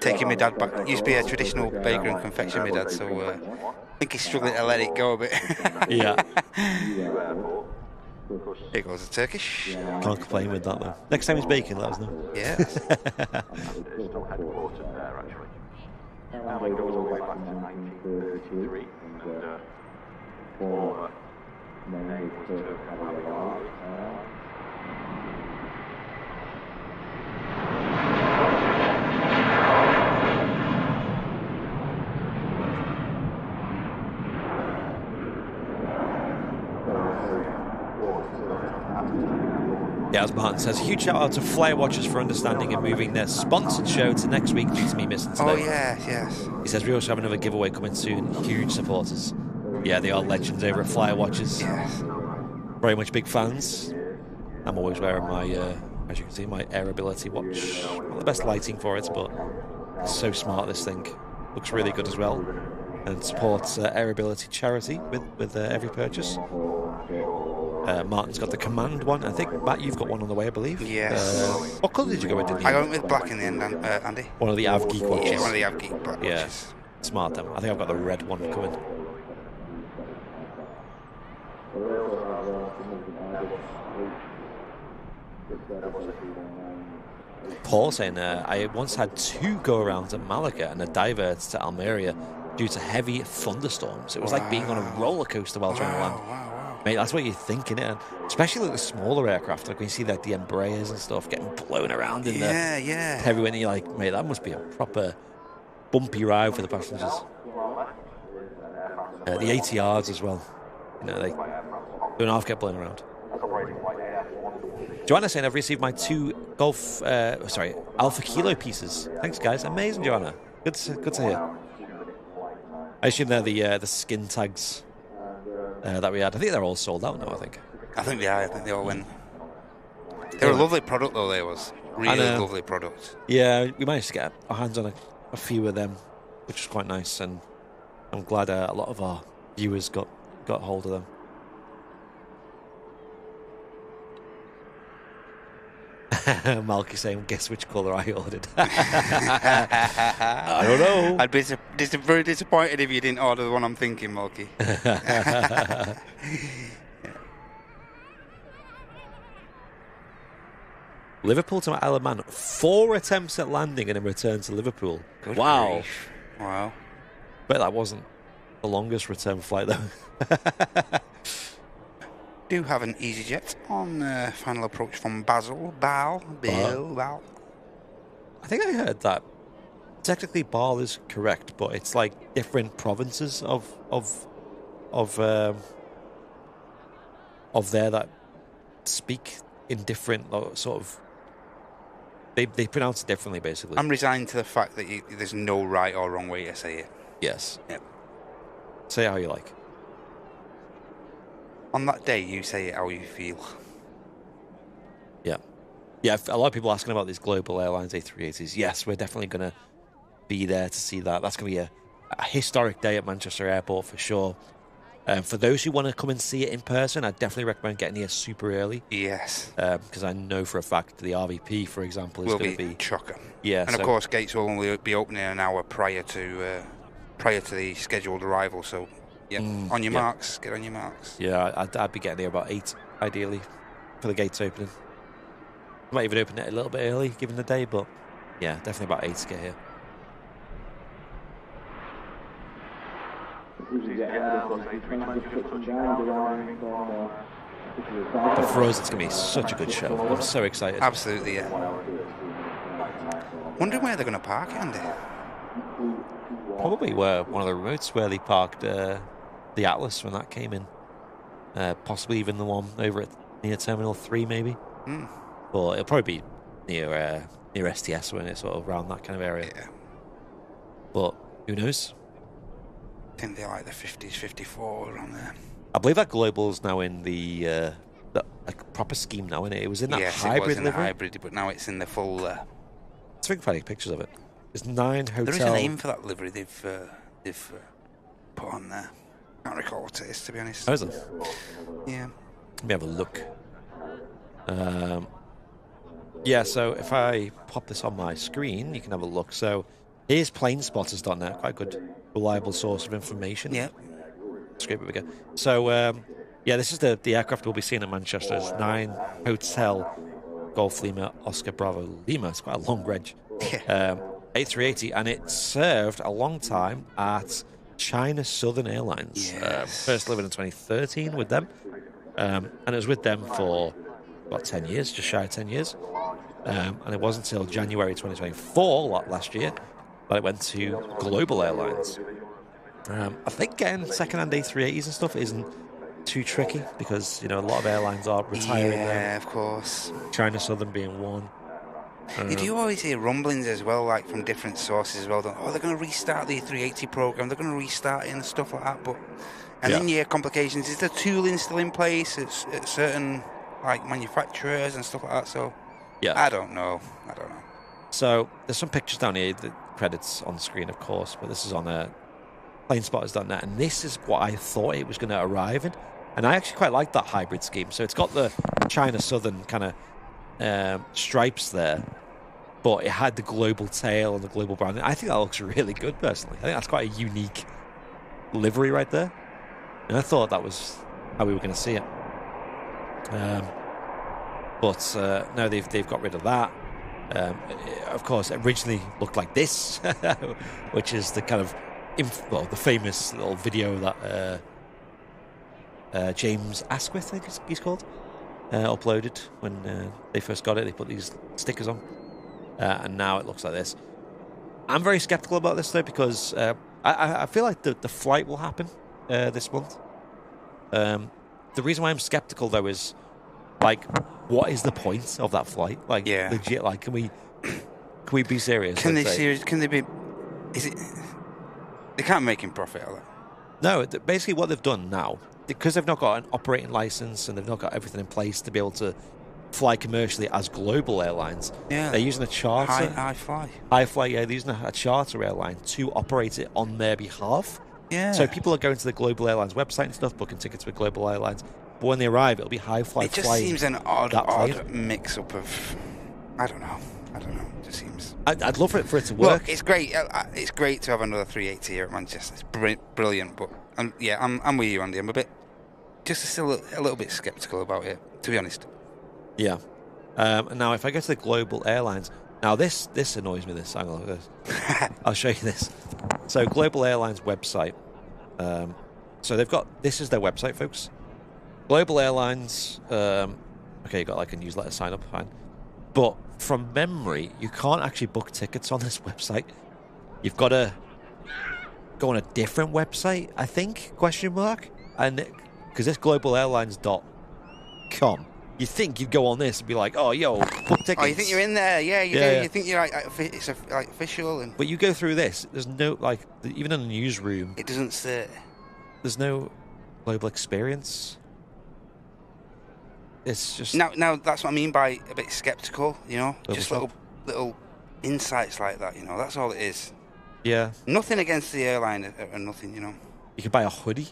Taking my dad back. Used to be a traditional baker and confectioner, my dad, so I think he's struggling to let it go a bit. Yeah. Here goes the Turkish. Can't complain with that, though. Next time he's baking, let us know. Yeah. It's still headquartered there, actually. Airline goes all the way back to 1933, and former name was Aviation. Yeah, as Martin says, a huge shout out to Flyer Watchers for understanding and moving their sponsored show to next week due to me missing today. Oh, yes. He says we also have another giveaway coming soon. Huge supporters. Yeah, they are legends over at Flyer Watchers. Yes. Very much big fans. I'm always wearing my, as you can see, my Air Ability watch. Not the best lighting for it, but it's so smart, this thing. Looks really good as well. And supports Air Ability charity with every purchase. Martin's got the Command one. I think, Matt, you've got one on the way, I believe. Yes. What colour did you go with, didn't you? I went with black in the end, Andy. One of the Av Geek watches. Yeah, one of the Av Geek black watches. Yeah, smart then. I think I've got the red one coming. Paul saying, I once had 2 go-arounds at Malaga and a divert to Almeria due to heavy thunderstorms. It was like being on a roller coaster while trying to land. Wow. Mate, that's what you're thinking, and especially like the smaller aircraft, like when you see like the Embraers and stuff getting blown around in the heavy wind, you're like, mate, that must be a proper bumpy ride for the passengers. The ATRs as well, you know, they don't half get blown around. Joanna saying I've received my 2 Alpha Kilo pieces. Thanks, guys. Amazing, Joanna. Good to hear. I assume they're the skin tags that we had. I think they're all sold out now, I think. I think they are. I think they all went. They're a lovely product, though, they was. Really lovely product. Yeah, we managed to get our hands on a few of them, which was quite nice, and I'm glad a lot of our viewers got hold of them. Malky saying, guess which colour I ordered. I don't know. I'd be very disappointed if you didn't order the one I'm thinking, Malky. Liverpool to Isle of Man. 4 attempts at landing and a return to Liverpool. Good wow. grief. Wow. Bet that wasn't the longest return flight, though. Do have an EasyJet on final approach from Basel. I think I heard that technically Bâle is correct, but it's like different provinces of there that speak in different sort of. They pronounce it differently, basically. I'm resigned to the fact that there's no right or wrong way to say it. Yes. Yep. Say it how you like. On that day, you say it how you feel. Yeah, a lot of people asking about these Global Airlines A380s. Yes, we're definitely going to be there to see that. That's going to be a historic day at Manchester Airport for sure. For those who want to come and see it in person, I definitely recommend getting here super early. Yes. Because I know for a fact the RVP, for example, is going to be chocker. Yeah, and of course, gates will only be opening an hour prior to the scheduled arrival. So, on your marks, get on your marks. Yeah, I'd be getting here about 8, ideally, for the gates opening. Might even open it a little bit early, given the day, but yeah, definitely about 8 to get here. But for us, it's going to be such a good show. I'm so excited. Absolutely, yeah. Wondering where they're going to park it, Andy. Probably where one of the remotes where they parked the Atlas when that came in. Possibly even the one over near Terminal 3, maybe. But it'll probably be near STS when it's sort of around that kind of area. Yeah. But who knows? I think they like the 50s, 54 around there. I believe that Global's now in the like proper scheme now, isn't it? It was in that hybrid. It was in livery. the hybrid, but now it's in the full. Let's see if we can find pictures of it. There's 9 hotel. There is a name for that livery they've put on there. I can't recall what it is, to be honest. Oh, is it? Yeah. Let me have a look. Yeah, so if I pop this on my screen, you can have a look. So here's Planespotters.net, quite a good, reliable source of information. Yeah. Scrape it we go. So, yeah, this is the aircraft we'll be seeing at Manchester. It's 9 Hotel Golf Lima Oscar Bravo Lima. It's quite a long reg. A380, and it served a long time at China Southern Airlines. Yes. First delivered in 2013 with them. And it was with them for about 10 years, just shy of 10 years. And it wasn't until January 2024, last year, that it went to Global Airlines. I think getting second-hand A380s and stuff isn't too tricky because, a lot of airlines are retiring them. Yeah, of course. China Southern being one. You do always hear rumblings as well, like from different sources as well. They're going to restart the A380 program. They're going to restart it and stuff like that. And then you hear complications. Is the tooling still in place at certain manufacturers and stuff like that? So I don't know. So there's some pictures down here. The credits on the screen, of course, but this is on Planespotters.net, and this is what I thought it was going to arrive in. And I actually quite like that hybrid scheme. So it's got the China Southern kind of stripes there, but it had the global tail and the global branding. I think that looks really good, personally. I think that's quite a unique livery right there. And I thought that was how we were going to see it. But no, they've got rid of that. Of course, it originally looked like this, which is the kind of the famous little video that James Asquith, I think he's called, uploaded when they first got it. They put these stickers on, and now it looks like this. I'm very skeptical about this though because I feel like the flight will happen this month. The reason why I'm skeptical though is what is the point of that flight? Legit, can we be serious? Can they be? Is it? They can't make him profit out of that. No, basically what they've done now, because they've not got an operating license and they've not got everything in place to be able to fly commercially as Global Airlines. Yeah. They're using a charter. High fly. Yeah, they're using a charter airline to operate it on their behalf. Yeah. So people are going to the Global Airlines website and stuff, booking tickets with Global Airlines. But when they arrive, it'll be high fly. It just seems an odd mix-up of... I don't know. It just seems... I'd love for it to work. Well, it's great. It's great to have another 380 here at Manchester. It's brilliant. But I'm with you, Andy. I'm still a little bit sceptical about it, to be honest. Yeah. And now, if I go to the Global Airlines... Now, this annoys me, this. Hang on. I'll show you this. So, Global Airlines website. So, they've got... This is their website, folks. Global Airlines... okay, you got a newsletter sign up, fine. But from memory, you can't actually book tickets on this website. You've got to go on a different website, I think, ? And because it's globalairlines.com. You think you'd go on this and be like, oh, yo, book tickets. Oh, you think you're in there? Yeah, you do. You think you're it's official. And but you go through this, there's no, even in the newsroom... It doesn't say... There's no global experience. it's just now that's what I mean by a bit skeptical. You know, just shop. little insights like that. You know, that's all it is. Yeah. Nothing against the airline or nothing. You know. You can buy a hoodie.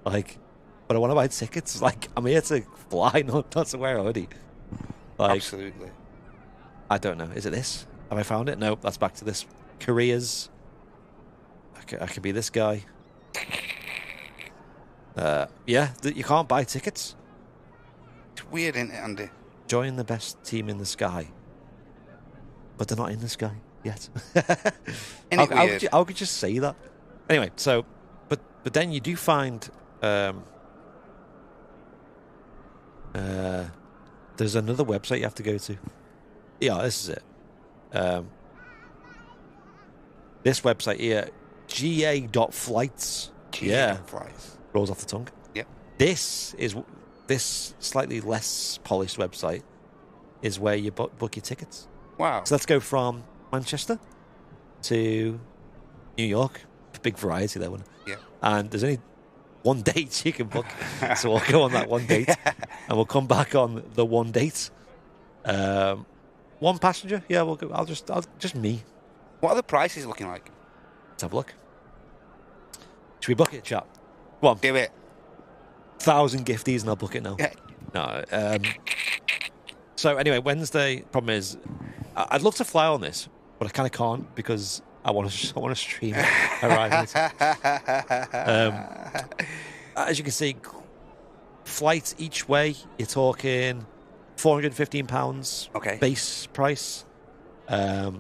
Like, but I want to buy tickets. Like, I'm here to fly, not to wear a hoodie. Like, Absolutely. I don't know. Is it this? Have I found it? No, that's back to this. Careers. I could be this guy. Yeah, you can't buy tickets. It's weird, isn't it, Andy? Join the best team in the sky. But they're not in the sky yet. How could you say that? Anyway, so, but then you do find there's another website you have to go to. Yeah, this is it. This website here, ga.flights. Yeah, flights. Rolls off the tongue. Yep. This slightly less polished website is where you book your tickets. Wow. So let's go from Manchester to New York. Big variety there, one. Yeah. And there's only one date you can book, so we'll go on that one date, and we'll come back on the one date. One passenger, yeah. We'll go. I'll just me. What are the prices looking like? Let's have a look. Should we book it, chap? Come on. Do it. 1,000 gifties, and I'll book it now. Yeah. No. So anyway, Wednesday. Problem is, I'd love to fly on this, but I kind of can't because I want to stream it arriving. As you can see, flights each way, you're talking £415. Okay. Base price. That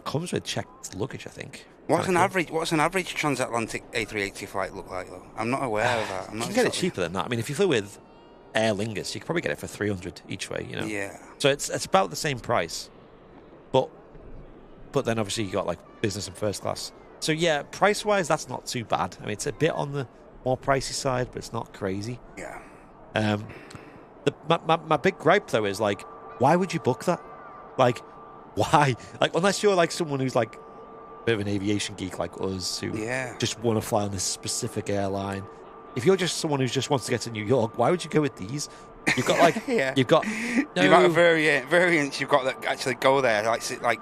comes with checked luggage, I think. What's an average transatlantic A380 flight look like though? I'm not aware of that. You can get it cheaper than that. I mean, if you flew with Airliners, you could probably get it for 300 each way. You know. Yeah. So it's about the same price, but then obviously you got like business and first class. So yeah, price wise, that's not too bad. I mean, it's a bit on the more pricey side, but it's not crazy. Yeah. My big gripe though is like, why would you book that? Like, why? Like, unless you're like someone who's like a bit of an aviation geek like us who just want to fly on this specific airline. If you're just someone who just wants to get to New York, why would you go with these? You've got like you've got the amount of variants you've got that actually go there, like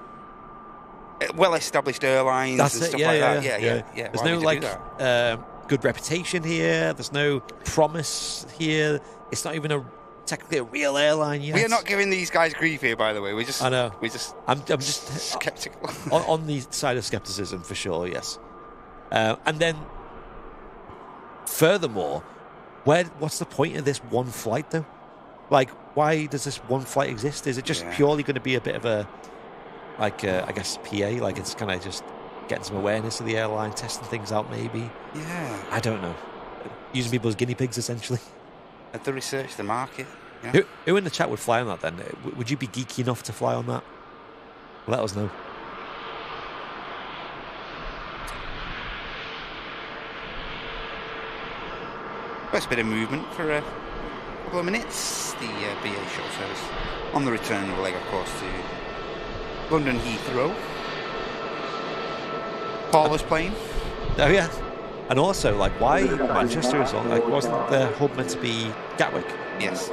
well-established airlines That's and it. stuff Yeah, like yeah, that. yeah. Yeah. There's Why no would you do like good reputation here. There's no promise here. It's not even technically a real airline yet. We are not giving these guys grief here, by the way. I know. I'm just skeptical on the side of skepticism for sure. Yes, and then furthermore, what's the point of this one flight though? Like, why does this one flight exist? Is it just purely going to be a bit of a like I guess PA? Like it's kind of just getting some awareness of the airline, testing things out, maybe. Yeah. I don't know. Using people as guinea pigs, essentially. Have they researched the market? Yeah. Who in the chat would fly on that then? Would you be geeky enough to fly on that? Let us know. First bit of movement for a couple of minutes. The BA shuttle service on the return leg, of course, to London Heathrow. Paula's plane. Oh yeah. And also, like, why Manchester as well? Like, wasn't the hub meant to be Gatwick? Yes.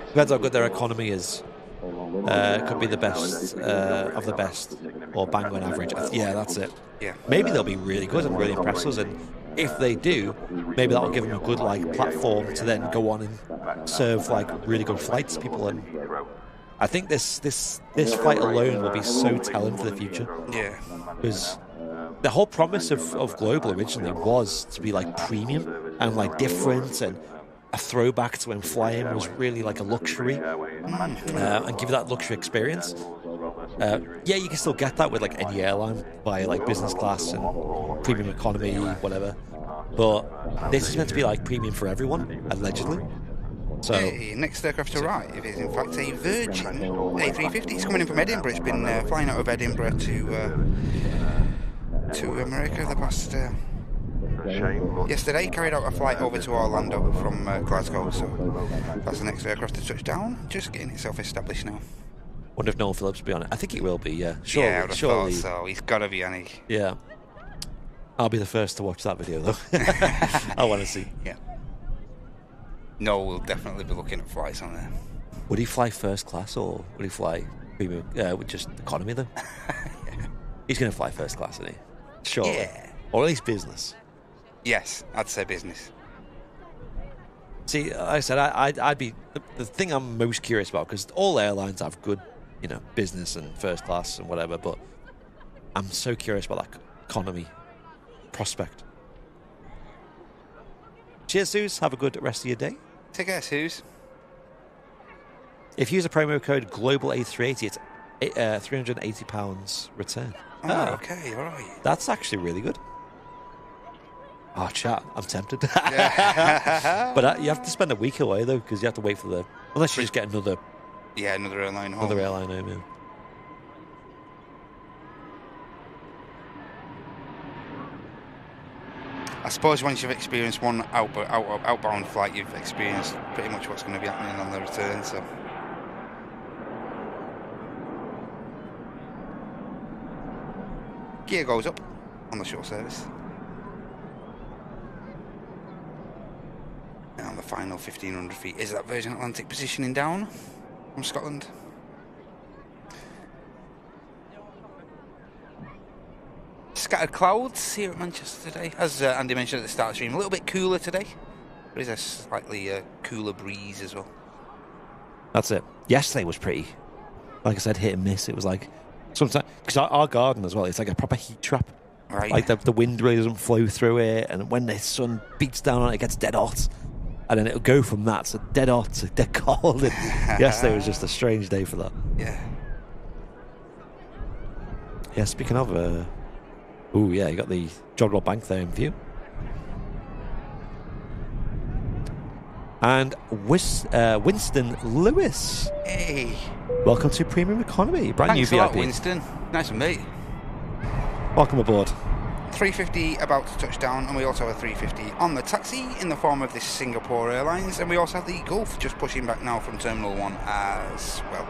Depends how good their economy is. Could be the best of the best, or bang on average. Yeah, that's it. Yeah. Maybe they'll be really good and really impress us, and if they do, maybe that'll give them a good like platform to then go on and serve like really good flights to people. And I think this flight alone will be so telling for the future. Yeah. Because the whole promise of Global originally was to be like premium and like different and a throwback to when flying was really like a luxury and give you that luxury experience. Yeah, you can still get that with like any airline by like business class and premium economy, whatever. But this is meant to be like premium for everyone, allegedly. So next aircraft to arrive is in fact a Virgin A380. It's coming in from Edinburgh. It's been flying out of Edinburgh to America the past yesterday. Carried out a flight over to Orlando from Glasgow. So that's the next aircraft to touch down. Just getting itself established now. Wonder if Noel Phillips will be on it. I think he will be. Yeah, surely. Yeah, I would have thought so. He's got to be on it. Yeah. I'll be the first to watch that video, though. I want to see. Yeah. No, we'll definitely be looking at flights on there. Would he fly first class or would he fly premium, with just economy, though? Yeah. He's going to fly first class, isn't he? Sure. Yeah. Or at least business. Yes, I'd say business. See, like I said, I'd be... The thing I'm most curious about, because all airlines have good, business and first class and whatever, but I'm so curious about that economy prospect. Cheers, Suze. Have a good rest of your day. Take care, Suze. If you use a promo code GLOBAL830, it's £380 return. Oh, okay, all right. That's actually really good. Oh, chat, I'm tempted. But you have to spend a week away, though, because you have to wait for the... Unless you just get another... Yeah, another airline home. Another airline home, yeah. I suppose once you've experienced one outbound flight, you've experienced pretty much what's going to be happening on the return, so... Gear goes up on the short service. And on the final 1,500 feet is that Virgin Atlantic positioning down from Scotland. Scattered clouds here at Manchester today. As Andy mentioned at the start of the stream, a little bit cooler today. There is a slightly cooler breeze as well. That's it. Yesterday was pretty, like I said, hit and miss. It was like, sometimes, because our garden as well, it's like a proper heat trap. Right. Like the wind really doesn't flow through it, and when the sun beats down on it, it gets dead hot. And then it'll go from that to dead hot to dead cold. And yesterday was just a strange day for that. Yeah. Yeah, speaking of... oh, yeah, you got the Jodrell Bank there in view. And Winston Lewis. Hey. Welcome to Premium Economy. Brand Thanks new a VIP. lot, Winston. Nice to meet. Welcome aboard. 350 about to touch down, and we also have a 350 on the taxi in the form of this Singapore Airlines, and we also have the Gulf just pushing back now from Terminal 1 as well.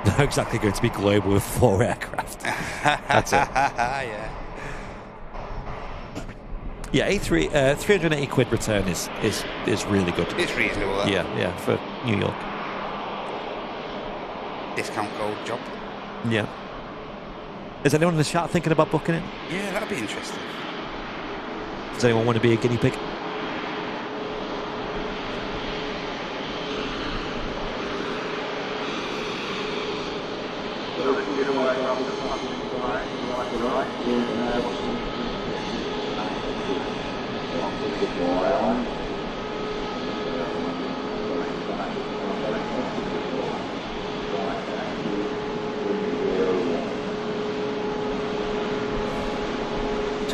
Not exactly going to be global with 4 aircraft. That's it. Yeah. Yeah, 380 quid return is really good. It's reasonable. That. Yeah, for New York. Discount code job. Yeah. Is anyone in the chat thinking about booking it? Yeah, that'd be interesting. Does anyone want to be a guinea pig?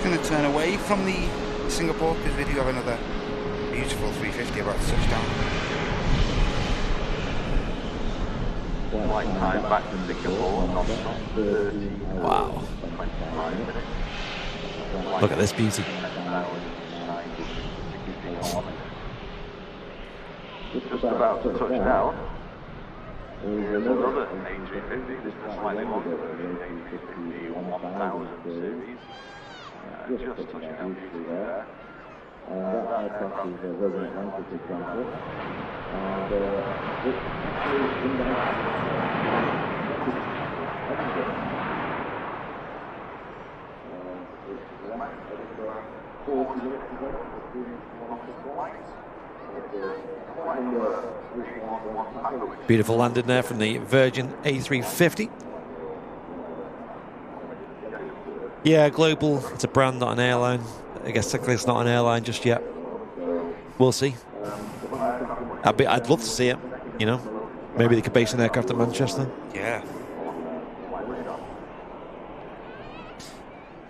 Going to turn away from the Singapore because we do have another beautiful 350 about to touch down. Flight time back to Singapore, non-stop 30 Wow. 25 minutes. Look at this beauty. Just about to touch down. Here's another A350, this is slightly longer than the A350 1000 series. Just touching down beautifully there. That aircraft is a Virgin Atlantic example. And this is in the Beautiful landing there from the Virgin A350. Yeah, global. It's a brand, not an airline. I guess technically it's not an airline just yet. We'll see. I'd love to see it. Maybe they could base an aircraft at Manchester. Yeah.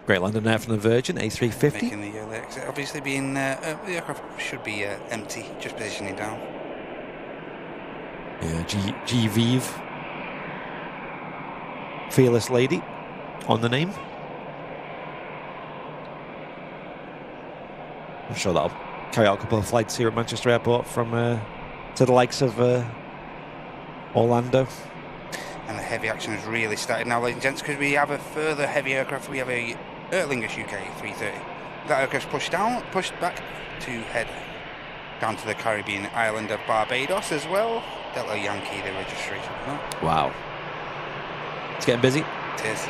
Great landing there from the Virgin A350. Making the early exit. Obviously, being the aircraft should be empty, just positioning down. Yeah, G Vive. Fearless Lady on the name. I'm sure that'll carry out a couple of flights here at Manchester Airport from to the likes of Orlando. And the heavy action has really started now, ladies and gents, because we have a further heavy aircraft. We have a Airliners UK A380. That aircraft's pushed back to head down to the Caribbean island of Barbados as well. Delta Yankee, the registration. Wow. It's getting busy. It is.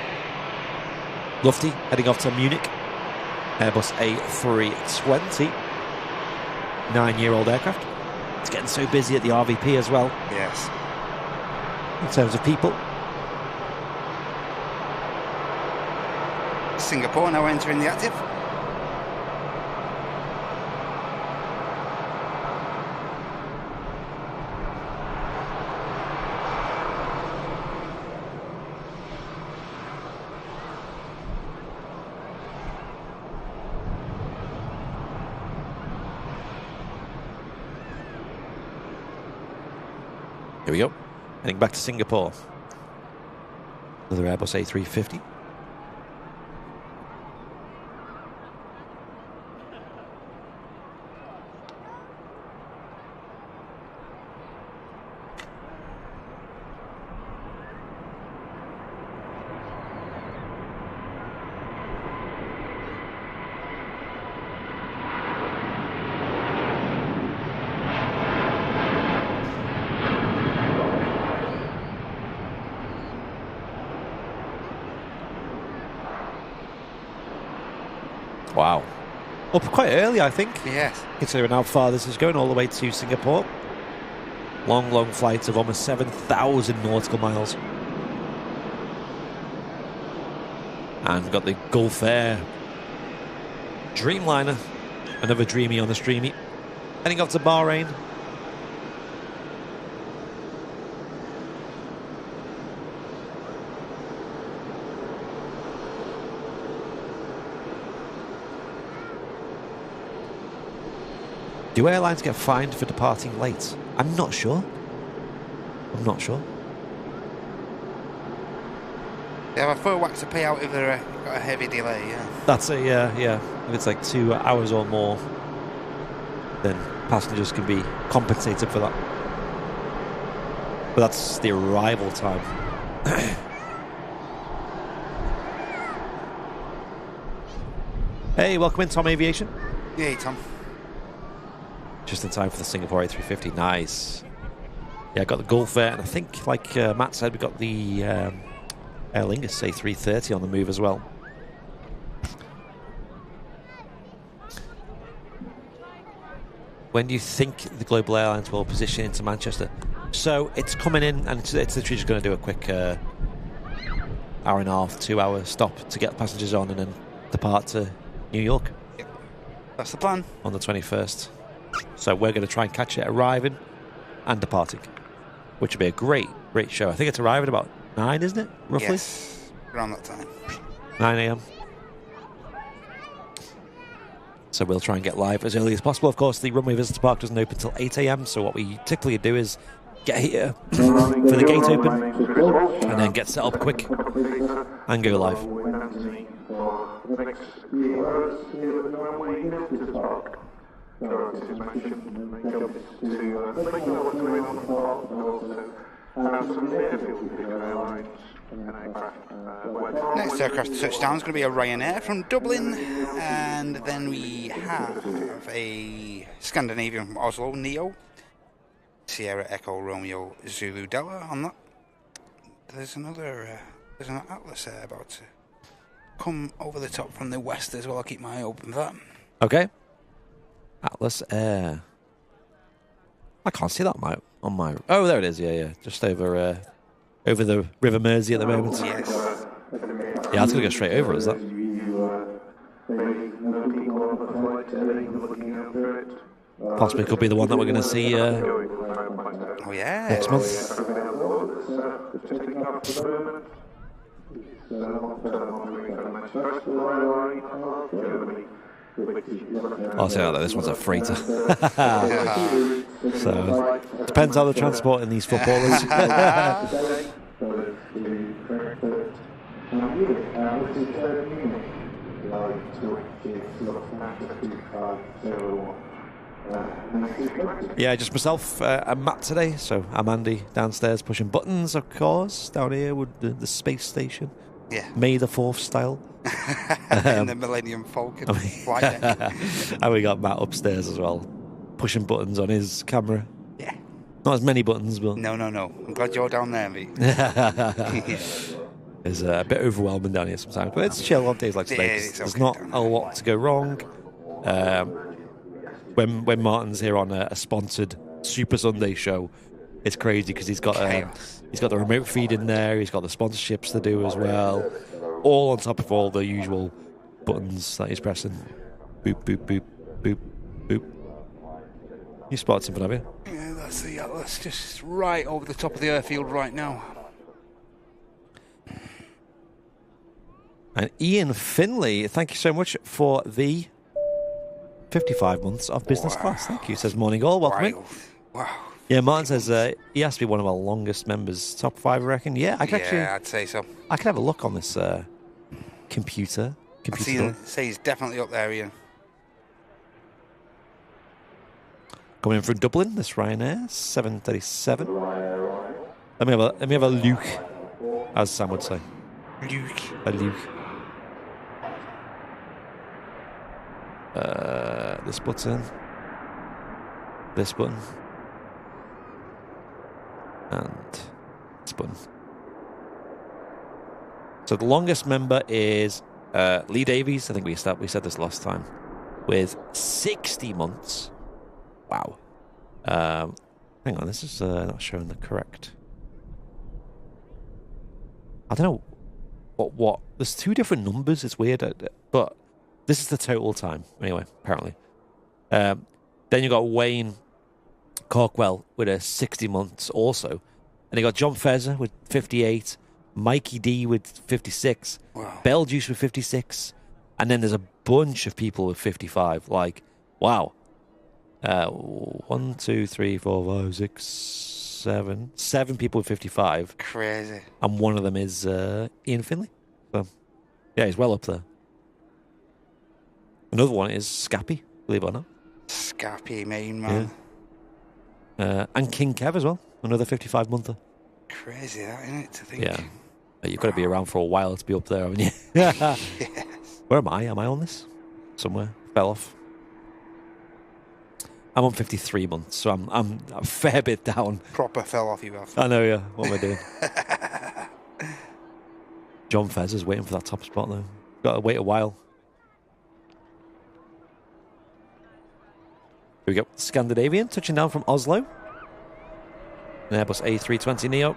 Lufty heading off to Munich. Airbus A320. 9-year-old aircraft. It's getting so busy at the RVP as well. Yes. In terms of people. Singapore now entering the active. Here we go. Heading back to Singapore. Another Airbus A350. Wow. Up quite early, I think. Yes. Considering how far this is going, all the way to Singapore. Long, long flights of almost 7,000 nautical miles. And we've got the Gulf Air Dreamliner. Another dreamy on the streamy. Heading off to Bahrain. Do airlines get fined for departing late? I'm not sure. I'm not sure. They have a full whack to pay out if they've got a heavy delay, yeah. That's a, yeah. If it's like 2 hours or more, then passengers can be compensated for that. But that's the arrival time. Hey, welcome in, Tom Aviation. Hey, Tom. Just in time for the Singapore A350. Nice. Yeah, I got the Gulf Air, and I think, like Matt said, we got the Airliners A330 on the move as well. When do you think the global airlines will position into Manchester? So it's coming in, and it's literally just going to do a quick hour and a half, 2 hour stop to get passengers on and then depart to New York. Yep. That's the plan. On the 21st. So we're going to try and catch it arriving and departing, which would be a great show. I think it's arriving about 9, isn't it? Roughly? Yes, around that time. 9 a.m. So we'll try and get live as early as possible. Of course, the Runway Visitor Park doesn't open until 8 a.m. So what we typically do is get here for the gate open and then get set up quick and go live. Next aircraft to touch down is going to be a Ryanair from Dublin, and then we have a Scandinavian from Oslo, Neo, Sierra Echo Romeo Zulu Delta on that. There's another, there's an Atlas Air about to come over the top from the west as well. I'll keep my eye open for that. Okay. Atlas Air. I can't see that on my. Oh, there it is. Yeah. Just over the River Mersey at the moment. Yes. Yeah, it's going to go straight over, is that? Possibly could be the one that we're going to see oh, yeah. next month. I'll say that this one's a freighter. So, depends how they're transporting these footballers. Yeah, just myself and Matt today. So I'm Andy downstairs pushing buttons, of course, down here with the space station. Yeah. May the 4th style. In the Millennium Falcon flight deck. And we got Matt upstairs as well, pushing buttons on his camera. Yeah. Not as many buttons, but... No. I'm glad you're down there, mate. It's a bit overwhelming down here sometimes, but it's chill on days like today. There's not a lot to go wrong. When Martin's here on a sponsored Super Sunday show, it's crazy because he's got the remote feed in there. He's got the sponsorships to do as well, all on top of all the usual buttons that he's pressing. Boop boop boop boop boop. You spotted something, have you? Yeah, that's the Atlas, just right over the top of the airfield right now. And Ian Finley, thank you so much for the 55 months of business class. Thank you. Says morning all. Welcome in. Wow. Yeah, Martin says he has to be one of our longest members. Top 5, I reckon. Yeah, I'd say so. I could have a look on this computer. Say he's definitely up there, Ian. Coming in from Dublin, this Ryanair 737. Let me have a Luke, as Sam would say. A Luke. This button, and this button. So the longest member is Lee Davies. I think we said this last time, with 60 months. Wow. Hang on, this is not showing the correct. I don't know what. There's 2 different numbers. It's weird, but this is the total time. Anyway, apparently. Then you got Wayne Corkwell with a 60 months also. And you got John Fezzer with 58, Mikey D with 56, wow. Bell Juice with 56, and then there's a bunch of people with 55. Like, wow. 1, 2, 3, 4, 5, 6, 7. 7 people with 55. Crazy. And one of them is Ian Finley. So, yeah, he's well up there. Another one is Scappy, believe it or not. Scappy, main man. Yeah. And King Kev as well, another 55-monther. Crazy that, isn't it, to think? Yeah. You've got to be around for a while to be up there, haven't you? Yes. Where am I? Am I on this? Somewhere. Fell off. I'm on 53 months, so I'm a fair bit down. Proper fell off you have. I know, yeah. What am I doing? John Fez is waiting for that top spot, though. Got to wait a while. Here we go. Scandinavian touching down from Oslo. An Airbus A380 Neo.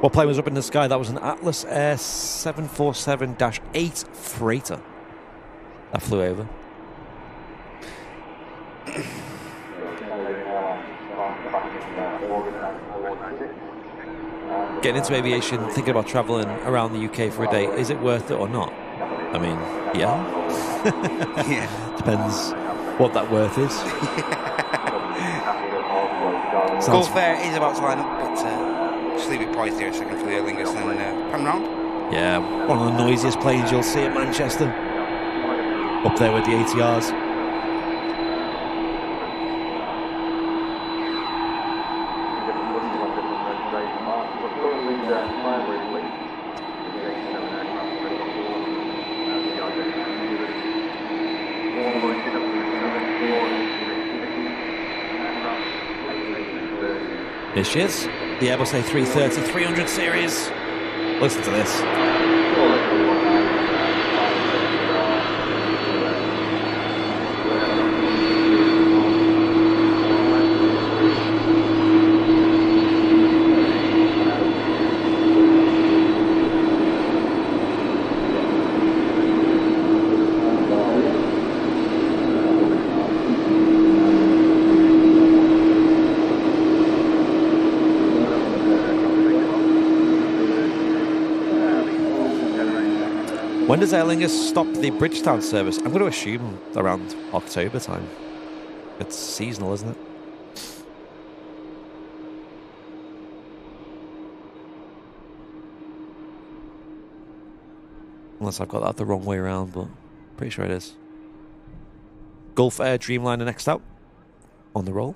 What plane was up in the sky? That was an Atlas Air 747-8 freighter that flew over. Getting into aviation, thinking about travelling around the UK for a day, is it worth it or not? I mean, yeah. Yeah. Depends what that worth is. Gulf Air is about to line up, but just leave it poised there a second for the Airliners and then pan round. Yeah, one of the noisiest planes you'll see at Manchester. Up there with the ATRs. Here she is, the Airbus A330 300 series. Listen to this. When does Airliners stop the Bridgetown service? I'm going to assume around October time. It's seasonal, isn't it? Unless I've got that the wrong way around, but pretty sure it is. Gulf Air Dreamliner next out. On the roll.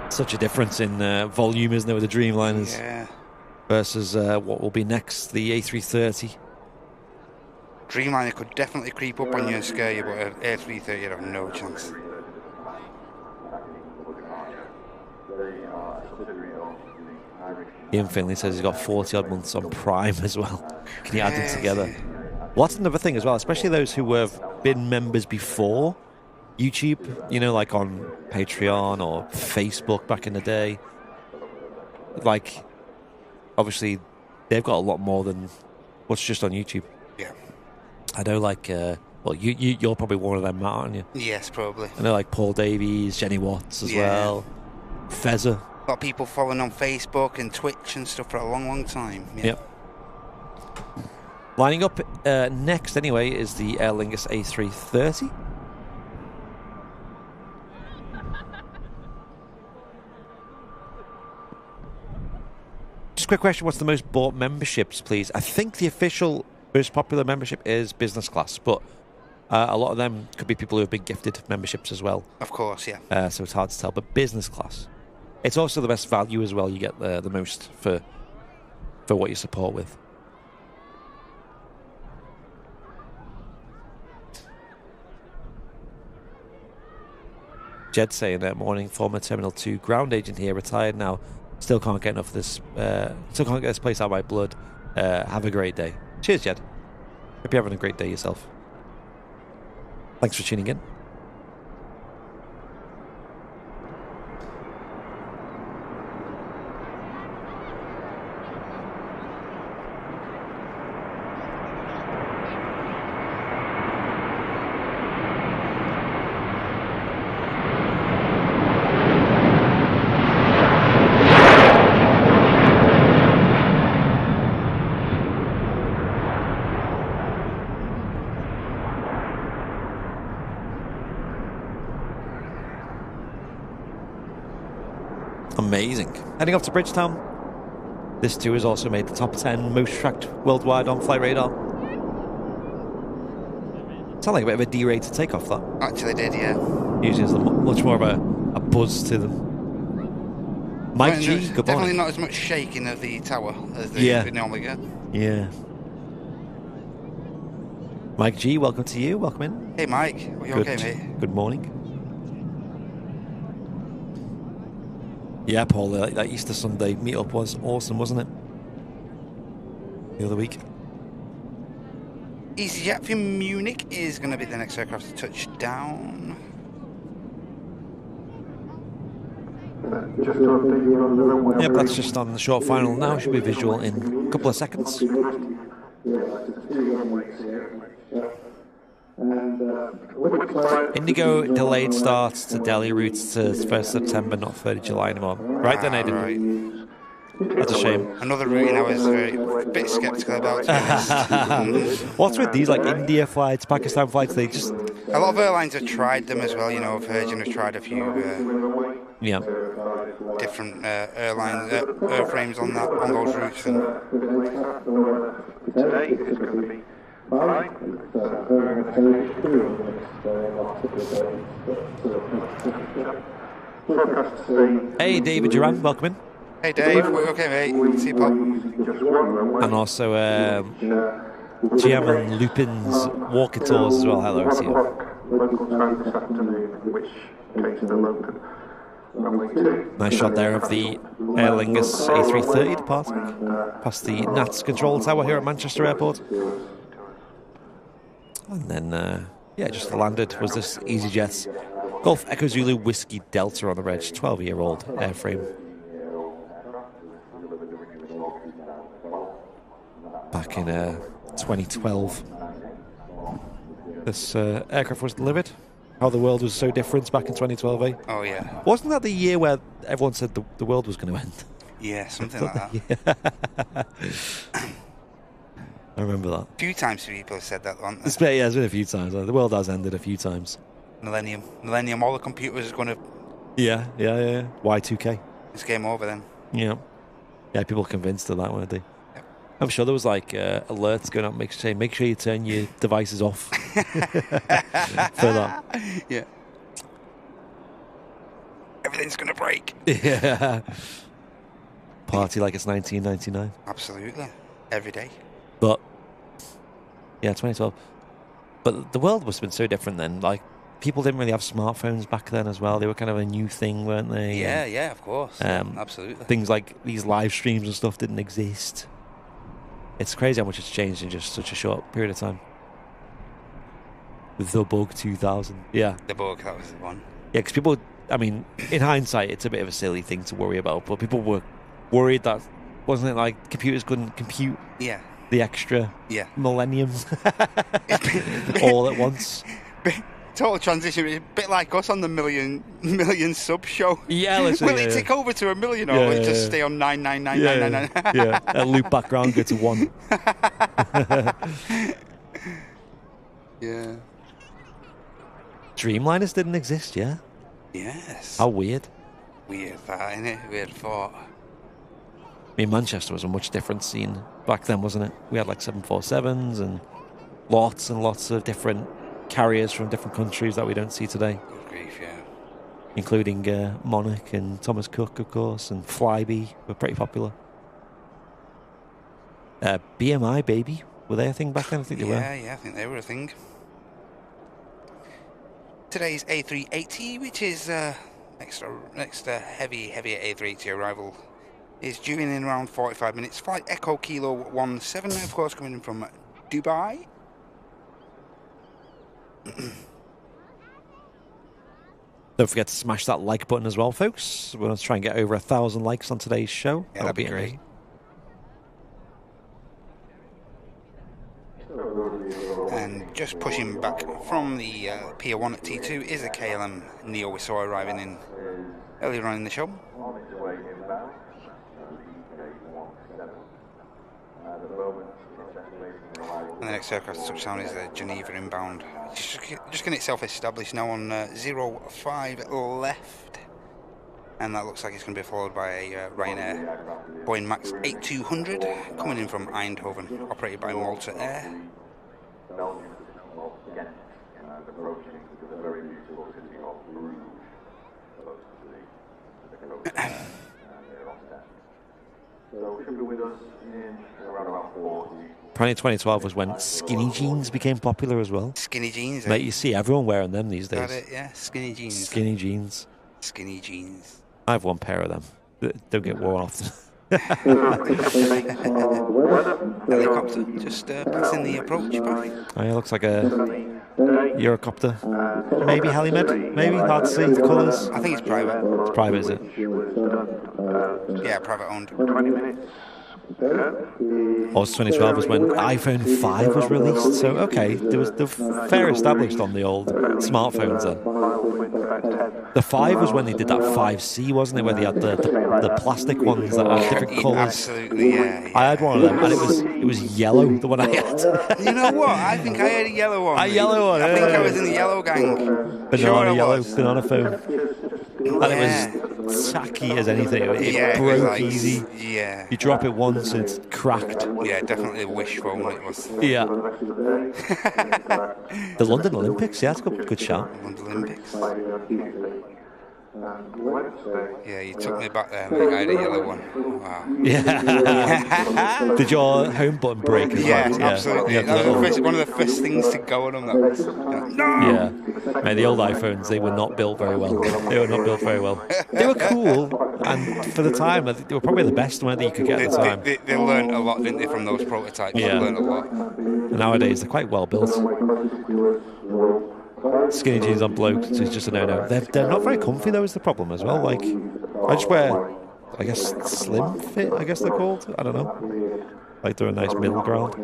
Such a difference in volume, isn't there, with the Dreamliners? Yeah. Versus what will be next, the A330. Dreamliner could definitely creep up on you and scare you, but an A330 you'd have no chance. Ian Finley says he's got 40 odd months on Prime as well. Can you add them together? Well, that's another thing as well, especially those who have been members before YouTube, you know, like on Patreon or Facebook back in the day. Like, obviously, they've got a lot more than what's just on YouTube. Yeah. I know, like, well, you're probably one of them, Matt, aren't you? Yes, probably. I know, like, Paul Davies, Jenny Watts as well. Fezzer. A lot of people following on Facebook and Twitch and stuff for a long, long time. Yeah. Yep. Lining up next, anyway, is the Airliners A330. Just a quick question, what's the most bought memberships, please? I think the official most popular membership is business class, but a lot of them could be people who have been gifted memberships as well. Of course, yeah. So it's hard to tell, but business class. It's also the best value as well. You get the most for what you support with. Jed saying that morning, former Terminal 2 ground agent here, retired now. Still can't get enough of this. Still can't get this place out of my blood. Have a great day. Cheers, Jed. Hope you're having a great day yourself. Thanks for tuning in. Amazing. Heading off to Bridgetown. This too has also made the top 10 most tracked worldwide on Flight Radar. Sound like a bit of a D-rated takeoff, that. Actually did, yeah. Usually there's much more of a buzz to them. Mike G, good definitely morning. Not as much shaking of the tower as they normally get. Yeah. Mike G, welcome to you. Welcome in. Hey, Mike. Are you okay, mate? Good morning. Yeah, Paul, that Easter Sunday meetup was awesome, wasn't it? The other week. EasyJet from Munich is going to be the next aircraft to touch down. Yep, that's just on the short final now. Should be visual in a couple of seconds. Indigo delayed starts to Delhi routes to 1st September, not 30 July anymore. Right then, Aidan. Right. That's a shame. Another route I was a bit sceptical about, to be honest. What's with these, like, India flights, Pakistan flights? They just... A lot of airlines have tried them as well, you know. Virgin have tried a few different airframes on those routes. And today is going to be fine. Hey, David Duran, welcome in. Hey, Dave. Okay, mate. See you, Pop. And also GM and Lupin's walking tours as well. Hello to you. Nice shot there of the Airliners A330 departing past the NATS control tower here at Manchester Airport. And then, just landed was this EasyJet's Golf Echo Zulu Whiskey Delta on the reg, 12-year-old airframe. Back in 2012, this aircraft was delivered. How the world was so different back in 2012, eh? Oh, yeah. Wasn't that the year where everyone said the world was going to end? Yeah, something like that. I remember that. A few times people have said that, haven't they? It's been a few times. The world has ended a few times. Millennium, all the computers are going to... Yeah. Y2K. It's game over then. Yeah. Yeah, people were convinced of that, weren't they? Yep. I'm sure there was like alerts going out, make sure you turn your devices off for that. Yeah. Everything's going to break. Yeah. Party like it's 1999. Absolutely. Every day. But, yeah, 2012. But the world must have been so different then. Like, people didn't really have smartphones back then as well. They were kind of a new thing, weren't they? Yeah, of course. Absolutely. Things like these live streams and stuff didn't exist. It's crazy how much it's changed in just such a short period of time. The Bug 2000. Yeah. The Bug, that was the one. Yeah, because people, I mean, in hindsight, it's a bit of a silly thing to worry about, but people were worried that, wasn't it like computers couldn't compute the extra millennium all at once? Total transition, a bit like us on the million sub show. Yeah, let's Will it tick over to 1 million, or will it just stay on 99999? Yeah, a loop background go to 1. Yeah. Dreamliners didn't exist, yeah? Yes. How weird. Weird that, innit? Weird thought. I mean, Manchester was a much different scene back then, wasn't it? We had like 747s and lots of different carriers from different countries that we don't see today. Good grief, yeah. Including Monarch and Thomas Cook, of course, and Flybe were pretty popular. BMI, baby. Were they a thing back then? I think they were. Yeah, I think they were a thing. Today's A380, which is next heavy A380 arrival, is due in around 45 minutes. Flight Echo Kilo 17, of course, coming in from Dubai. Don't forget to smash that like button as well, folks. We're going to try and get over 1,000 likes on today's show. Yeah, that'd be great. And just pushing back from the Pier 1 at T2 is a KLM Neo we saw arriving in earlier on in the show. And the next aircraft to touchdown is the Geneva inbound. Just getting itself established now on 05 left. And that looks like it's going to be followed by a Ryanair Boeing Max 8200 coming in from Eindhoven, operated by Malta Air. Apparently 2012 was when skinny jeans became popular as well. Skinny jeans, Mate, you see everyone wearing them these days. Got it, yeah. Skinny jeans. Skinny jeans. Skinny jeans. I have one pair of them. Don't get worn often. Helicopter just passing the approach path. Oh, yeah, looks like a Eurocopter. Maybe Helimed? Maybe? Hard to see. The colours. I think it's private. It's private, is it? Yeah, private owned. 20 minutes. Also 2012 was when iPhone 5 was released, so okay, they were fair established on the old smartphones then. The 5 was when they did that 5C, wasn't it, where they had the plastic ones that had different colours. Absolutely, yeah. I had one of them, and it was yellow, the one I had. You know what? I think I had a yellow one. A yellow one, I think I was in the yellow gang. Banana phone. And it was tacky as anything. It broke easy. Yeah. You drop it once and it's cracked. Yeah, definitely a wish phone it was. Yeah. The London Olympics, yeah, that's a good shout. London Olympics. Yeah, you took me back there. I think I had a yellow one. Wow. Yeah. Did your home button break as well? Yeah, absolutely. Yeah, that was one of the first things to go on them. That was, no! Yeah. Mate, the old iPhones, they were not built very well. They were not built very well. They were cool, and for the time, they were probably the best one that you could get at the time. They learned a lot, didn't they, from those prototypes? Yeah. They learned a lot. Nowadays, they're quite well built. Skinny jeans on blokes is just a no-no. They're not very comfy, though, is the problem as well. Like, I just wear, I guess, slim fit, I guess they're called. I don't know. Like, they're a nice middle ground.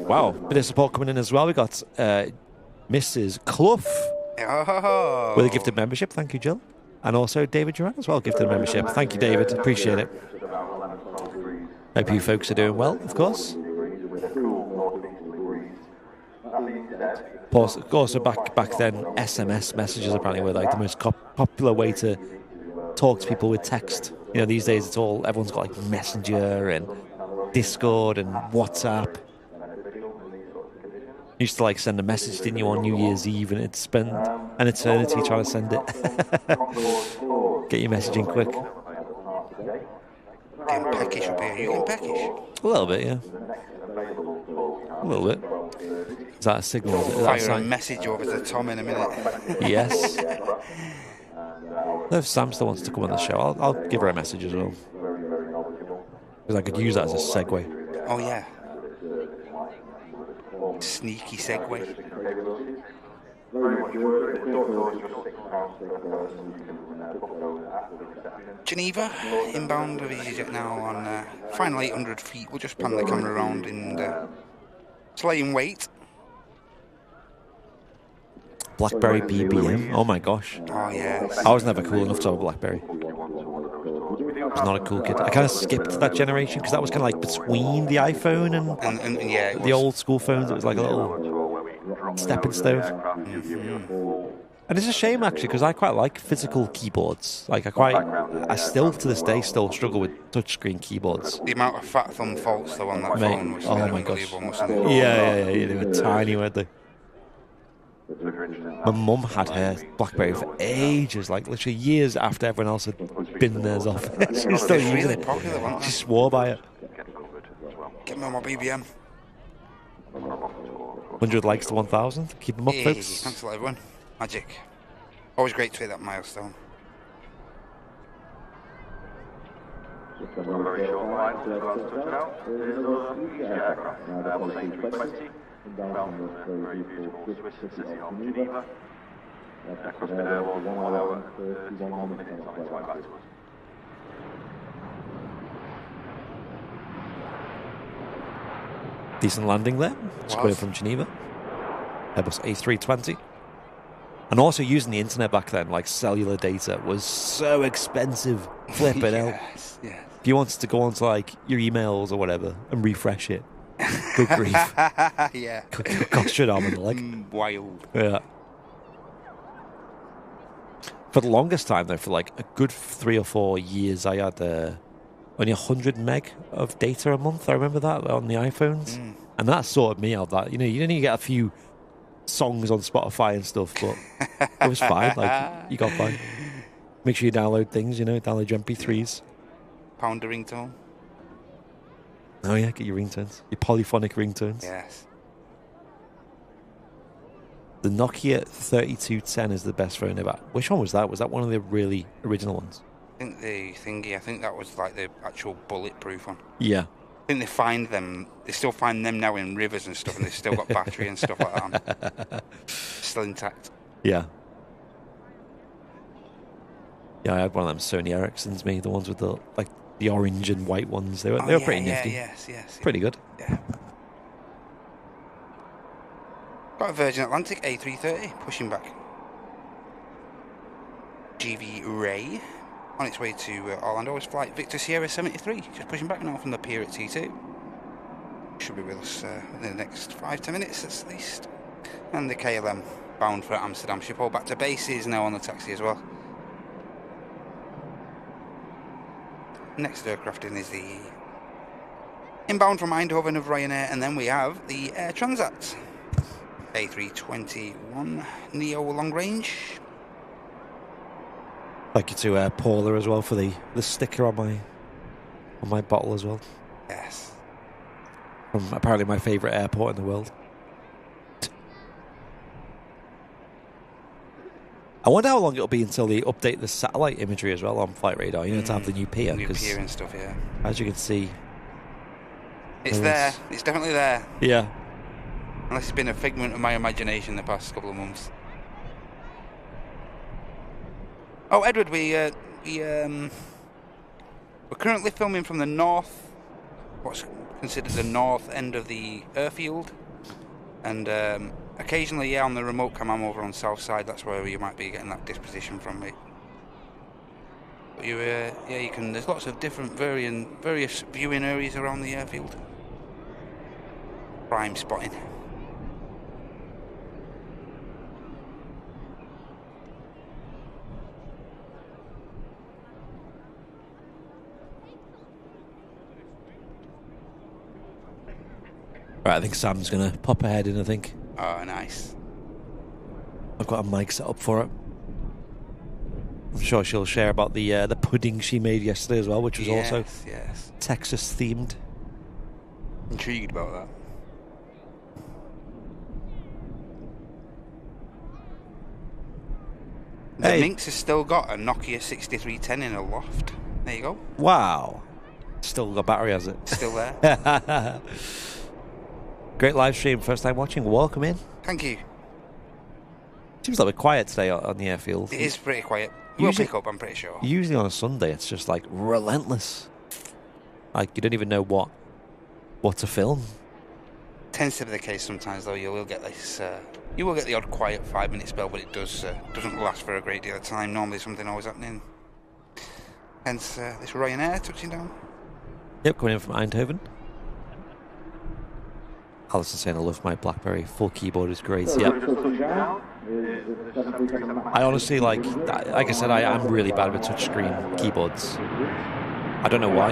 Wow, bit of support coming in as well. We got Mrs. Clough with a gifted membership. Thank you, Jill. And also David Duran as well, gifted a membership. Thank you, David. Appreciate it. Hope you folks are doing well, of course. Also, back then, SMS messages apparently were like the most popular way to talk to people with text. You know, these days everyone's got like Messenger and Discord and WhatsApp. You used to like send a message, didn't you, on New Year's Eve, and it'd spend an eternity trying to send it. Get your messaging quick. Getting peckish up here. You getting peckish? A little bit, yeah. A little bit. Is that a signal? Fire a message over to Tom in a minute. Yes. If Sam still wants to come on the show, I'll give her a message as well. Because I could use that as a segue. Oh, yeah. Sneaky segue. Geneva, inbound of EasyJet now on final 800 feet. We'll just pan the camera around and lay in wait. BlackBerry BBM? Oh my gosh. Oh, yeah. I was never cool enough to have a BlackBerry. I was not a cool kid. I kind of skipped that generation because that was kind of like between the iPhone and yeah, the old school phones. It was like a little stepping stone. And it's a shame actually because I quite like physical keyboards. Like I still to this day struggle with touchscreen keyboards. The amount of fat thumb faults though on that phone was unbelievable, wasn't it? Yeah. They were tiny, weren't they? My mum had her BlackBerry for ages, like literally years after everyone else had been theirs off. She was still using it. Popular, she swore by it. Get me on my BBM. 100 likes to 1,000. Keep them up, folks. Thanks a lot, everyone. Magic. Always great to hit that milestone. Just a very short line to touch out. Here's another aircraft, Airbus A380. Down from the very beautiful Swiss city of Geneva. Aircraft's been airborne 1 hour, 31 minutes on its way back to us. Decent landing there. Square from Geneva. Airbus A320. And also using the internet back then, like cellular data, was so expensive. Flipping out. Yes. If you wanted to go onto like your emails or whatever and refresh it, good grief. Yeah. Cost you an arm and a leg. Wild. Yeah. For the longest time, though, for like a good 3 or 4 years, I had only 100 meg of data a month. I remember that on the iPhones. And that sorted me out. That, you know, you didn't even get a few songs on Spotify and stuff, but it was fine. Like, you got by. Make sure you download things, you know, download your MP3s. Pound the ringtone. Oh, yeah, get your ringtones. Your polyphonic ringtones. Yes. The Nokia 3210 is the best phone ever. Which one was that? Was that one of the really original ones? I think the thingy, I think that was like the actual bulletproof one. Yeah. I think they still find them now in rivers and stuff, and they've still got battery and stuff like that. Still intact. Yeah. Yeah, I had one of them Sony Ericssons, the ones with the orange and white ones. They were pretty nifty. Yes. Pretty good. Yeah. Got a Virgin Atlantic A330 pushing back. GV Ray on its way to Orlando is flight Victor Sierra 73, just pushing back now from the pier at T2. Should be with us in the next 5-10 minutes at least. And the KLM bound for Amsterdam. Schiphol back to base is now on the taxi as well. Next aircraft in is the inbound from Eindhoven of Ryanair, and then we have the Air Transat A321 Neo long range. Thank you to Paula as well for the sticker on my bottle as well. Yes. From apparently my favourite airport in the world. I wonder how long it'll be until they update the satellite imagery as well on Flight Radar, you know, to have the new pier. New pier and stuff, yeah. As you can see... It's there. It's definitely there. Yeah. Unless it's been a figment of my imagination the past couple of months. Oh, Edward, we're currently filming from the north, what's considered the north end of the airfield, and occasionally, on the remote cam I'm over on south side. That's where you might be getting that disposition from me. But you, yeah, you can. There's lots of different various viewing areas around the airfield. Prime spotting. Right, I think Sam's going to pop her head in, I think. Oh, nice. I've got a mic set up for it. I'm sure she'll share about the pudding she made yesterday as well, which was also Texas themed. Intrigued about that. The Minx has still got a Nokia 6310 in a loft. There you go. Wow. Still got battery, has it? Still there. Great live stream, first time watching. Welcome in. Thank you. Seems a little bit quiet today on the airfield. It is pretty quiet. We'll pick up, I'm pretty sure. Usually on a Sunday, it's just like relentless. Like you don't even know what to film. Tends to be the case sometimes, though. You will get this. You will get the odd quiet 5-minute spell, but it doesn't last for a great deal of time. Normally, something always happening. Hence, this Ryanair touching down. Yep, coming in from Eindhoven. Alison saying I love my BlackBerry. Full keyboard is great. Yep. I honestly like I said, I am really bad with touchscreen keyboards. I don't know why.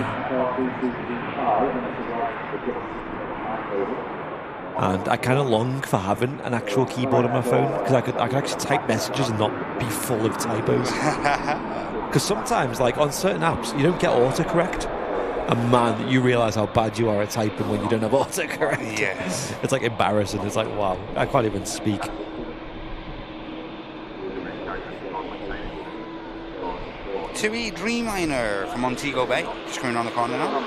And I kind of long for having an actual keyboard on my phone because I could actually type messages and not be full of typos. Because sometimes, like on certain apps, you don't get autocorrect. And man, you realise how bad you are at typing when you don't have autocorrect. Yes. It's like embarrassing. It's like, wow, I can't even speak. TUI Dreamliner from Montego Bay. Just coming around the corner now.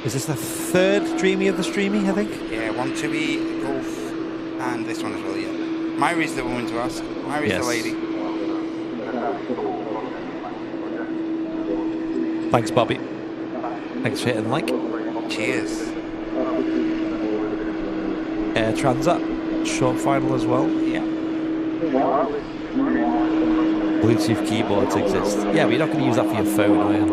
Is this the third Dreamy of the Streamy, I think? Yeah, one TUI, Golf, and this one as well, yeah. Myri's the woman to ask. Myri's the lady. Thanks, Bobby. Thanks for hitting like. Cheers. Air Transat, short final as well. Yeah. Bluetooth keyboards exist. Yeah, but you're not going to use that for your phone, are you?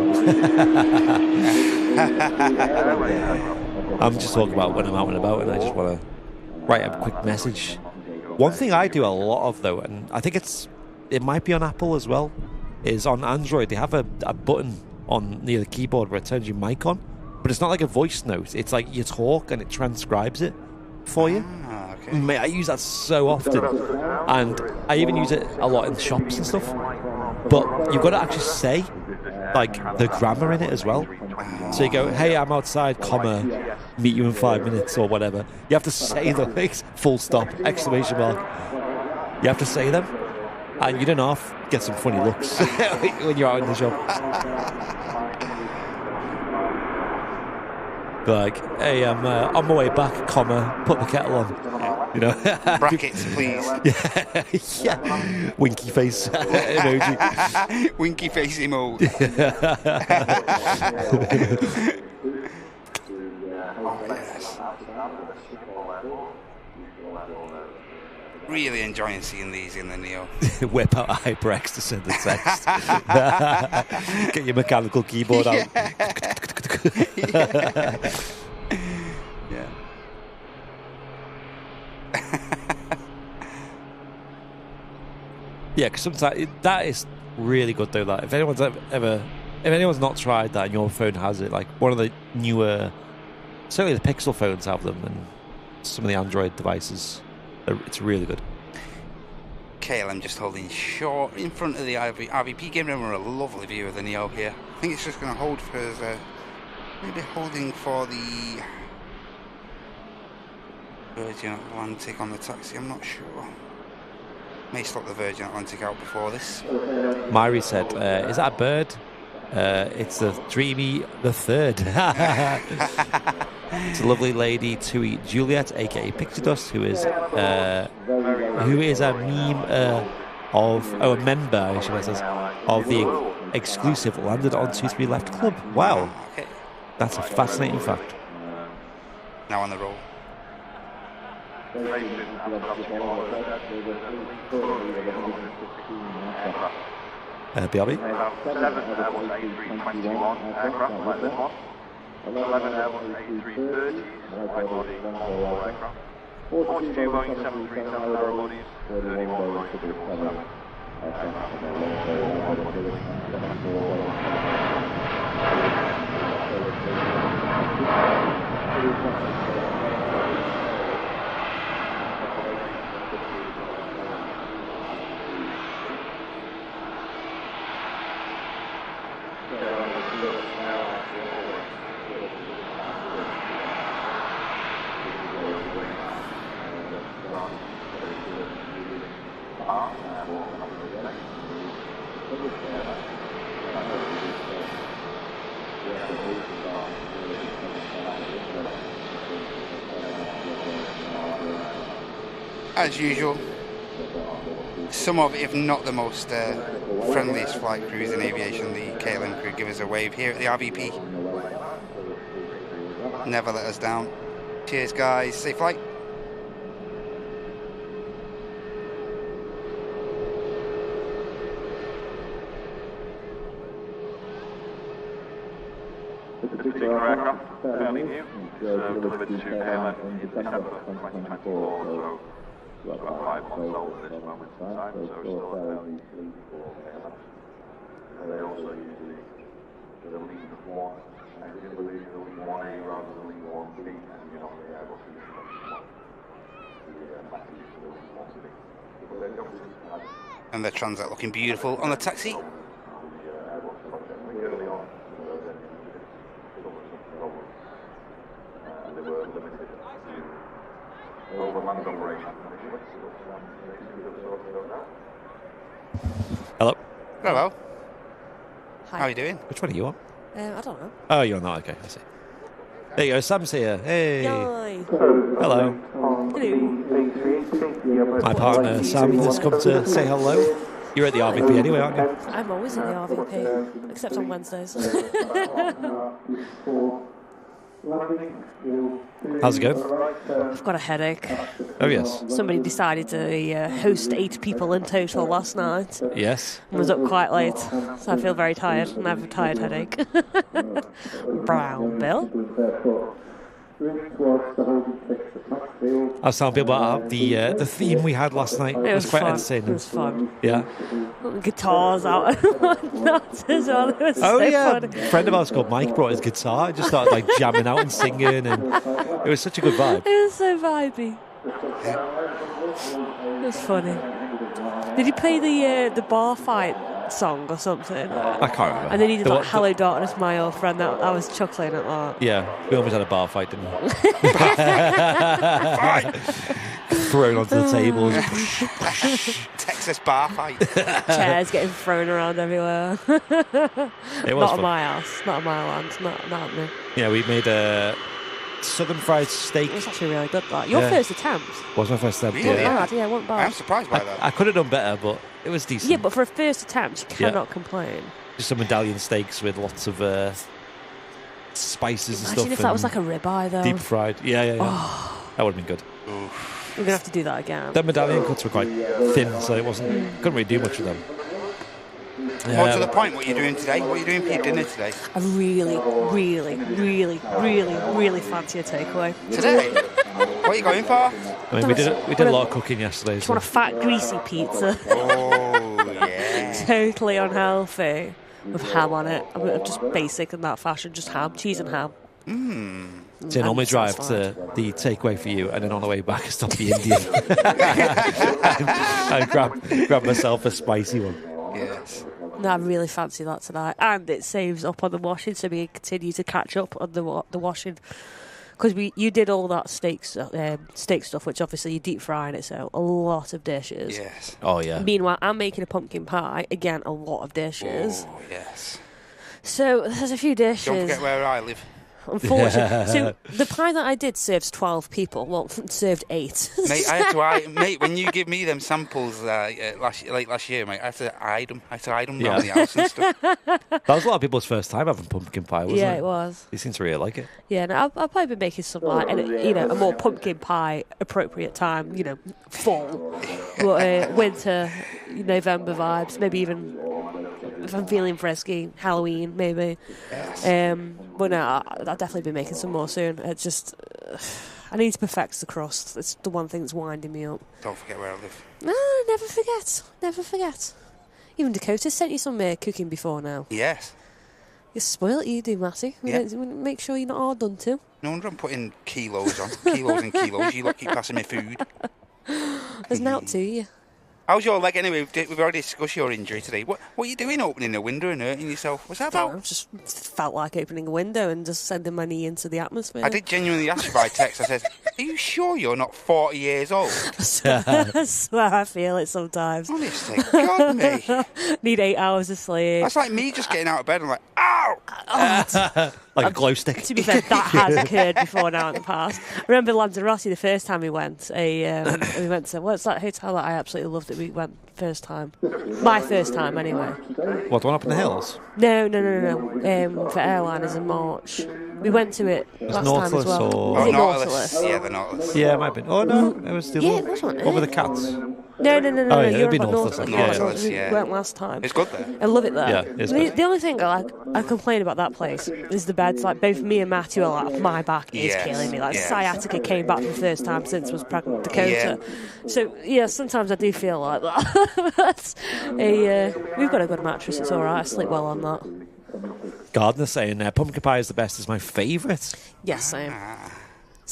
I'm just talking about when I'm out and about and I just want to write a quick message. One thing I do a lot of, though, and I think it might be on Apple as well, is on Android, they have a button on near the keyboard where it turns your mic on, but it's not like a voice note. It's like you talk and it transcribes it for you. Okay. Mate, I use that so often, and I even use it a lot in shops and stuff. But you've got to actually say, like, the grammar in it as well. So you go, hey, I'm outside, comma, meet you in 5 minutes or whatever. You have to say the things, full stop, exclamation mark. You have to say them, and you don't half get some funny looks when you're out in the shop. Like, hey, I'm on my way back, comma, put the kettle on. You know? Brackets, please. Yeah. Winky face emoji. Winky face emoji. Really enjoying seeing these in the Neo. Whip out HyperX to send the text. Get your mechanical keyboard out. Yeah. Yeah, because sometimes that is really good though. That if anyone's not tried that and your phone has it, like one of the newer, certainly the Pixel phones have them, and some of the Android devices, it's really good. KLM just holding short in front of the RVP game room. We're a lovely view of the Neo here. I think it's just going to hold for us, maybe holding for the Virgin Atlantic on the taxi. I'm not sure. May stop the Virgin Atlantic out before this. Myri said, is that a bird? It's the Dreamy the Third. It's a lovely lady, TUI Juliet, aka Pixie Dust, who is a meme a member, I should say, of the exclusive Landed on 23 Left Club. Wow, that's a fascinating fact. Now on the roll. Aviation and production orders. Currently 116 aircraft. BRB. They have 7 Airbus A321 aircraft like this one, 11 Airbus A330s, wide-body long-haul aircraft, 42 Boeing 737 narrow-bodies, 31 Boeing 777 As usual, some of, if not the most friendliest flight crews in aviation, the KLM crew, give us a wave here at the RVP. Never let us down. Cheers, guys. Safe flight. This particular aircraft, fairly new, delivered to KLM in December 2024, so about 5 months old at this moment in time, so still a fairly new fleet for KLM. They also use the Lean 1 engine, the Lean 1A rather than the Lean 1B engine on the Airbus A380. And the Transat looking beautiful on the taxi. Hello. Hello. Hi. How are you doing? Which one are you on? I don't know. Oh, you're on that. Okay, I see. There you go. Sam's here. Hey. Yay. Hello. Hello. My partner Sam has come to say hello. You're at the RVP anyway, aren't you? I'm always at the RVP, except on Wednesdays. How's it going? I've got a headache. Oh, yes. Somebody decided to host 8 people in total last night. Yes. I was up quite late, so I feel very tired and I have a tired headache. Brown Bill. I was telling people about the theme we had last night. It was quite fun. entertaining. It was fun. Yeah. Guitars out and whatnot as well. It was so yeah. funny. A friend of ours called Mike brought his guitar. I just started like jamming out and singing, and it was such a good vibe. It was so vibey. It was funny. Did you play the bar fight song or something? I can't remember. And then he did like "Hello Darkness, My Old Friend." I was chuckling at that. Yeah, we almost had a bar fight, didn't we? Thrown onto the tables. Texas bar fight. Chairs getting thrown around everywhere. It was not fun. at my house, not at my land, not at me. Yeah, we made a southern fried steak. It was actually really good. That your Yeah. first attempt. Was my first attempt. Really? Yeah. Bad, yeah, it wasn't bad. I'm surprised by that. I could have done better, but it was decent. Yeah, but for a first attempt, you cannot complain. Just some medallion steaks with lots of spices and Imagine stuff. if that was like a ribeye, though. deep fried. Yeah. That would have been good. We're going to have to do that again. The medallion cuts were quite thin, so it couldn't really do much with them. More to the point, what are you doing today? What are you doing for your dinner today? I really, really, really, really, really fancy a takeaway. Today? What are you going for? I mean, we did a lot of cooking yesterday. Just want a fat, greasy pizza. Oh, yeah. Totally unhealthy. With ham on it. I'm just basic in that fashion. Just ham, cheese and ham. So I normally drive to the takeaway for you, and then on the way back I stop the Indian and grab myself a spicy one. Yes. No, I really fancy that tonight. And it saves up on the washing, so we continue to catch up on the washing. Because you did all that steak stuff, which obviously you deep frying it, so a lot of dishes. Yes. Oh, yeah. Meanwhile, I'm making a pumpkin pie. Again, a lot of dishes. Oh, yes. So there's a few dishes. Don't forget where I live. unfortunately. So the pie that I did serves 12 people. Well, served 8. Mate, I had to mate, when you give me them samples last year, mate, I had to hide them. I had to hide them around the house and stuff. That was a lot of people's first time having pumpkin pie, wasn't it? Yeah, it was. They seem to really like it. Yeah, no, I'll probably be making some, like, a more pumpkin pie appropriate time, fall. But winter, November vibes, maybe even if I'm feeling frisky, Halloween, maybe. Yes. But no, I'll definitely be making some more soon. It's just, I need to perfect the crust. It's the one thing that's winding me up. Don't forget where I live. No, never forget. Never forget. Even Dakota sent you some cooking before now. Yes. You're spoiled, you do, Matty. Yeah. Make sure you're not all done to. No wonder I'm putting kilos on. Kilos and kilos. You lot keep passing me food. There's an out to you. How's your leg anyway? We've already discussed your injury today. What are you doing opening a window and hurting yourself? What's that about? I just felt like opening a window and just sending my knee into the atmosphere. I did genuinely ask you by text. I said, are you sure you're not 40 years old? I swear I feel it sometimes. Honestly, God me. Need 8 hours of sleep. That's like me just getting out of bed and like, ow! Like a glow stick. To be fair, that has occurred before now in the past. I remember Lanzarote the first time we went. We went to, what's that hotel that I absolutely loved that we went first time? My first time, anyway. What, the one up in the hills? No. For Airliners in March. We went to it last time as well. Or... Was it Nautilus. Yeah, the Nautilus. Yeah, it might have been. Oh, no. It was still... Yeah, it was one. What were the cats? No. Oh, yeah, it'd You're be about Nautilus. Nautilus. Yeah. We went last time. It's good there. I love it there. Yeah, it's good. The only thing I complain about that place is the beds. Like both me and Matthew are like, my back is killing me. Like sciatica came back for the first time since was pregnant with Dakota. Yeah. So yeah, sometimes I do feel like that. We've got a good mattress. It's all right. I sleep well on that. Gardner saying pumpkin pie is the best. Is my favourite. Yes, same.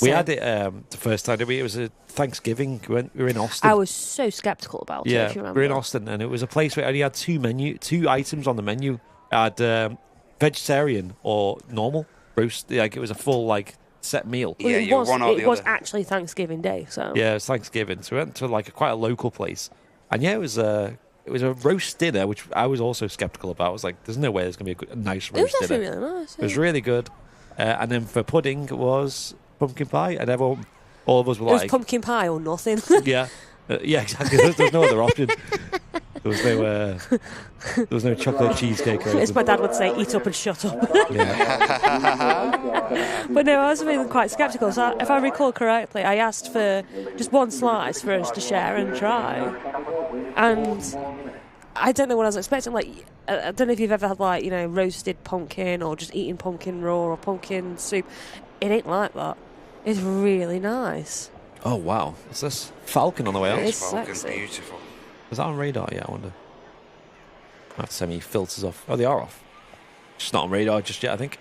We had it the first time, did we? It was a Thanksgiving. We were in Austin. I was so sceptical about it, Yeah, if you we remember. were in Austin, and it was a place where it only had two items on the menu. It had vegetarian or normal roast. Like it was a full set meal. Yeah, it you're was, one or the it was other. actually Thanksgiving Day, so Yeah, it was Thanksgiving, so we went to quite a local place, and yeah, it was a roast dinner, which I was also skeptical about. I was like, "There's no way there's going to be a nice it was roast dinner." actually really nice. It was really good, and then for pudding was pumpkin pie, and all of us were It was like, pumpkin pie or nothing. "Yeah, yeah, exactly." There's no other option. There was no chocolate cheesecake. Or As my dad would say, eat up and shut up. Yeah. But no, I was really quite sceptical. So if I recall correctly, I asked for just one slice for us to share and try. And I don't know what I was expecting. Like, I don't know if you've ever had roasted pumpkin or just eating pumpkin raw or pumpkin soup. It ain't like that. It's really nice. Oh wow! Is this Falcon on the way out? It's Falcon, sexy. beautiful. Is that on radar? Yeah, I wonder. I have to send me filters off. Oh, they are off. Just not on radar just yet, I think.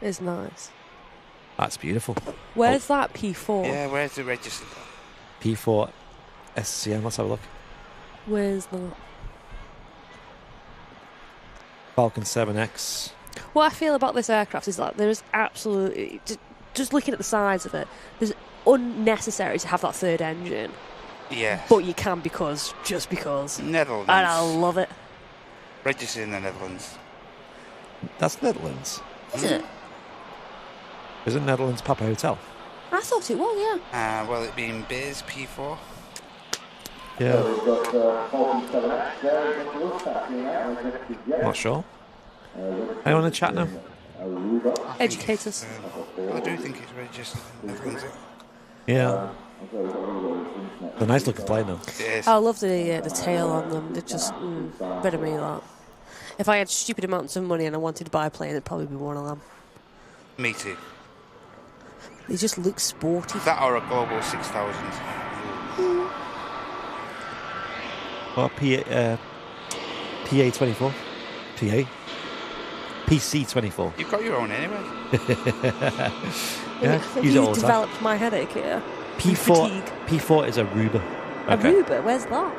It's nice. That's beautiful. Where's that P4? Yeah, where's the register? P4 SCM. Let's have a look. Where's that? Falcon 7X. What I feel about this aircraft is that there is absolutely, just looking at the size of it, there's unnecessary to have that third engine. Yeah. But you can just because. Netherlands. And I love it. Registered in the Netherlands. That's Netherlands. Is it? Isn't Netherlands Papa Hotel? I thought it was, yeah. Well, it being Biz P4. Yeah. Not sure. Anyone in the chat now? Educate us. I do think it's registered in the Netherlands. Yeah. They're nice looking plane though. It is. I love the tail on them. They're just better me that. If I had stupid amounts of money and I wanted to buy a plane, it'd probably be one of them. Me too. They just look sporty. That or a Global 6000. Or PA24. PC24. You've got your own anyway. Yeah, Have use it you all the time. developed my headache here? P4. Fatigue. P4 is Aruba. Okay. Aruba, where's that?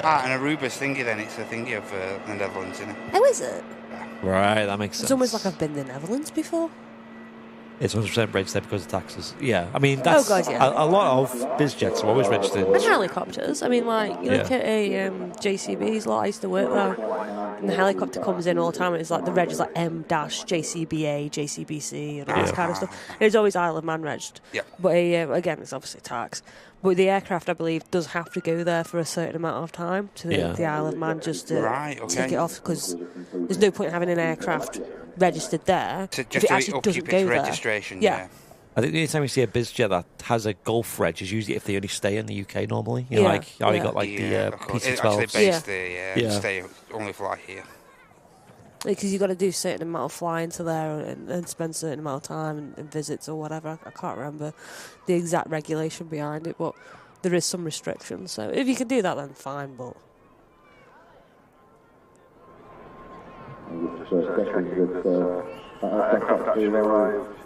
And Aruba's thingy then, it's a thingy of the Netherlands, isn't it? How is it? Right, that makes sense. It's almost like I've been to the Netherlands before. It's 100% registered because of taxes. Yeah, I mean, that's God, yeah. a lot of biz jets are always registered. And helicopters. I mean, you look at a JCB's lot. I used to work there. And the helicopter comes in all the time, and it's like the reg is like M-JCBA, JCBC, and all this kind of stuff. And it's always Isle of Man regged. Yep. But again, it's obviously tax. But the aircraft, I believe, does have to go there for a certain amount of time to the Isle of Man just to take it off, because there's no point in having an aircraft registered there if it actually doesn't go there. Registration, yeah. I think the only time you see a BizJet that has a Gulf reg is usually if they only stay in the UK normally. You know, like how you got like the PC-12s. Actually, they stay only fly here. Because you've got to do a certain amount of flying to there and spend a certain amount of time and visits or whatever. I can't remember the exact regulation behind it, but there is some restrictions. So if you can do that, then fine, but... Aircraft actually arrived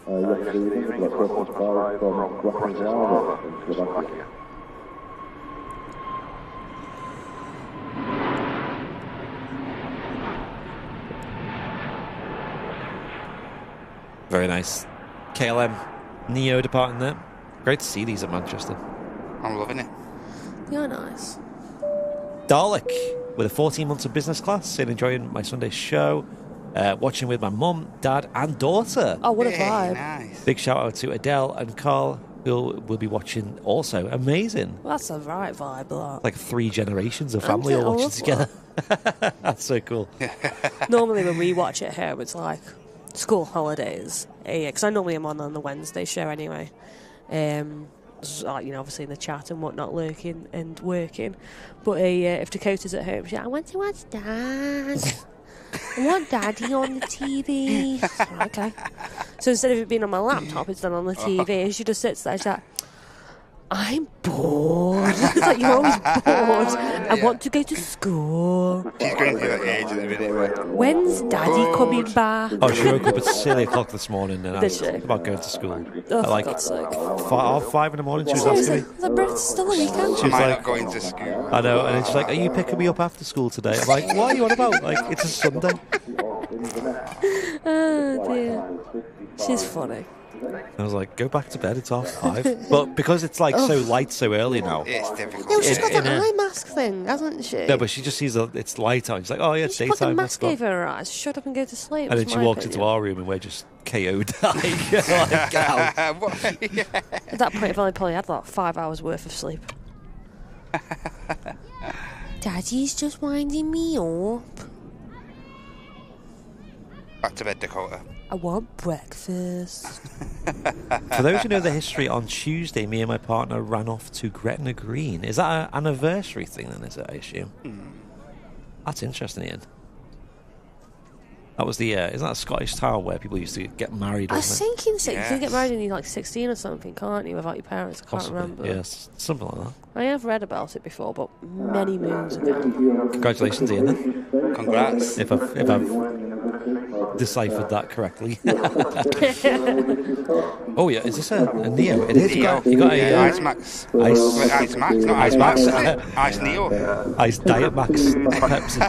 yesterday evening at 4:45 from Guatemala in Slovakia. Very nice. KLM Neo departing there. Great to see these at Manchester. I'm loving it. Yeah, nice. Dalek with a 14 months of business class and enjoying my Sunday show. Watching with my mum, dad, and daughter. Oh, what a vibe. Nice. Big shout out to Adele and Carl, who will be watching also. Amazing. Well, that's a right vibe, that. Like 3 generations of family all watching together. That's so cool. Normally when we watch it here, it's like school holidays. Because I normally am on the Wednesday show anyway. Obviously in the chat and whatnot, lurking and working. But if Dakota's at home, she's like, I want to watch Dad. I want Daddy on the TV. Okay. So instead of it being on my laptop, it's done on the TV. And she just sits there. She's like, I'm bored. It's like, you're always bored. I want to go to school. She's going through that age at the minute. When's Daddy coming back? Oh, she woke up at silly o'clock this morning and Did she? asked about going to school. Oh, At like for God's sake. 5 in the morning, she was asking me. Is that Brett still the weekend? She was Am I like, not going to school? I know, and she's like, are you picking me up after school today? I'm like, what are you on about? Like, it's a Sunday. Oh, dear. She's funny. I was like, go back to bed, it's 5:30. But because it's like so light so early now. It's difficult. No, she's got in that a- eye mask thing, hasn't she? No, but she just sees it's light out. She's like, oh yeah, it's She put the daytime. mask let's go. over her eyes. Shut up and go to sleep. And then is she my walked into opinion. our room and we're just KO'd. Like, get out. At that point, I've only probably had like 5 hours worth of sleep. Daddy's just winding me up. Back to bed, Dakota. I want breakfast. For those who know the history, on Tuesday, me and my partner ran off to Gretna Green. Is that an anniversary thing then, is it, I assume? That's interesting, Ian. That was the, isn't that a Scottish town where people used to get married, I was wasn't it? thinking, you can get married when you're like 16 or something, can't you, without your parents? I can't Possibly, remember. yes, something like that. I have read about it before, but many moons ago. Congratulations, Ian, then. Congrats. If I've deciphered that correctly. Oh yeah, is this a Neo? It is. You got a Ice Max. Ice- Ice Max, not Ice Max. Is it? Ice Neo. Ice Diet Max Pepsi.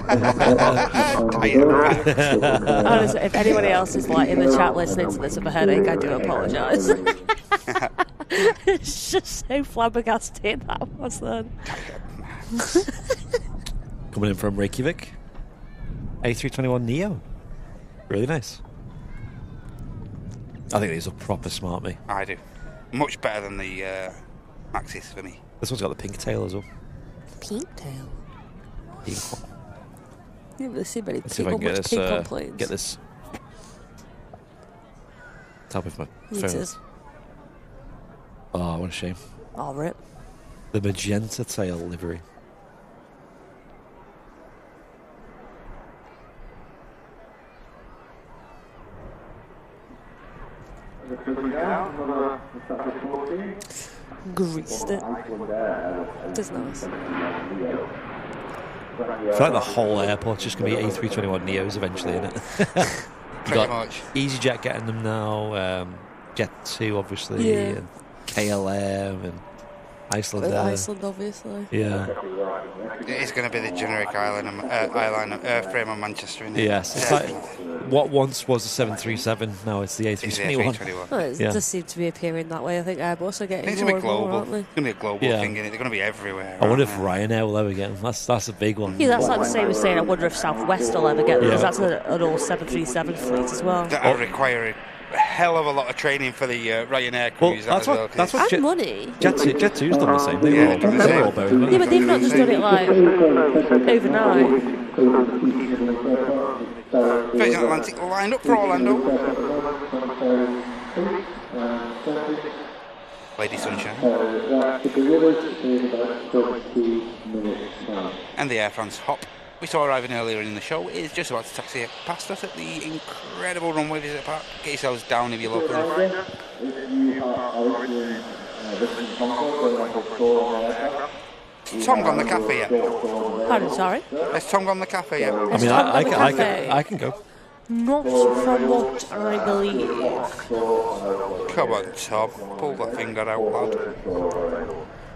Honestly, if anybody else is like in the chat listening to this with a headache, I do apologise. It's just so flabbergasted that was then. Coming in from Reykjavik. A321 Neo. Really nice. I think these are proper smart, me. I do. Much better than the Maxis for me. This one's got the pink tail as well. Pink tail. Pink one. You never see many Let's see if I can people get much this. pink on planes. Get this. Tap with my Me phone. too. Oh, what a shame. Oh, rip. The magenta tail livery. Greased it. That's nice. I feel like the whole airport's just going to be A321 Neos eventually, isn't it? You Pretty got much. EasyJet getting them now, Jet 2 obviously, Yeah. and KLM, and Iceland. With Iceland, obviously. Yeah. It is going to be the generic airframe on Manchester, isn't it? Yes. It's like what once was a 737, now it's the A321. Well, it does seem to be appearing that way. I think Airbus are getting more and more, aren't they? It's going to be a global thing, isn't it? They're going to be everywhere. I wonder if Ryanair will ever get them. That's a big one. Yeah, that's like the same as saying I wonder if Southwest will ever get them, because that's an all 737 fleet as well. That would require a hell of a lot of training for the Ryanair crews. Well, that's what and money. Jet2's done the same. They're all buried. Yeah, but they've not just done it like overnight. Virgin Atlantic lined up for Orlando. Lady Sunshine. And the Air France Hop we saw arriving earlier in the show is just about to taxi past us at the incredible Runway Visitor Park. Get yourselves down if you're local. Has Tom gone the cafe yet? Pardon, sorry? Has Tom gone the cafe yet? I mean, I can go. Not from what I believe. Come on, Tom. Pull that finger out, lad.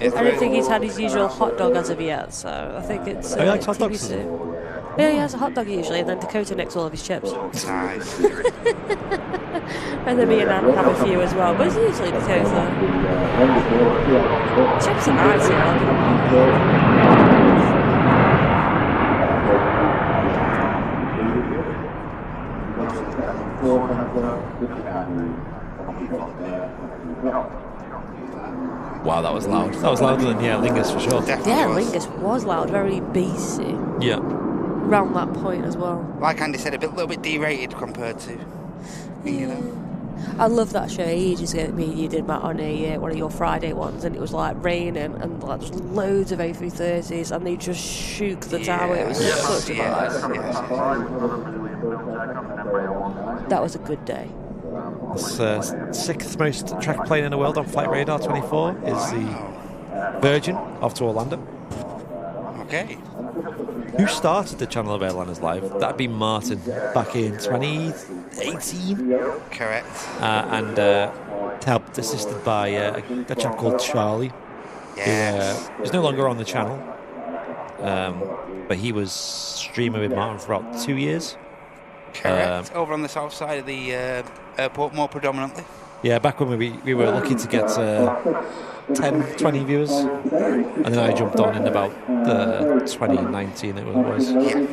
I don't think he's had his usual hot dog as of yet, so I think it's he likes hot dogs. Yeah, he has a hot dog usually, and then Dakota nicks all of his chips. Nice. And then me and Anne have a few as well, but it's usually Dakota. Chips are nice, Wow, that was loud. That was louder than Lingus for sure. Yeah, Lingus was loud, very bassy. Yeah. Around that point as well. Like Andy said, a little bit derated compared to. I love that show ages ago. You did, Matt, on one of your Friday ones, and it was like raining and like there's loads of A330s, and they just shook the tower. It was such a vibe. That was a good day. The sixth most tracked plane in the world on Flight Radar 24 is the Virgin off to Orlando. Okay. Who started the channel of Airliners Live? That'd be Martin back in 2018. Correct. And helped, assisted by a chap called Charlie, who is no longer on the channel. But he was streaming with Martin for about 2 years. Correct. Over on the south side of the airport, more predominantly. Yeah, back when we were lucky to get 10, 20 viewers, and then I jumped on in about 2019 it was. Yeah.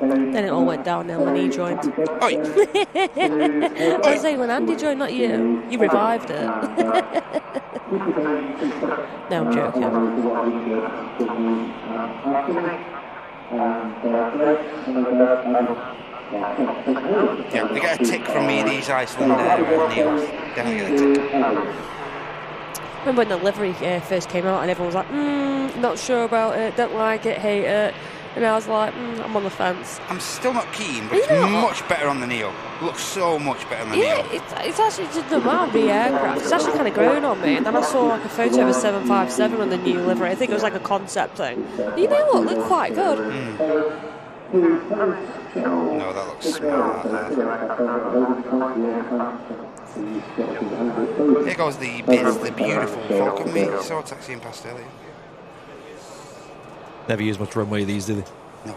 Then it all went downhill when he joined. Oh, yeah. I was saying when Andy joined, not you. You revived it. No, I'm joking. Yeah, they get a tick from me, these Iceland Neos. Definitely get a tick. Remember when the livery first came out and everyone was like, not sure about it, don't like it, hate it. And I was like, I'm on the fence. I'm still not keen, but it's much better on the Neo. It looks so much better on the Neo. Yeah, it's actually just the amount of the aircraft. It's actually kind of grown on me. And then I saw like a photo of a 757 on the new livery. I think it was like a concept thing. You know what? Looked quite good. No, that looks smart. Here goes the Biz, the beautiful Falcon. We saw taxiing past earlier. Never use much runway these, do they? No.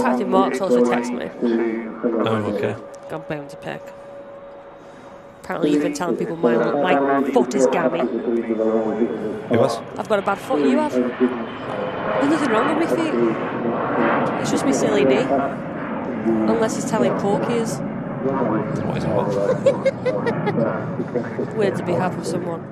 Captain Mark's also texted me. Oh, okay. Got bone to pick. Apparently you've been telling people my foot is gammy. Who was? I've got a bad foot, you have? There's nothing wrong with my feet. It's just my silly knee. Unless he's telling porkies. What is it? Weird to be happy with someone.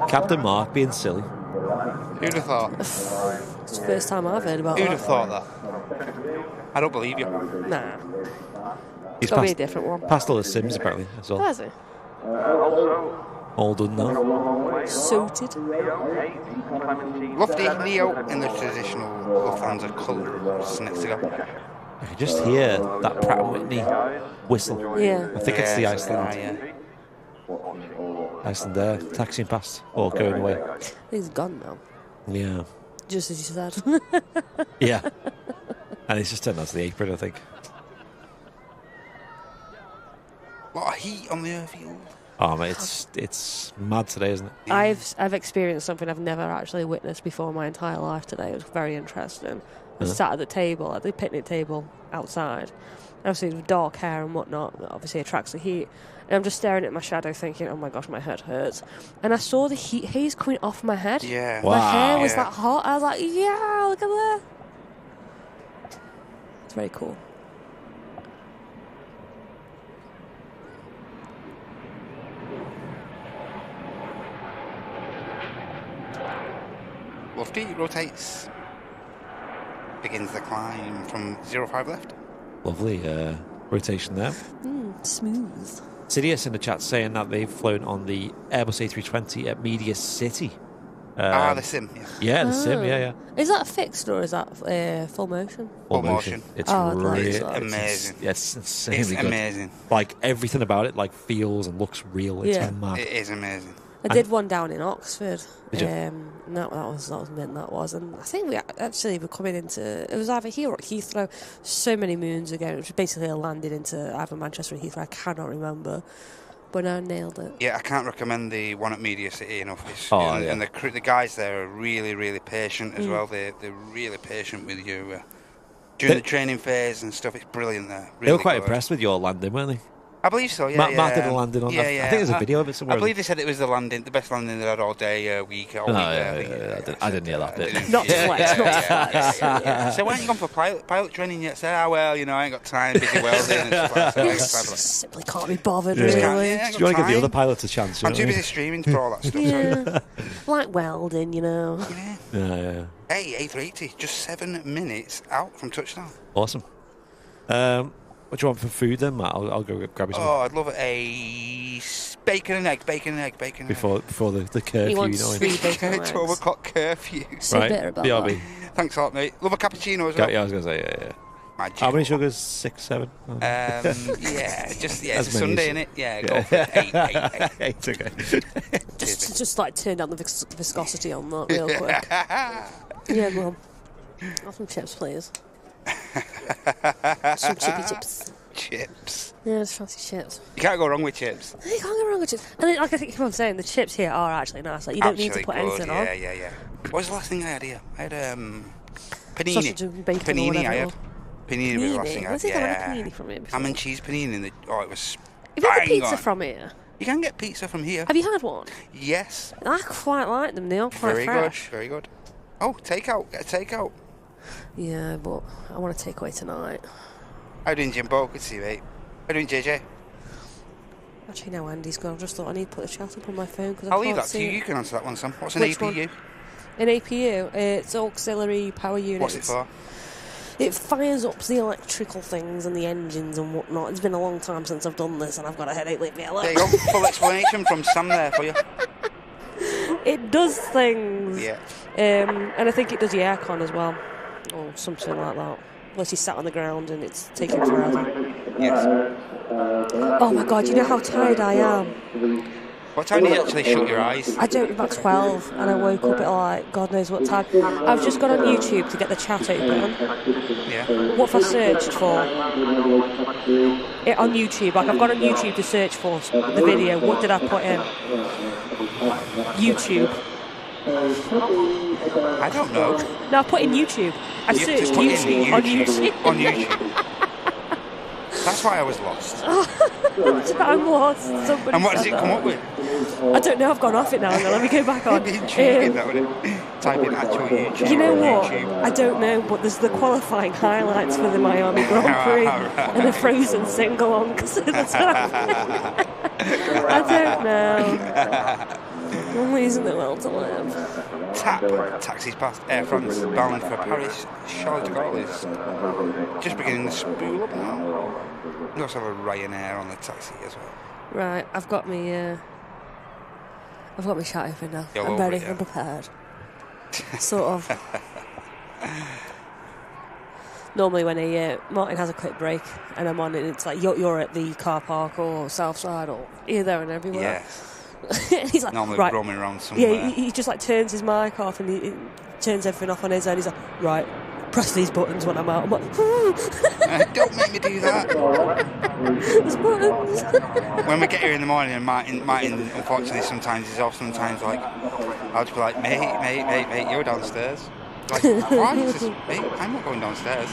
Captain Mark being silly. Who'd have thought? It's the first time I've heard about Who'd that. have thought that? I don't believe you. Nah. He's Got to be a different one. passed all the Sims apparently as well. Has he? All done now. Suited. Lofty, Neo, in the traditional Lufthansa colours next to go. I can just hear that Pratt & Whitney whistle. Yeah. I think it's the Iceland. Yeah. Iceland Air taxiing past or going away. He's gone now. Yeah. Just as you said. Yeah. And he's just turned onto the apron, I think. A lot of heat on the airfield. Oh, mate, it's mad today, isn't it? Yeah. I've experienced something I've never actually witnessed before in my entire life today. It was very interesting. I was sat at the picnic table outside. Obviously, with dark hair and whatnot, that obviously attracts the heat. And I'm just staring at my shadow thinking, oh my gosh, my head hurts. And I saw the heat haze coming off my head. Yeah. Wow. My hair was that hot. I was like, yeah, look at that. It's very cool. Lofty rotates. Begins the climb from 05 left. Lovely rotation there. Smooth. Sidious in the chat saying that they've flown on the Airbus A320 at Media City. The sim, yeah. Yeah, the sim, yeah. Is that fixed or is that full motion? Full motion. It's Oh, I'd really like that. Amazing. It's insanely It's good. amazing. Like everything about it, like feels and looks real. It's Yeah. mad. It is amazing. I did one down in Oxford. Did you? And that was mint. That was, and I think we actually were coming into. It was either here or at Heathrow, so many moons ago. It was basically a landing into either Manchester or Heathrow. I cannot remember, but I nailed it. Yeah, I can't recommend the one at Media City enough. And the guys there are really, really patient as well. They're really patient with you during the training phase and stuff. It's brilliant there. Really They were quite good. impressed with your landing, weren't they? I believe so, yeah. Matt did a landing on that. I think there's a video of it somewhere. I believe they said it was the best landing they had all day, week. All week I didn't hear that bit. Not flex, not flex. Yeah. So why aren't you gone for pilot training yet? Say, I ain't got time, busy welding and stuff like that. Simply can't be bothered, Yeah. really. Yeah, Do you want to give the other pilots a chance? I'm too busy streaming for all that stuff. Yeah, like welding, you know. Yeah. Hey, A380, just 7 minutes out from touchdown. Awesome. What do you want for food then, Matt? I'll go grab you something. Oh, I'd love a bacon and egg. Before the curfew, He wants you know. 3 bacon and 12 eggs. o'clock curfew. So bitter about BRB. that. Thanks a lot, mate. Love a cappuccino as well. Yeah, I was going to say, yeah. Magic. How many sugars? 6, 7? Oh. It's a As many Sunday, as- innit? Yeah, go for it. 8. It's okay. Just like turn down the viscosity on that real quick. Yeah, go on. Have some chips, please. Some chippy chips. Chips. Yeah, just fancy chips. You can't go wrong with chips. You can't go wrong with chips. And like I think I'm saying, the chips here are actually nice. Like you don't need to put anything on. Yeah. What was the last thing I had here? I had panini. Sausage and bacon or Panini, whatever. I had. Panini was the last thing I I had. think I had a Yeah. panini from it before. Ham and cheese panini. It was. Have you had the bang pizza on. from here? You can get pizza from here. Have you had one? Yes. I quite like them. They are quite Very fresh. good. Very good. Oh, takeout. Get a takeout. Yeah, but I want to take away tonight. How you doing, Jimbo? Good to see you, mate. How you doing, JJ? Actually, no, Andy's gone. I just thought I need to put the chat up on my phone because I'll leave that to you. You can answer that one, Sam. What's an Which APU? one? An APU, it's auxiliary power unit. What's it for? It fires up the electrical things and the engines and whatnot. It's been a long time since I've done this and I've got a headache. Leave me alone. There you go. Full explanation from Sam there for you. It does things. Yeah. And I think it does the aircon as well. Or something like that. Unless you sat on the ground and it's taking forever. Yes. Oh my god, you know how tired I am? What time do you actually shut your eyes? I don't, about 12, and I woke up at like, God knows what time. I've just gone on YouTube to get the chat open. Yeah. What have I searched for? It on YouTube. Like, I've gone on YouTube to search for the video. What did I put in? YouTube. I don't know. No, I put in YouTube. I You searched just put in YouTube on YouTube. On YouTube. That's why I was lost. I'm lost. Somebody And what does said it come that. up with? I don't know. I've gone off it now. Let me go back on. It'd be intriguing, that would it? Type in actual YouTube. You know on what? YouTube. I don't know, but there's the qualifying highlights for the Miami Grand Prix and the Frozen sing-along because of the time. I don't know. Normally isn't it well to live? Tap taxis past Air France bound for Paris. Charles de Gaulle is just beginning to spool up now. We also have a Ryanair on the taxi as well. Right, I've got me chat open now. You're I'm over ready. it, yeah. I'm prepared. Sort of. Normally when Martin has a quick break and I'm on it, it's like you're at the car park or south side or here, there and everywhere. Yes. And he's like, normally right. roaming around somewhere. Yeah, he just like turns his mic off and he turns everything off on his own. He's like, right, press these buttons when I'm out. I'm like, don't make me do that. There's buttons. When we get here in the morning, and Martin unfortunately sometimes is off. Sometimes like I'll just be like, mate, you're downstairs. Like, why is this, mate? I'm not going downstairs.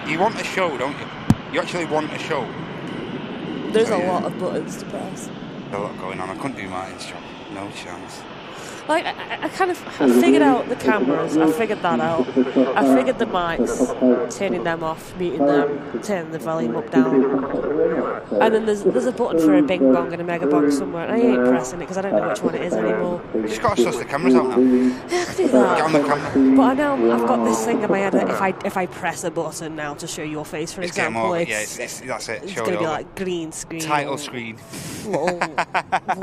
You want a show, don't you? You actually want a show. There's a lot of buttons to press. There's a lot going on. I couldn't do Martin's job. No chance. Like, I figured out the cameras, I figured that out. I figured the mics, turning them off, muting them, turning the volume up, down. And then there's a button for a bing bong and a mega bong somewhere, and I ain't pressing it because I don't know which one it is anymore. You just got to suss the cameras out now. Yeah, I can do that. Get on the camera. But I know I've got this thing in my head that if I press a button now to show your face, for example, that's it. it's Show going to it be over. like green screen. Title screen. Or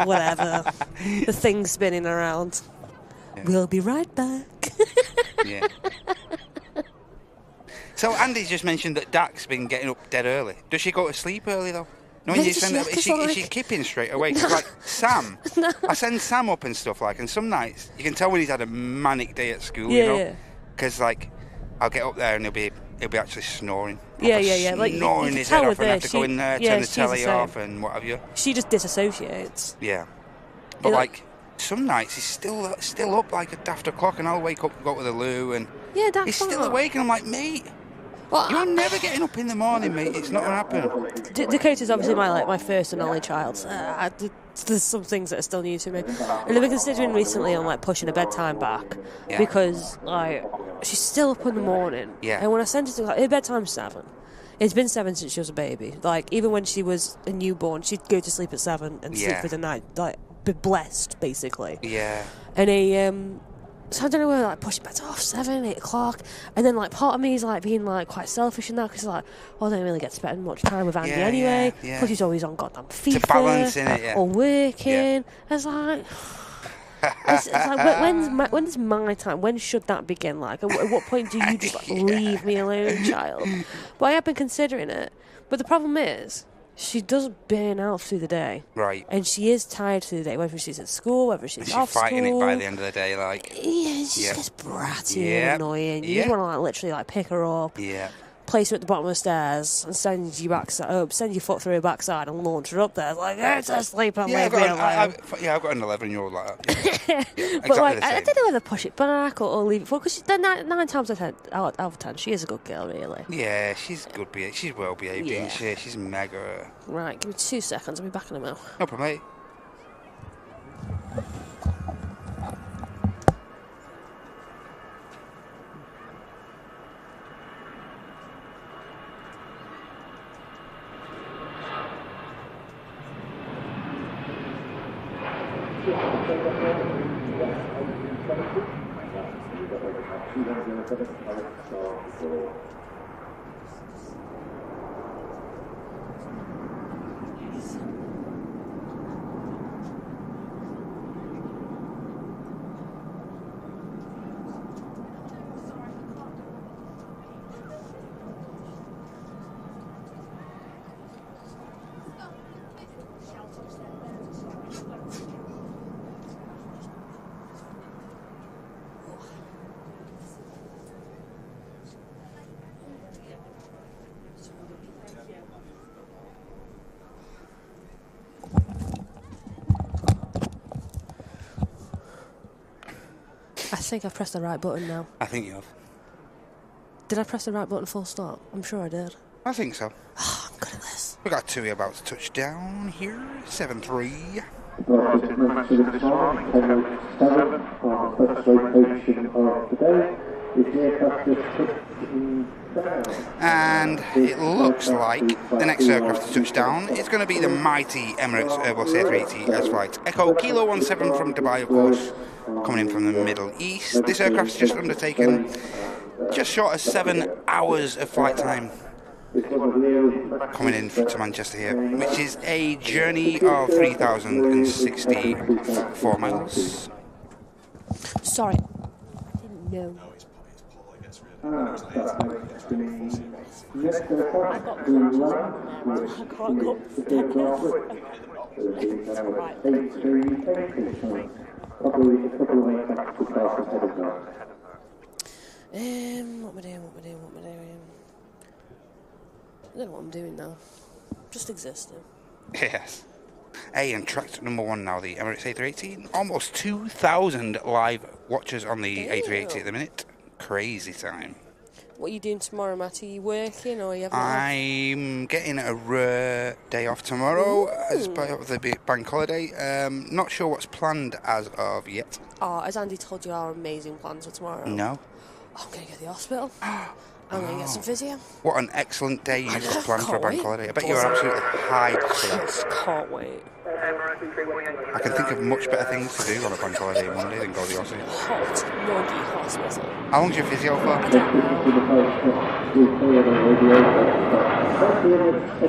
whatever. The thing spinning around. Yeah. We'll be right back. Yeah. So Andy's just mentioned that Dak's been getting up dead early. Does she go to sleep early though? No, when you send her, is she kipping straight away? Cause like Sam, I send Sam up and stuff like, and some nights you can tell when he's had a manic day at school, you know, because like I'll get up there and he'll be actually snoring. Yeah. Like snoring his head off, and have to go in there, turn the telly off, and what have you. She just disassociates. Yeah, but like. Some nights he's still up like at after o'clock, and I'll wake up and go to the loo, and he's still awake, and I'm like, mate, you're never getting up in the morning, mate. It's not going to happen. Dakota's obviously my first and only child. There's some things that are still new to me, and I've been considering recently on like pushing her bedtime back because like she's still up in the morning. Yeah. And when I send her to her bedtime's 7. It's been 7 since she was a baby. Like even when she was a newborn, she'd go to sleep at 7 and sleep for the night. Like. Be blessed, basically. Yeah. And so I don't know whether like push it back to 7, 8 o'clock, and then like part of me is like being like quite selfish in that because like, well, I don't really get to spend much time with Andy anyway. Because he's always on goddamn FIFA. It's a balance in it, or working. Yeah. It's like. It's like when's my time? When should that begin? Like, at what point do you just like, leave me alone, child? But I have been considering it. But the problem is. She does burn out through the day. Right. And she is tired through the day, whether she's at school, whether she's off school. She's fighting it by the end of the day, like... Yeah, she just gets bratty and annoying. You just want to, like, literally, like, pick her up, place her at the bottom of the stairs, and send your foot through her backside and launch her up there. Like, go to sleep and leave me alone. I've got an 11-year-old like that. Yeah, but, exactly like, I don't know whether push it back or leave it for, because 9 times out of 10, she is a good girl, really. Yeah, she's good behaved. She's well behaved, isn't she? She's mega. Right, give me 2 seconds, I'll be back in a minute. No problem, mate. I think I've pressed the right button now. I think you have. Did I press the right button full stop? I'm sure I did. I think so. Oh, I'm good at this. We got two about to touch down here. 7-3. And it looks like the next aircraft to touch down is going to be the mighty Emirates A380 as flight Echo Kilo 17 from Dubai, of course, coming in from the Middle East. This aircraft's just undertaken just short of 7 hours of flight time. Coming in to Manchester here, which is a journey of 3,064 miles. Sorry. I didn't know. No, it's Paul, I guess, really. What am I doing? I don't know what I'm doing now. Just existing. Yes. Hey, and track number 1 now, the Emirates A380. Almost 2,000 live watchers on the A380 at the minute. Crazy time. What are you doing tomorrow, Matt? Are you working or are you having I'm getting a rare day off tomorrow as part of the bank holiday. Not sure what's planned as of yet. Oh, has Andy told you our amazing plans for tomorrow? No. I'm going to go to the hospital. I'm going to get some physio. What an excellent day you've got planned for a bank wait. holiday. I bet you're absolutely hyped for that. Can't wait. I can think of much better things to do on a bank holiday Monday than go to the hospital. Hot muggy hospital. How long's your physio for? I don't know.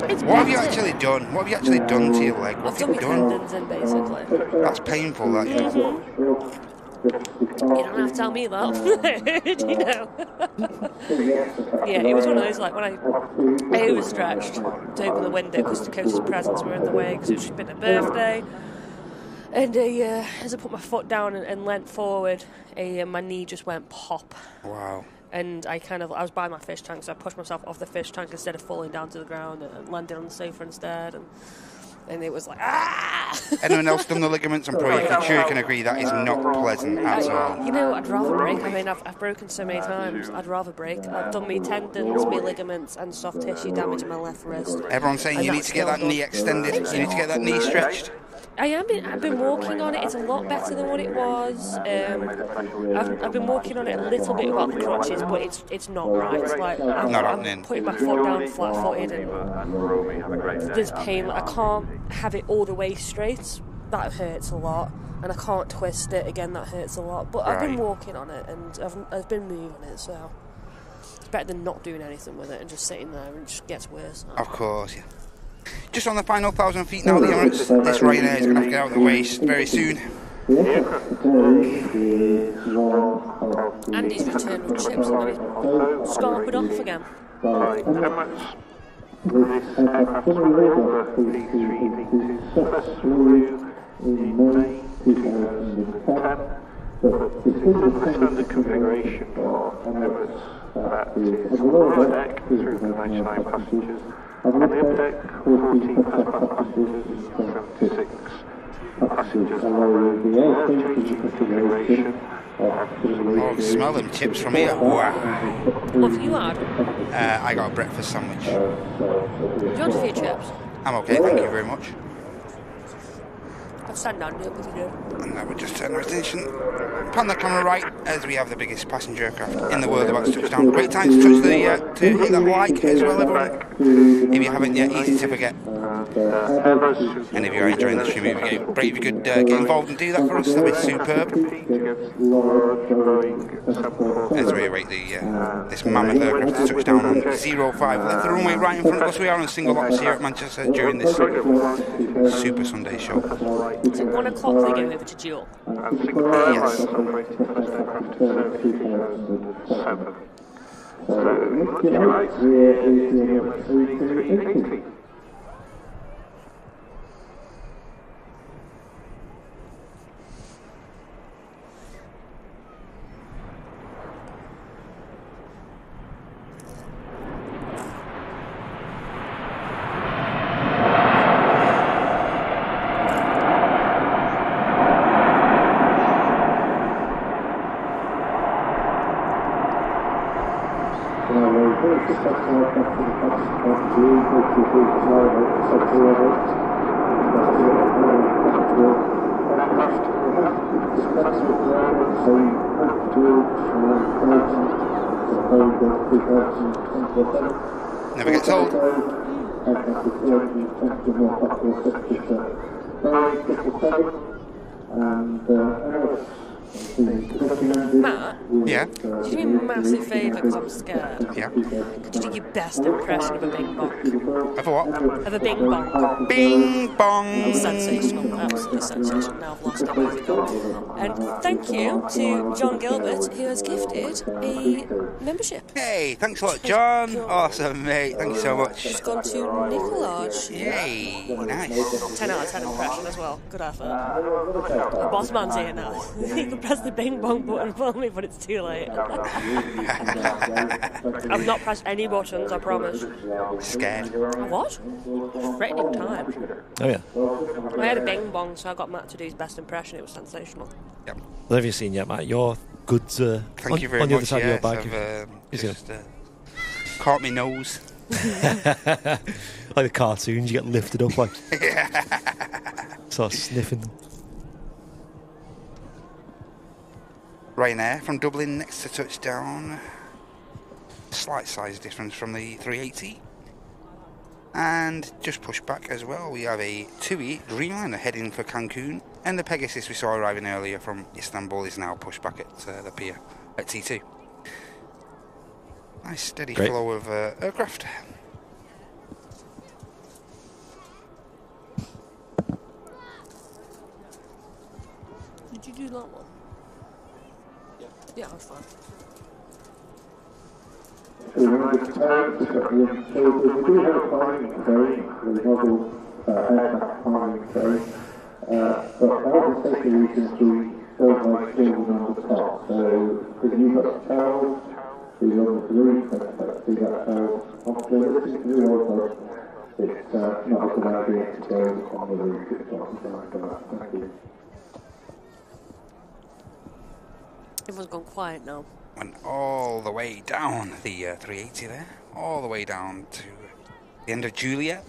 It's What have you better. actually done? What have you actually done to your leg? What I've have done you my done? tendons in, basically. That's painful, that is. You don't have to tell me that. You know. Yeah, it was one of those, like, when I overstretched to open the window because the coach's presents were in the way because it's been a birthday. And as I put my foot down and leant forward, my knee just went pop. Wow. And I was by my fish tank, so I pushed myself off the fish tank instead of falling down to the ground and landed on the sofa instead. And it was like, ah! Anyone else done the ligaments? I'm sure you can agree that is not pleasant at all. You know, I'd rather break. I mean, I've broken so many times. I'd rather break. I've done me tendons, me ligaments, and soft tissue damage in my left wrist. Everyone's saying And you need that's to get that still knee good. extended. You need to get that knee stretched. I've been working on it. It's a lot better than what it was. I've been working on it a little bit about the crutches, but it's not right. It's like I'm happening. putting my foot down flat-footed, and there's pain. I can't have it all the way straight. That hurts a lot, and I can't twist it again. That hurts a lot. But I've been working on it, and I've been moving it, so it's better than not doing anything with it and just sitting there, and it just gets worse. Of course, yeah. Just on the final 1,000 feet now, the Emirates. This Ryanair is going to have to get out of the way very soon. Andy's returned with chips, and then he's scarpered off again. This aircraft was revealed for the A380's first review in May 2010, but this is the standard configuration for Emirates that is on the lower deck 399 passengers, on the upper deck 14 passengers and 26 passengers, although the A380 configuration Oh, smell them chips from here. Wow. What have you had? I got a breakfast sandwich. Do you want a few chips? I'm okay, thank you very much. I'd stand down and do it with you. And that would just turn our attention. Pan the camera right as we have the biggest passenger aircraft in the world about to touch down. Great time to touch the to hit that like as well, everyone. If you haven't yet, easy to forget. And if you're enjoying the stream, if you could get involved and do that for us, that'd be superb. As we await this mammoth aircraft to touch down on 05. Left the runway right in front of us. We are on single ops here at Manchester during this Super Sunday show. Is it 1 o'clock they go over to Jewel? Yes. So, looking right, here is the Emirates A380. Never gets old. Matt, Yeah. could you do me a massive favour because I'm scared? Yeah. Could you do your best impression of a bing bong? Of a what? Of a bing bong. Bing bong. Sensational, absolutely sensational. Now I've lost it. Where's it gone? And thank you to John Gilbert, who has gifted a membership. Hey, thanks a lot, John. Awesome, mate. Thank you so much. It's gone to Nicolaj. Yay, nice. 10 out of 10 impression as well. Good effort. The boss man's here now. You can press the bing bong button for me, but it's too late. I've not pressed any buttons, I promise. Scared. What? Threatening time. Oh, yeah. I had a bing bong, so I got Matt to do his best impression. It was sensational. Yep. Well, have you seen yet, Matt? You're good Thank you very on the other much. side of your Yes, bike. I've just caught my nose. Like the cartoons, you get lifted up like. Start sniffing them. Ryanair from Dublin next to touchdown. Slight size difference from the 380. And just pushed back as well, we have a TUI Dreamliner heading for Cancun, and the Pegasus we saw arriving earlier from Istanbul is now pushed back at the pier at T2. Nice steady flow of aircraft. Did you do that one? Yeah, that's fine. We do have a climbing today, the model aircraft climbing today, but for safety reasons we don't like children on the top, so if you've got towels, so you're on the roof, let's see that towels off the listening to the also, it's not a good idea to go on the roof, it's not thank you. Everyone's gone quiet now. Went all the way down the 380 there, all the way down to the end of Juliet.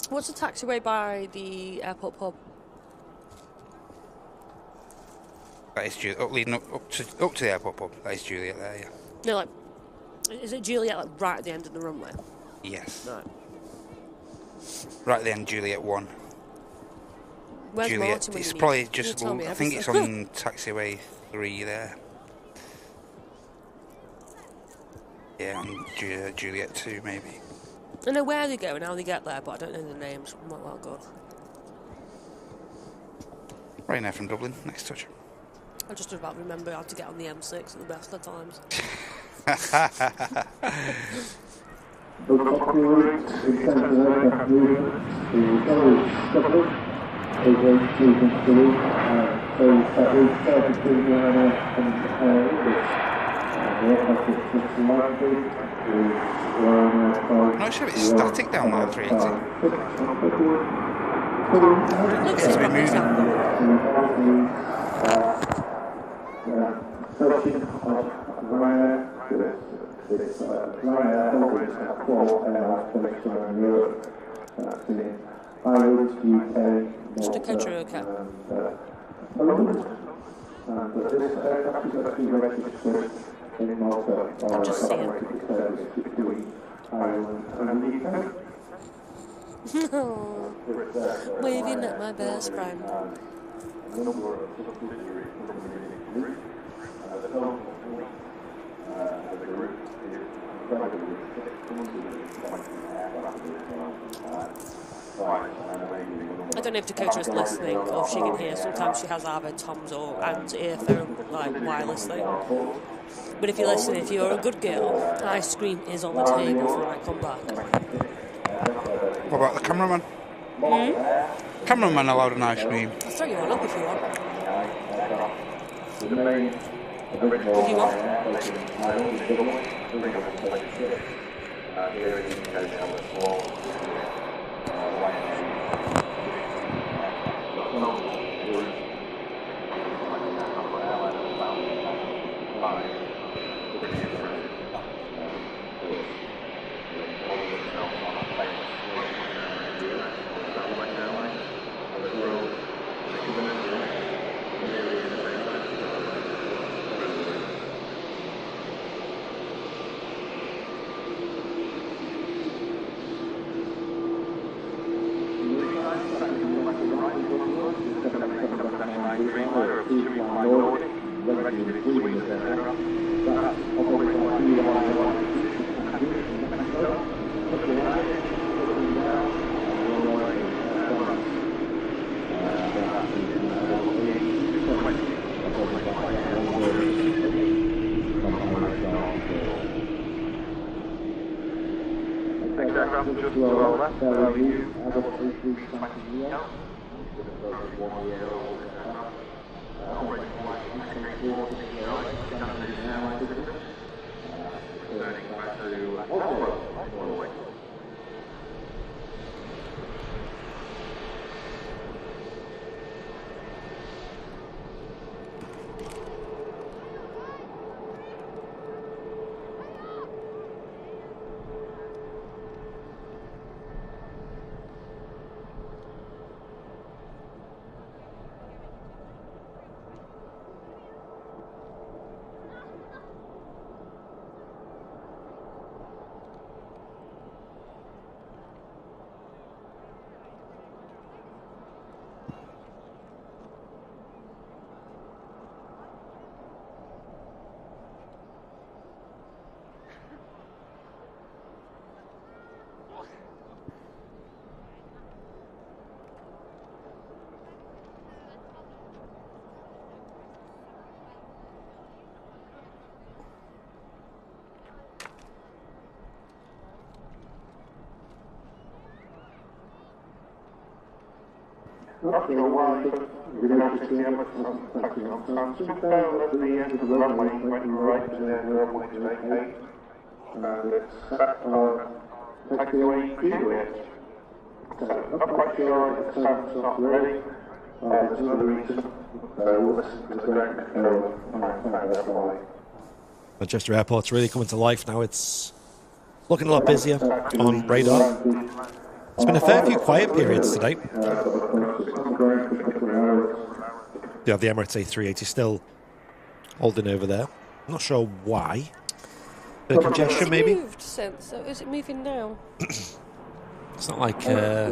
What's the taxiway by the airport pub? That is Juliet, leading up to the airport pub. That is Juliet there, yeah. No, like, is it Juliet like right at the end of the runway? Yes. Right. Right at the end, Juliet 1. Where's Juliet, Martin when it's you probably need? just, Can you tell me I think it's everything? on taxiway 3 there. Yeah, on Juliet 2 maybe. I know where they go and how they get there, but I don't know the names. I'm not that good. Ryanair from Dublin, next touch. I just about remember how to get on the M6 at the best of times. The top route in terms of aircraft movement is Dublin. Over to the route, so that route started between Ryanair and Emirates. The aircraft is just landed with Ryanair. I'm not sure if it's static down there, 380. Looks as proper as Searching of Ryanair. It's Ryanair always qual airlines around Europe. That's in Ireland, UK, Just a country, okay. Poland. But this aircraft is actually registered in Malta on Just see it. operating service between Ireland and the UK. Waving at my best friend. I don't know if Dakota's listening or if she can hear. Sometimes she has either Tom's or Anne's earphone, like wireless thing. But if you're listening, if you're a good girl, ice cream is on the table for when I come back. What about the cameraman? Cameraman allowed an ice cream. I'll throw you one up if you want. What do you want? Dreamliner of 2 fly Nordic, registered in Sweden as their aircraft. That's operated by Next aircraft just to our left, you Airbus A380. Operating flight turning back to Oslo. Not sure why United States wasn't touching on some. Just at the end of the runway, went right to the runway to vacate. And it's set on taxiway Juliet. So, not quite sure if the sound's not ready. There's another reason. We'll listen to the direct control and find out why. Manchester Airport's really coming to life now. It's looking a lot busier on radar. There's been a fair few quiet periods today. You have the Emirates A380 still holding over there. I'm not sure why. Bit of congestion, maybe? Moved since, so is it moving now? It's not like... Yeah,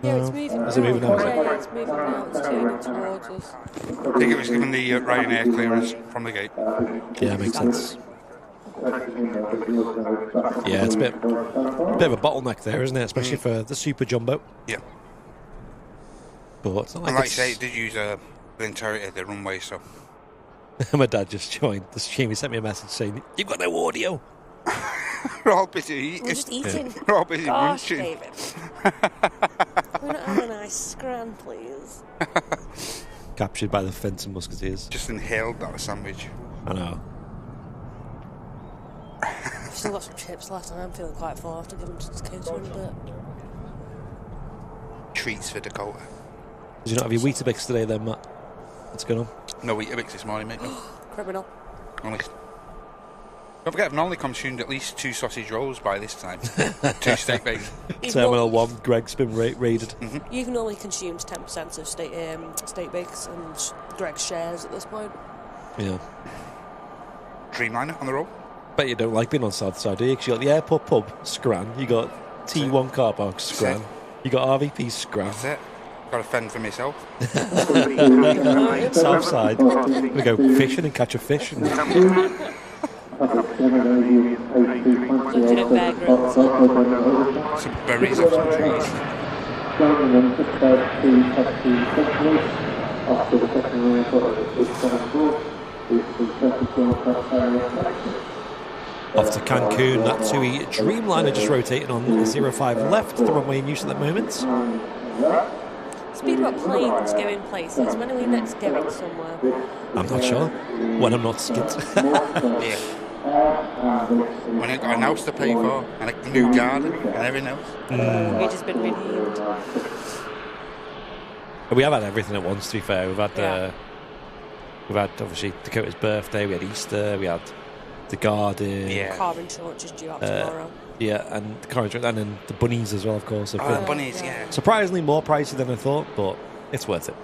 it's moving now. Is it moving now? Yeah, it's moving now. It's turning towards us. I think it was given the Ryanair clearance from the gate. Yeah, makes sense. Yeah, it's a bit of a bottleneck there, isn't it? Especially for the Super Jumbo. Yeah. But it's not like, and like I say, it did use the entirety of the runway, so... My dad just joined the stream. He sent me a message saying, "You've got no audio." We're all busy eating. We're just eating. We're all busy Gosh, munching. David. We're not having a nice scran, please. Captured by the Fenton Musketeers. Just inhaled that sandwich. I know. I've still got some chips left and I'm feeling quite full. I have to give them to Dakota in a bit. Treats for Dakota. Did you not have your Weetabix today then, Matt? What's going on? No Weetabix this morning, mate. No. Criminal. Honest. Don't forget, I've normally consumed at least 2 sausage rolls by this time. 2 steak bakes. Terminal 1, Greg's been raided. Mm-hmm. You've normally consumed 10% of steak bakes and Greg's shares at this point. Yeah. Dreamliner on the roll. Bet you don't like being on South Side, do you? 'Cause you got the airport pub, Scran. You got T1 car park, Scran. You got RVP, Scran. That's it. Got to fend for myself. South Side. We go fishing and catch a fish. And Looking at Bear Grylls. Some berries off some trees. Off to Cancun, that TUI Dreamliner just rotating on 05 left, the runway in use at the moment. Speaking about planes going places, when are we next going somewhere? I'm not sure. When I'm not skint. Yeah. When I've got an house to pay for, and a new garden, and everything else. We've just been redeemed. We have had everything at once, to be fair. We've had obviously Dakota's birthday, we had Easter, we had the garden. Yeah. Car insurance is due out tomorrow. Yeah, and the car insurance, and then the bunnies as well, of course. The bunnies, yeah. Surprisingly more pricey than I thought, but it's worth it.